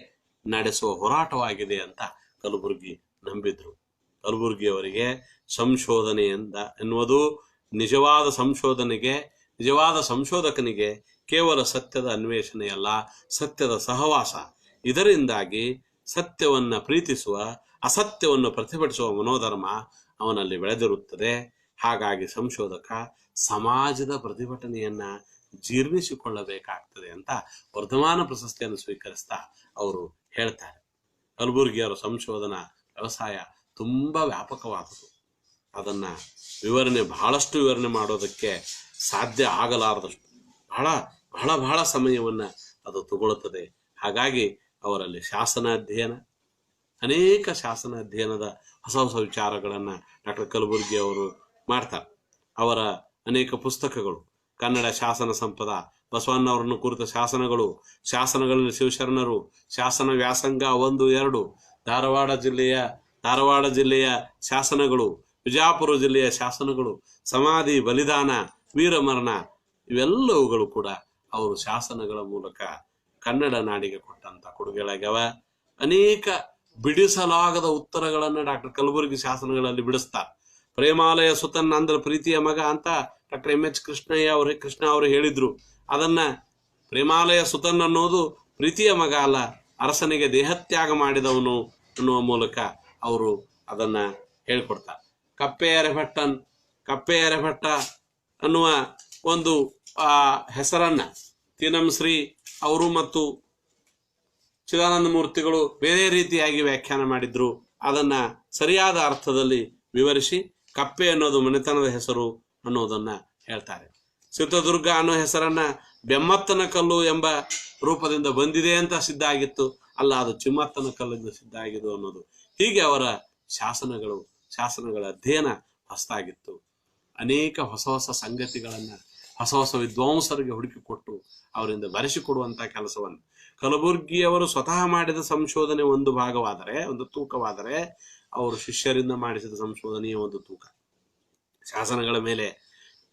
ನಡೆಸುವ ಹೋರಾಟವಾಗಿದೆ ಅಂತ ಕಲಬುರ್ಗಿ ನಂಬಿದ್ರು. ಕಲಬುರ್ಗಿಯವರಿಗೆ ಸಂಶೋಧನೆಯಿಂದ ಎನ್ನುವುದು ನಿಜವಾದ ಸಂಶೋಧಕನಿಗೆ ಕೇವಲ ಸತ್ಯದ ಅನ್ವೇಷಣೆಯಲ್ಲ, ಸತ್ಯದ ಸಹವಾಸ. ಇದರಿಂದಾಗಿ ಸತ್ಯವನ್ನು ಪ್ರೀತಿಸುವ, ಅಸತ್ಯವನ್ನು ಪ್ರತಿಭಟಿಸುವ ಮನೋಧರ್ಮ ಅವನಲ್ಲಿ ಬೆಳೆದಿರುತ್ತದೆ. ಹಾಗಾಗಿ ಸಂಶೋಧಕ ಸಮಾಜದ ಪ್ರತಿಭಟನೆಯನ್ನ ಜೀರ್ಣಿಸಿಕೊಳ್ಳಬೇಕಾಗ್ತದೆ ಅಂತ ವರ್ಧಮಾನ ಪ್ರಶಸ್ತಿಯನ್ನು ಸ್ವೀಕರಿಸ್ತಾ ಅವರು ಹೇಳ್ತಾರೆ. ಕಲಬುರ್ಗಿಯವರ ಸಂಶೋಧನಾ ವ್ಯವಸಾಯ ತುಂಬಾ ವ್ಯಾಪಕವಾದದ್ದು. ಅದನ್ನ ಬಹಳಷ್ಟು ವಿವರಣೆ ಮಾಡೋದಕ್ಕೆ ಸಾಧ್ಯ ಆಗಲಾರದಷ್ಟು ಬಹಳ ಬಹಳ ಬಹಳ ಸಮಯವನ್ನ ಅದು ತಗೊಳ್ಳುತ್ತದೆ. ಹಾಗಾಗಿ ಅವರಲ್ಲಿ ಶಾಸನ ಅಧ್ಯಯನ, ಅನೇಕ ಶಾಸನ ಅಧ್ಯಯನದ ಹೊಸ ಹೊಸ ವಿಚಾರಗಳನ್ನ ಡಾಕ್ಟರ್ ಕಲಬುರ್ಗಿ ಅವರು ಮಾಡ್ತಾರೆ. ಅವರ ಅನೇಕ ಪುಸ್ತಕಗಳು, ಕನ್ನಡ ಶಾಸನ ಸಂಪದ, ಬಸವಣ್ಣವರನ್ನು ಕುರಿತ ಶಾಸನಗಳು, ಶಾಸನಗಳಲ್ಲಿ ಶಿವಶರಣರು, ಶಾಸನ ವ್ಯಾಸಂಗ 1, 2, ಧಾರವಾಡ ಜಿಲ್ಲೆಯ ಶಾಸನಗಳು, ವಿಜಾಪುರ ಜಿಲ್ಲೆಯ ಶಾಸನಗಳು, ಸಮಾಧಿ, ಬಲಿದಾನ, ವೀರಮರಣ, ಇವೆಲ್ಲವುಗಳು ಕೂಡ ಅವರು ಶಾಸನಗಳ ಮೂಲಕ ಕನ್ನಡ ನಾಡಿಗೆ ಕೊಟ್ಟಂತ ಕೊಡುಗೆಗಳಾಗ್ಯಾವ. ಅನೇಕ ಬಿಡಿಸಲಾಗದ ಉತ್ತರಗಳನ್ನ ಡಾಕ್ಟರ್ ಕಲಬುರ್ಗಿ ಶಾಸನಗಳಲ್ಲಿ ಬಿಡಿಸ್ತಾರೆ. ಪ್ರೇಮಾಲಯ ಸುತನ್ ಅಂದ್ರ ಪ್ರೀತಿಯ ಮಗ ಅಂತ ಡಾಕ್ಟರ್ MH ಕೃಷ್ಣ ಅವರು ಹೇಳಿದ್ರು. ಅದನ್ನ ಪ್ರೇಮಾಲಯ ಸುತನ್ ಅನ್ನೋದು ಪ್ರೀತಿಯ ಮಗ ಅಲ್ಲ, ಅರಸನಿಗೆ ದೇಹತ್ಯಾಗ ಮಾಡಿದವನು ಅನ್ನುವ ಮೂಲಕ ಅವರು ಅದನ್ನ ಹೇಳ್ಕೊಡ್ತಾರೆ. ಕಪ್ಪೆ ಎರೆಭಟ್ಟ ಅನ್ನುವ ಒಂದು ಹೆಸರನ್ನ ತೀನಂ ಶ್ರೀ ಅವರು ಮತ್ತು ಚಿದಾನಂದ ಮೂರ್ತಿಗಳು ಬೇರೆ ರೀತಿಯಾಗಿ ವ್ಯಾಖ್ಯಾನ ಮಾಡಿದ್ರು. ಅದನ್ನ ಸರಿಯಾದ ಅರ್ಥದಲ್ಲಿ ವಿವರಿಸಿ ಕಪ್ಪೆ ಅನ್ನೋದು ಮನೆತನದ ಹೆಸರು ಅನ್ನೋದನ್ನ ಹೇಳ್ತಾರೆ. ಚಿತ್ರದುರ್ಗ ಅನ್ನೋ ಹೆಸರನ್ನ ಬೆಮ್ಮತ್ತನ ಕಲ್ಲು ಎಂಬ ರೂಪದಿಂದ ಬಂದಿದೆ ಅಂತ ಸಿದ್ಧ ಆಗಿತ್ತು. ಅಲ್ಲ, ಅದು ಚಿಮ್ಮತ್ತನ ಕಲ್ಲಿಂದ ಸಿದ್ಧ ಆಗಿದ್ದು ಅನ್ನೋದು. ಹೀಗೆ ಅವರ ಶಾಸನಗಳ ಅಧ್ಯಯನ ಹೊಸದಾಗಿತ್ತು. ಅನೇಕ ಹೊಸ ಹೊಸ ಸಂಗತಿಗಳನ್ನ ಹೊಸ ಹೊಸ ವಿದ್ವಾಂಸರಿಗೆ ಹುಡುಕಿಕೊಟ್ಟು ಅವರಿಂದ ಬರೆಸಿಕೊಡುವಂತ ಕೆಲಸವನ್ನು ಕಲಬುರ್ಗಿಯವರು ಸ್ವತಃ ಮಾಡಿದ ಸಂಶೋಧನೆ ಒಂದು ಭಾಗವಾದರೆ, ಒಂದು ತೂಕವಾದರೆ, ಅವರು ಶಿಷ್ಯರಿಂದ ಮಾಡಿಸಿದ ಸಂಶೋಧನೆಯ ಒಂದು ತೂಕ. ಶಾಸನಗಳ ಮೇಲೆ,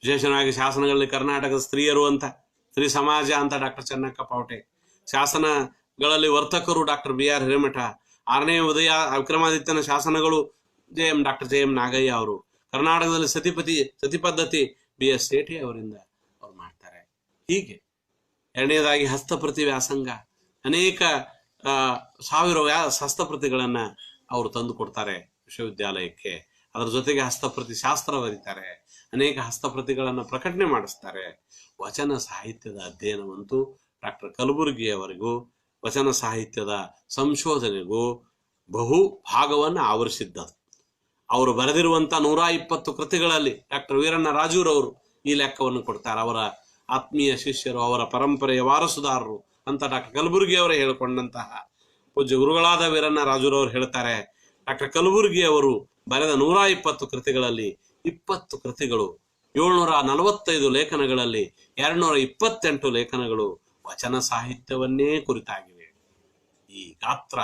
ವಿಶೇಷವಾಗಿ ಶಾಸನಗಳಲ್ಲಿ ಕರ್ನಾಟಕದ ಸ್ತ್ರೀಯರು ಅಂತ, ಸ್ತ್ರೀ ಸಮಾಜ ಅಂತ ಡಾಕ್ಟರ್ ಚೆನ್ನಕ್ಕ ಪಾವಟೆ, ಶಾಸನಗಳಲ್ಲಿ ವರ್ತಕರು ಡಾಕ್ಟರ್ BR ಹಿರೇಮಠ, 6ನೇ ಉದಯ ವಿಕ್ರಮಾದಿತ್ಯನ ಶಾಸನಗಳು ಡಾಕ್ಟರ್ JM ನಾಗಯ್ಯ ಅವರು, ಕರ್ನಾಟಕದಲ್ಲಿ ಸತಿ ಪದ್ಧತಿ BS ಸೇಠಿ ಅವರಿಂದ ಅವ್ರು ಮಾಡ್ತಾರೆ. ಹೀಗೆ ಎರಡನೇದಾಗಿ ಹಸ್ತಪ್ರತಿ ವ್ಯಾಸಂಗ, ಅನೇಕ 1000 ಹಸ್ತಪ್ರತಿಗಳನ್ನ ಅವರು ತಂದು ಕೊಡ್ತಾರೆ ವಿಶ್ವವಿದ್ಯಾಲಯಕ್ಕೆ. ಅದರ ಜೊತೆಗೆ ಹಸ್ತಪ್ರತಿ ಶಾಸ್ತ್ರ ಬರೀತಾರೆ, ಅನೇಕ ಹಸ್ತಪ್ರತಿಗಳನ್ನ ಪ್ರಕಟಣೆ ಮಾಡಿಸ್ತಾರೆ. ವಚನ ಸಾಹಿತ್ಯದ ಅಧ್ಯಯನವಂತೂ ಡಾಕ್ಟರ್ ಕಲಬುರ್ಗಿಯವರಿಗೂ ವಚನ ಸಾಹಿತ್ಯದ ಸಂಶೋಧನೆಗೂ ಬಹು ಭಾಗವನ್ನು ಆವರಿಸಿದ್ದದು. ಅವರು ಬರೆದಿರುವಂತಹ 120 ಕೃತಿಗಳಲ್ಲಿ ಡಾಕ್ಟರ್ ವೀರಣ್ಣ ರಾಜೂರವರು ಈ ಲೆಕ್ಕವನ್ನು ಕೊಡ್ತಾರೆ. ಅವರ ಆತ್ಮೀಯ ಶಿಷ್ಯರು, ಅವರ ಪರಂಪರೆಯ ವಾರಸುದಾರರು ಅಂತ ಡಾಕ್ಟರ್ ಕಲಬುರ್ಗಿ ಅವರು ಹೇಳಿಕೊಂಡಂತಹ ಪೂಜ್ಯ ಗುರುಗಳಾದ ವೀರಣ್ಣ ರಾಜೂರವರು ಹೇಳ್ತಾರೆ, ಡಾಕ್ಟರ್ ಕಲಬುರ್ಗಿ ಅವರು ಬರೆದ 120 ಕೃತಿಗಳಲ್ಲಿ 20 ಕೃತಿಗಳು, 745 ಲೇಖನಗಳಲ್ಲಿ 228 ಲೇಖನಗಳು ವಚನ ಸಾಹಿತ್ಯವನ್ನೇ ಕುರಿತಾಗಿವೆ. ಈ ಗಾತ್ರ,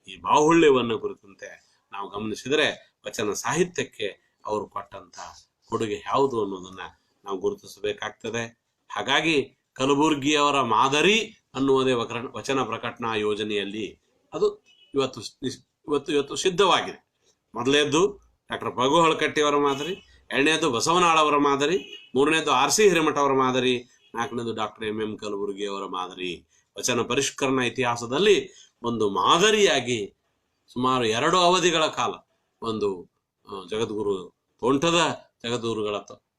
ಈ ಬಾಹುಳ್ಯವನ್ನು ಕುರಿತಂತೆ ನಾವು ಗಮನಿಸಿದರೆ ವಚನ ಸಾಹಿತ್ಯಕ್ಕೆ ಅವರು ಕೊಟ್ಟಂತ ಕೊಡುಗೆ ಯಾವುದು ಅನ್ನೋದನ್ನ ನಾವು ಗುರುತಿಸಬೇಕಾಗ್ತದೆ. ಹಾಗಾಗಿ ಕಲಬುರ್ಗಿಯವರ ಮಾದರಿ ಅನ್ನುವುದೇ ವಚನ ಪ್ರಕಟಣಾ ಯೋಜನೆಯಲ್ಲಿ ಅದು ಇವತ್ತು ಸಿದ್ಧವಾಗಿದೆ. ಮೊದಲನೇದ್ದು ಡಾಕ್ಟರ್ ಪಗು ಹಳಕಟ್ಟಿಯವರ ಮಾದರಿ, ಎರಡನೇದು ಬಸವನಾಳವರ ಮಾದರಿ, ಮೂರನೇದು RC ಹಿರೇಮಠ ಅವರ ಮಾದರಿ, ನಾಲ್ಕನೇದು ಡಾಕ್ಟರ್ MM ಕಲಬುರ್ಗಿ ಅವರ ಮಾದರಿ. ವಚನ ಪರಿಷ್ಕರಣಾ ಇತಿಹಾಸದಲ್ಲಿ ಒಂದು ಮಾದರಿಯಾಗಿ ಸುಮಾರು 2 ಅವಧಿಗಳ ಕಾಲ ಒಂದು ಜಗದ್ಗುರು ತೋಂಟದ ಜಗದ್ಗುರುಗಳ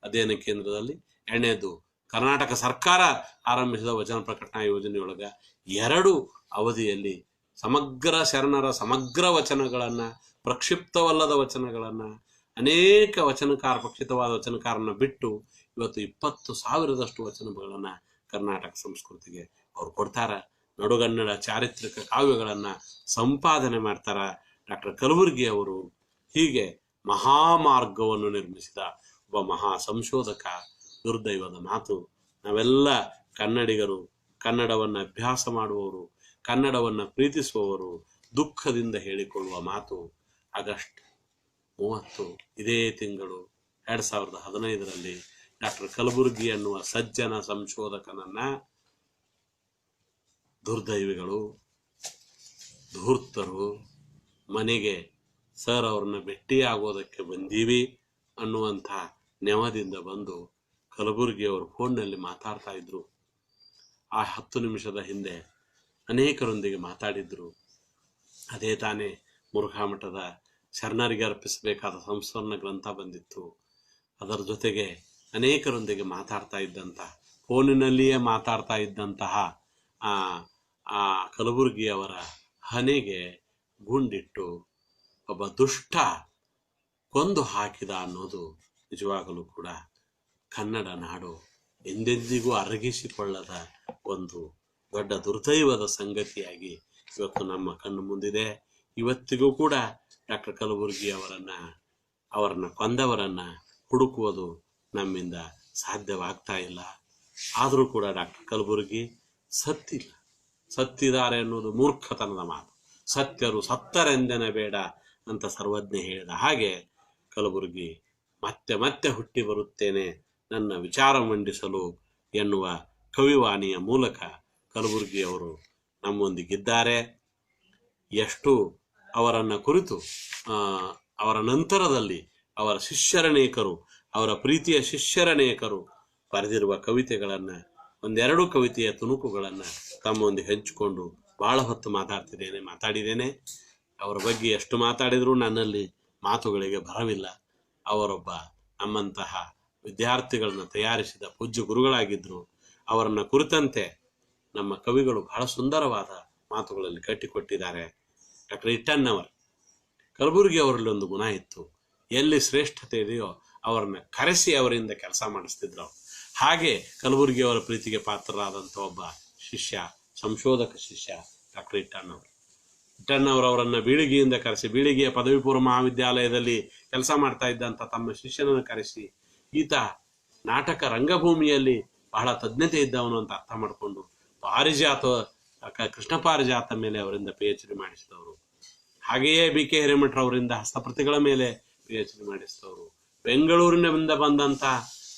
ಅಧ್ಯಯನ ಕೇಂದ್ರದಲ್ಲಿ, ಎರಡನೇದು ಕರ್ನಾಟಕ ಸರ್ಕಾರ ಆರಂಭಿಸಿದ ವಚನ ಪ್ರಕಟಣಾ ಯೋಜನೆಯೊಳಗ 2 ಅವಧಿಯಲ್ಲಿ ಸಮಗ್ರ ಶರಣರ ಸಮಗ್ರ ವಚನಗಳನ್ನ, ಪ್ರಕ್ಷಿಪ್ತವಲ್ಲದ ವಚನಗಳನ್ನ, ಅನೇಕ ಪ್ರಕ್ಷಿಪ್ತವಾದ ವಚನಕಾರನ ಬಿಟ್ಟು ಇವತ್ತು 20,000ದಷ್ಟು ವಚನಗಳನ್ನ ಕರ್ನಾಟಕ ಸಂಸ್ಕೃತಿಗೆ ಅವ್ರು ಕೊಡ್ತಾರ. ನಡುಗನ್ನಡ ಚಾರಿತ್ರಿಕ ಕಾವ್ಯಗಳನ್ನ ಸಂಪಾದನೆ ಮಾಡ್ತಾರ ಡಾಕ್ಟರ್ ಕಲಬುರ್ಗಿ ಅವರು. ಹೀಗೆ ಮಹಾಮಾರ್ಗವನ್ನು ನಿರ್ಮಿಸಿದ ಒಬ್ಬ ಮಹಾ ಸಂಶೋಧಕ. ದುರ್ದೈವದ ಮಾತು, ನಾವೆಲ್ಲ ಕನ್ನಡಿಗರು, ಕನ್ನಡವನ್ನು ಅಭ್ಯಾಸ ಮಾಡುವವರು, ಕನ್ನಡವನ್ನು ಪ್ರೀತಿಸುವವರು ದುಃಖದಿಂದ ಹೇಳಿಕೊಳ್ಳುವ ಮಾತು ಆಗಸ್ಟ್ 30 ಇದೇ ತಿಂಗಳು 2015ರಲ್ಲಿ ಡಾಕ್ಟರ್ ಕಲಬುರ್ಗಿ ಅನ್ನುವ ಸಜ್ಜನ ಸಂಶೋಧಕನನ್ನ ದುರ್ದೈವಿಗಳು, ಧೂರ್ತರು ಮನೆಗೆ ಸರ್ ಅವ್ರನ್ನ ಭೇಟಿಯಾಗೋದಕ್ಕೆ ಬಂದೀವಿ ಅನ್ನುವಂಥ ನೆವದಿಂದ ಬಂದು ಕಲಬುರ್ಗಿ ಅವರು ಫೋನ್ನಲ್ಲಿ ಮಾತಾಡ್ತಾ ಇದ್ರು. ಆ 10 ನಿಮಿಷದ ಹಿಂದೆ ಅನೇಕರೊಂದಿಗೆ ಮಾತಾಡಿದ್ರು. ಅದೇ ತಾನೇ ಮುರುಘಾಮಠದ ಶರಣರಿಗೆ ಅರ್ಪಿಸಬೇಕಾದ ಸಂಸ್ಮರಣ ಗ್ರಂಥ ಬಂದಿತ್ತು. ಅದರ ಜೊತೆಗೆ ಅನೇಕರೊಂದಿಗೆ ಮಾತಾಡ್ತಾ ಇದ್ದಂಥ, ಫೋನಿನಲ್ಲಿಯೇ ಮಾತಾಡ್ತಾ ಇದ್ದಂತಹ ಆ ಕಲಬುರ್ಗಿಯವರ ಹಣೆಗೆ ಗುಂಡಿಟ್ಟು ಒಬ್ಬ ದುಷ್ಟ ಕೊಂದು ಹಾಕಿದ ಅನ್ನೋದು ನಿಜವಾಗಲೂ ಕೂಡ ಕನ್ನಡ ನಾಡು ಎಂದೆಂದಿಗೂ ಅರಗಿಸಿಕೊಳ್ಳದ ಒಂದು ದೊಡ್ಡ ದುರ್ದೈವದ ಸಂಗತಿಯಾಗಿ ಇವತ್ತು ನಮ್ಮ ಕಣ್ಣು ಮುಂದಿದೆ. ಇವತ್ತಿಗೂ ಕೂಡ ಡಾಕ್ಟರ್ ಕಲಬುರ್ಗಿ ಅವರನ್ನ ಕೊಂದವರನ್ನ ಹುಡುಕುವುದು ನಮ್ಮಿಂದ ಸಾಧ್ಯವಾಗ್ತಾ ಇಲ್ಲ. ಆದರೂ ಕೂಡ ಡಾಕ್ಟರ್ ಕಲಬುರ್ಗಿ ಸತ್ತಿದ್ದಾರೆ ಅನ್ನೋದು ಮೂರ್ಖತನದ ಮಾತು. ಸತ್ಯರು ಸತ್ತರೆಂದೆನ ಬೇಡ ಅಂತ ಸರ್ವಜ್ಞ ಹೇಳಿದ ಹಾಗೆ ಕಲಬುರ್ಗಿ ಮತ್ತೆ ಮತ್ತೆ ಹುಟ್ಟಿ ಬರುತ್ತೇನೆ ನನ್ನ ವಿಚಾರ ಮಂಡಿಸಲು ಎನ್ನುವ ಕವಿವಾಣಿಯ ಮೂಲಕ ಕಲಬುರ್ಗಿಯವರು ನಮ್ಮೊಂದಿಗಿದ್ದಾರೆ. ಎಷ್ಟು ಅವರನ್ನು ಕುರಿತು ಅವರ ನಂತರದಲ್ಲಿ ಅವರ ಶಿಷ್ಯರನೇಕರು, ಅವರ ಪ್ರೀತಿಯ ಶಿಷ್ಯರನೇಕರು ಬರೆದಿರುವ ಕವಿತೆಗಳನ್ನು, ಒಂದೆರಡು ಕವಿತೆಯ ತುಣುಕುಗಳನ್ನು ತಮ್ಮೊಂದಿಗೆ ಹಂಚಿಕೊಂಡು ಬಹಳ ಹೊತ್ತು ಮಾತಾಡಿದ್ದೇನೆ. ಅವರ ಬಗ್ಗೆ ಎಷ್ಟು ಮಾತಾಡಿದರೂ ನನ್ನಲ್ಲಿ ಮಾತುಗಳಿಗೆ ಬರವಿಲ್ಲ. ಅವರೊಬ್ಬ ನಮ್ಮಂತಹ ವಿದ್ಯಾರ್ಥಿಗಳನ್ನು ತಯಾರಿಸಿದ ಪೂಜ್ಯ ಗುರುಗಳಾಗಿದ್ದರು. ಅವರನ್ನು ಕುರಿತಂತೆ ನಮ್ಮ ಕವಿಗಳು ಬಹಳ ಸುಂದರವಾದ ಮಾತುಗಳಲ್ಲಿ ಕಟ್ಟಿಕೊಟ್ಟಿದ್ದಾರೆ. ಡಾಕ್ಟರ್ ಇಟ್ಟಣ್ಣವರ್, ಕಲಬುರ್ಗಿ ಅವರಲ್ಲಿ ಒಂದು ಗುಣ ಇತ್ತು, ಎಲ್ಲಿ ಶ್ರೇಷ್ಠತೆ ಇದೆಯೋ ಅವರನ್ನ ಕರೆಸಿ ಅವರಿಂದ ಕೆಲಸ ಮಾಡಿಸ್ತಿದ್ರು. ಹಾಗೆ ಕಲಬುರ್ಗಿ ಅವರ ಪ್ರೀತಿಗೆ ಪಾತ್ರರಾದಂಥ ಒಬ್ಬ ಶಿಷ್ಯ, ಸಂಶೋಧಕ ಶಿಷ್ಯ ಡಾಕ್ಟರ್ ಇಟ್ಟಣ್ಣವರವರನ್ನ ಬೀಳಿಗೆಯಿಂದ ಕರೆಸಿ, ಬೀಳಿಗೆಯ ಪದವಿ ಪೂರ್ವ ಮಹಾವಿದ್ಯಾಲಯದಲ್ಲಿ ಕೆಲಸ ಮಾಡ್ತಾ ಇದ್ದಂಥ ತಮ್ಮ ಶಿಷ್ಯನನ್ನು ಕರೆಸಿ, ಈತ ನಾಟಕ ರಂಗಭೂಮಿಯಲ್ಲಿ ಬಹಳ ತಜ್ಞತೆ ಇದ್ದವನು ಅಂತ ಅರ್ಥ ಮಾಡಿಕೊಂಡು ಕೃಷ್ಣ ಪಾರಿಜಾತ ಮೇಲೆ ಅವರಿಂದ PhD ಮಾಡಿಸಿದವರು. ಹಾಗೆಯೇ BK ಹಿರೇಮಠರವರಿಂದ ಹಸ್ತಪ್ರತಿಗಳ ಮೇಲೆ PhD ಮಾಡಿಸಿದವರು. ಬೆಂಗಳೂರಿನಿಂದ ಬಂದಂತ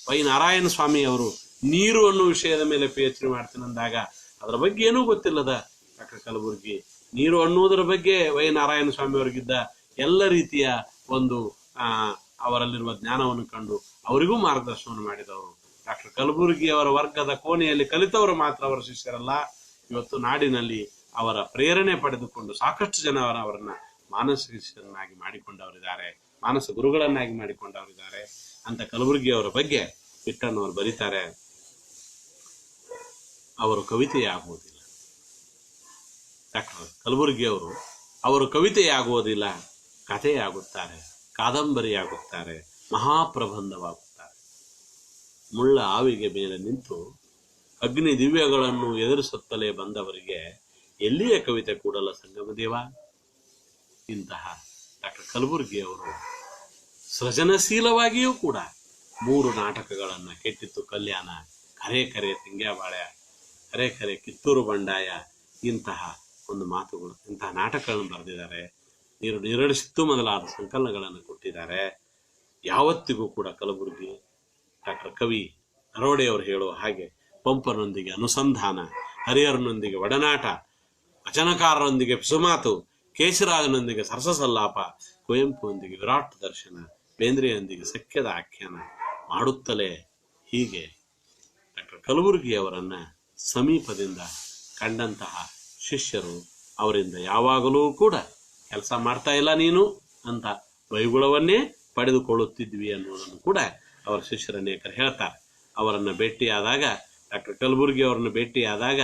ವೈ ನಾರಾಯಣ ಸ್ವಾಮಿ ಅವರು ನೀರು ಅನ್ನೋ ವಿಷಯದ ಮೇಲೆ PhD ಮಾಡ್ತೀನಂದಾಗ ಅದರ ಬಗ್ಗೆ ಏನೂ ಗೊತ್ತಿಲ್ಲದ ಡಾಕ್ಟರ್ ಕಲಬುರ್ಗಿ ನೀರು ಅನ್ನುವುದರ ಬಗ್ಗೆ ವೈ ನಾರಾಯಣ ಸ್ವಾಮಿ ಅವರಿಗಿದ್ದ ಎಲ್ಲ ರೀತಿಯ ಒಂದು ಅವರಲ್ಲಿರುವ ಜ್ಞಾನವನ್ನು ಕಂಡು ಅವರಿಗೂ ಮಾರ್ಗದರ್ಶನವನ್ನು ಮಾಡಿದವರು. ಡಾಕ್ಟರ್ ಕಲಬುರ್ಗಿ ಅವರ ವರ್ಗದ ಕೋಣೆಯಲ್ಲಿ ಕಲಿತವರು ಮಾತ್ರ ಅವರ ಶಿಷ್ಯರಲ್ಲ, ಇವತ್ತು ನಾಡಿನಲ್ಲಿ ಅವರ ಪ್ರೇರಣೆ ಪಡೆದುಕೊಂಡು ಸಾಕಷ್ಟು ಜನ ಅವರನ್ನ ಮಾನಸ ಶಿಷ್ಯರನ್ನಾಗಿ ಮಾಡಿಕೊಂಡವರಿದ್ದಾರೆ, ಮಾನಸ ಗುರುಗಳನ್ನಾಗಿ ಮಾಡಿಕೊಂಡವರಿದ್ದಾರೆ ಅಂತ ಕಲಬುರ್ಗಿ ಅವರ ಬಗ್ಗೆ ಇಟ್ಟಣ್ಣವರು ಬರೀತಾರೆ. ಅವರು ಕವಿತೆಯಾಗುವುದಿಲ್ಲ, ಡಾಕ್ಟರ್ ಕಲಬುರ್ಗಿ ಅವರು ಕವಿತೆಯಾಗುವುದಿಲ್ಲ, ಕಥೆಯಾಗುತ್ತಾರೆ, ಕಾದಂಬರಿಯಾಗುತ್ತಾರೆ, ಮಹಾಪ್ರಬಂಧವಾಗುತ್ತಾರೆ. ಮುಳ್ಳ ಆವಿಗೆ ಮೇಲೆ ನಿಂತು ಅಗ್ನಿ ದಿವ್ಯಗಳನ್ನು ಎದುರಿಸುತ್ತಲೇ ಬಂದವರಿಗೆ ಎಲ್ಲಿಯ ಕವಿತೆ ಕೂಡಲ ಸಂಗಮದೇವ. ಇಂತಹ ಡಾಕ್ಟರ್ ಕಲಬುರ್ಗಿ ಅವರು ಸೃಜನಶೀಲವಾಗಿಯೂ ಕೂಡ 3 ನಾಟಕಗಳನ್ನು, ಕೆಟ್ಟಿತ್ತು ಕಲ್ಯಾಣ, ಕರೆ ಕರೆ ತಿಂಗ್ಯಾಬಾಳೆ, ಕರೆ ಕರೆ ಕಿತ್ತೂರು ಬಂಡಾಯ, ಇಂತಹ ಒಂದು ಮಾತುಗಳು, ಇಂತಹ ನಾಟಕಗಳನ್ನು ಬರೆದಿದ್ದಾರೆ. ನೀರಡಿಸಿತ್ತು ಮೊದಲಾದ ಸಂಕಲನಗಳನ್ನು ಕೊಟ್ಟಿದ್ದಾರೆ. ಯಾವತ್ತಿಗೂ ಕೂಡ ಕಲಬುರ್ಗಿ ಡಾಕ್ಟರ್ ಕವಿ ನರೋಡೆಯವರು ಹೇಳುವ ಹಾಗೆ ಪಂಪನೊಂದಿಗೆ ಅನುಸಂಧಾನ, ಹರಿಹರನೊಂದಿಗೆ ಒಡನಾಟ, ವಚನಕಾರರೊಂದಿಗೆ ಪಿಸುಮಾತು, ಕೇಶರಾಜನೊಂದಿಗೆ ಸರಸಲ್ಲಾಪ, ಕುವೆಂಪುವೊಂದಿಗೆ ವಿರಾಟ್ ದರ್ಶನ, ಬೇಂದ್ರೆಯೊಂದಿಗೆ ಸಖ್ಯದ ಆಖ್ಯಾನ ಮಾಡುತ್ತಲೇ ಹೀಗೆ ಡಾಕ್ಟರ್ ಕಲಬುರ್ಗಿ ಅವರನ್ನ ಸಮೀಪದಿಂದ ಕಂಡಂತಹ ಶಿಷ್ಯರು ಅವರಿಂದ ಯಾವಾಗಲೂ ಕೂಡ ಕೆಲಸ ಮಾಡ್ತಾ ಇಲ್ಲ ನೀನು ಅಂತ ಬೈಗುಳವನ್ನೇ ಪಡೆದುಕೊಳ್ಳುತ್ತಿದ್ವಿ ಅನ್ನೋದನ್ನು ಕೂಡ ಅವರ ಶಿಷ್ಯರ ಅನೇಕರು ಹೇಳ್ತಾರೆ. ಅವರನ್ನು ಭೇಟಿಯಾದಾಗ, ಡಾಕ್ಟರ್ ಕಲಬುರ್ಗಿ ಅವರನ್ನು ಭೇಟಿಯಾದಾಗ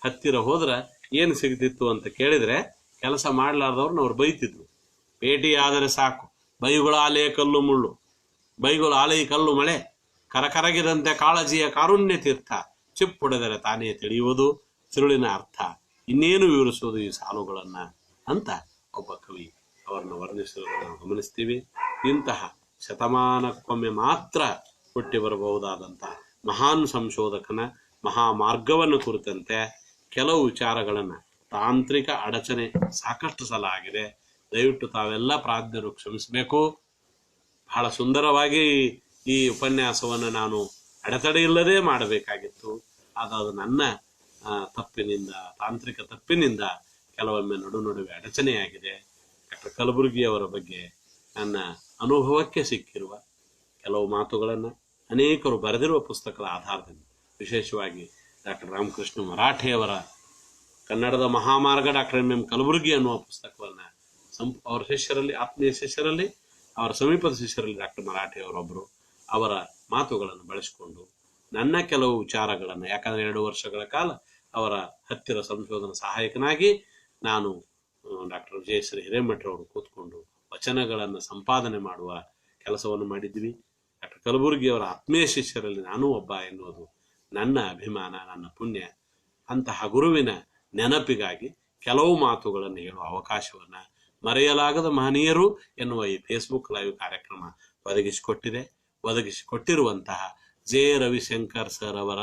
ಹತ್ತಿರ ಹೋದ್ರ ಏನು ಸಿಗ್ತಿತ್ತು ಅಂತ ಕೇಳಿದ್ರೆ ಕೆಲಸ ಮಾಡಲಾರ್ದವ್ರನ್ನ ಅವ್ರು ಬೈತಿದ್ರು. ಭೇಟಿಯಾದರೆ ಸಾಕು, ಬೈಗುಳ ಆಲೆ ಕಲ್ಲು ಮುಳ್ಳು, ಬೈಗುಳ ಆಲೆ ಕಲ್ಲು ಮಳೆ, ಕರಕರಗಿದಂತೆ ಕಾಳಜಿಯ ಕಾರುಣ್ಯ ತೀರ್ಥ, ಚಿಪ್ಪುಡೆದರೆ ತಾನೇ ತಿಳಿಯುವುದು ತಿರುಳಿನ ಅರ್ಥ, ಇನ್ನೇನು ವಿವರಿಸುವುದು ಈ ಸಾಲುಗಳನ್ನ ಅಂತ ಒಬ್ಬ ಕವಿ ಅವರನ್ನು ವರ್ಣಿಸುವುದನ್ನು ನಾವು ಗಮನಿಸ್ತೀವಿ. ಇಂತಹ ಶತಮಾನಕ್ಕೊಮ್ಮೆ ಮಾತ್ರ ಹುಟ್ಟಿ ಬರಬಹುದಾದಂಥ ಮಹಾನ್ ಸಂಶೋಧಕನ ಮಹಾಮಾರ್ಗವನ್ನು ಕುರಿತಂತೆ ಕೆಲವು ವಿಚಾರಗಳನ್ನು ತಾಂತ್ರಿಕ ಅಡಚಣೆ ಸಾಕಷ್ಟು ಸಲ ಆಗಿದೆ. ದಯವಿಟ್ಟು ತಾವೆಲ್ಲ ಪ್ರಾಜ್ಞರು ಕ್ಷಮಿಸಬೇಕು. ಬಹಳ ಸುಂದರವಾಗಿ ಈ ಉಪನ್ಯಾಸವನ್ನು ನಾನು ಅಡೆತಡೆ ಇಲ್ಲದೆ ಮಾಡಬೇಕಾಗಿತ್ತು. ಅದು ನನ್ನ ತಪ್ಪಿನಿಂದ, ತಾಂತ್ರಿಕ ತಪ್ಪಿನಿಂದ ಕೆಲವೊಮ್ಮೆ ನಡುವೆ ಅಡಚಣೆಯಾಗಿದೆ. ಡಾಕ್ಟರ್ ಕಲಬುರ್ಗಿಯವರ ಬಗ್ಗೆ ನನ್ನ ಅನುಭವಕ್ಕೆ ಸಿಕ್ಕಿರುವ ಕೆಲವು ಮಾತುಗಳನ್ನು ಅನೇಕರು ಬರೆದಿರುವ ಪುಸ್ತಕದ ಆಧಾರದಲ್ಲಿ, ವಿಶೇಷವಾಗಿ ಡಾಕ್ಟರ್ ರಾಮಕೃಷ್ಣ ಮರಾಠೆಯವರ ಕನ್ನಡದ ಮಹಾಮಾರ್ಗ ಡಾಕ್ಟರ್ ಎಂ ಕಲಬುರ್ಗಿ ಅನ್ನುವ ಪುಸ್ತಕವನ್ನು ಅವರ ಶಿಷ್ಯರಲ್ಲಿ, ಆತ್ಮೀಯ ಶಿಷ್ಯರಲ್ಲಿ, ಅವರ ಸಮೀಪದ ಶಿಷ್ಯರಲ್ಲಿ ಡಾಕ್ಟರ್ ಮರಾಠೆಯವರೊಬ್ಬರು, ಅವರ ಮಾತುಗಳನ್ನು ಬಳಸಿಕೊಂಡು ನನ್ನ ಕೆಲವು ವಿಚಾರಗಳನ್ನು, ಯಾಕಂದರೆ 2 ವರ್ಷಗಳ ಕಾಲ ಅವರ ಹತ್ತಿರ ಸಂಶೋಧನಾ ಸಹಾಯಕನಾಗಿ ನಾನು ಡಾಕ್ಟರ್ ಜಯಶ್ರೀ ಹಿರೇಮಠರವರು ಕೂತ್ಕೊಂಡು ವಚನಗಳನ್ನು ಸಂಪಾದನೆ ಮಾಡುವ ಕೆಲಸವನ್ನು ಮಾಡಿದ್ವಿ. ಡಾಕ್ಟರ್ ಕಲಬುರ್ಗಿಯವರ ಆತ್ಮೀಯ ಶಿಷ್ಯರಲ್ಲಿ ನಾನೂ ಒಬ್ಬ ಎನ್ನುವುದು ನನ್ನ ಅಭಿಮಾನ, ನನ್ನ ಪುಣ್ಯ. ಅಂತಹ ಗುರುವಿನ ನೆನಪಿಗಾಗಿ ಕೆಲವು ಮಾತುಗಳನ್ನು ಹೇಳುವ ಅವಕಾಶವನ್ನು ಮರೆಯಲಾಗದ ಮಹನೀಯರು ಎನ್ನುವ ಈ ಫೇಸ್ಬುಕ್ ಲೈವ್ ಕಾರ್ಯಕ್ರಮ ಒದಗಿಸಿಕೊಟ್ಟಿರುವಂತಹ ಜೆ ರವಿಶಂಕರ್ ಸರ್ ಅವರ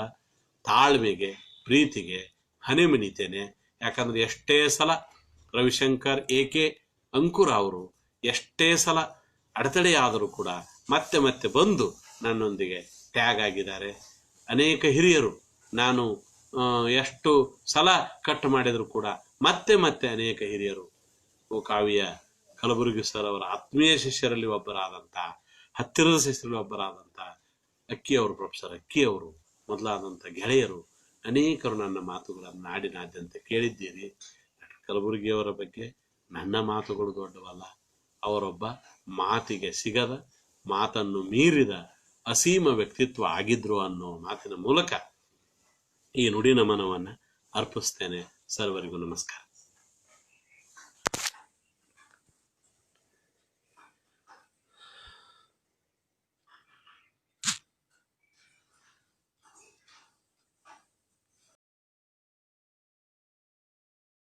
ತಾಳ್ಮೆಗೆ, ಪ್ರೀತಿಗೆ ಹನಿಮಿನಿತೇನೆ. ಯಾಕಂದರೆ ಎಷ್ಟೇ ಸಲ ರವಿಶಂಕರ್ ಎಕೆ ಅಂಕುರ ಅವರು ಎಷ್ಟೇ ಸಲ ಅಡೆತಡೆಯಾದರೂ ಕೂಡ ಮತ್ತೆ ಮತ್ತೆ ಬಂದು ನನ್ನೊಂದಿಗೆ ಟ್ಯಾಗ್ ಆಗಿದ್ದಾರೆ. ಅನೇಕ ಹಿರಿಯರು ನಾನು ಎಷ್ಟು ಸಲ ಕಟ್ ಮಾಡಿದರೂ ಕೂಡ ಮತ್ತೆ ಮತ್ತೆ ಅನೇಕ ಹಿರಿಯರು, ಕಾವ್ಯ ಕಲಬುರ್ಗಿ ಸರ್ ಅವರ ಆತ್ಮೀಯ ಶಿಷ್ಯರಲ್ಲಿ ಒಬ್ಬರಾದಂಥ, ಹತ್ತಿರದ ಶಿಷ್ಯರಲ್ಲಿ ಒಬ್ಬರಾದಂಥ ಅಕ್ಕಿಯವರು, ಪ್ರೊಫೆಸರ್ ಅಕ್ಕಿಯವರು ಮೊದಲಾದಂಥ ಗೆಳೆಯರು ಅನೇಕರು ನನ್ನ ಮಾತುಗಳನ್ನು ನಾಡಿನಾದ್ಯಂತ ಕೇಳಿದ್ದೀರಿ. ಡಾಕ್ಟರ್ ಕಲಬುರ್ಗಿಯವರ ಬಗ್ಗೆ ನನ್ನ ಮಾತುಗಳು ದೊಡ್ಡವಲ್ಲ, ಅವರೊಬ್ಬ ಮಾತಿಗೆ ಸಿಗದ, ಮಾತನ್ನು ಮೀರಿದ ಅಸೀಮ ವ್ಯಕ್ತಿತ್ವ ಆಗಿದ್ರು ಅನ್ನೋ ಮಾತಿನ ಮೂಲಕ ಈ ನುಡಿ ನಮನವನ್ನು ಅರ್ಪಿಸ್ತೇನೆ. ಸರ್ವರಿಗೂ ನಮಸ್ಕಾರ.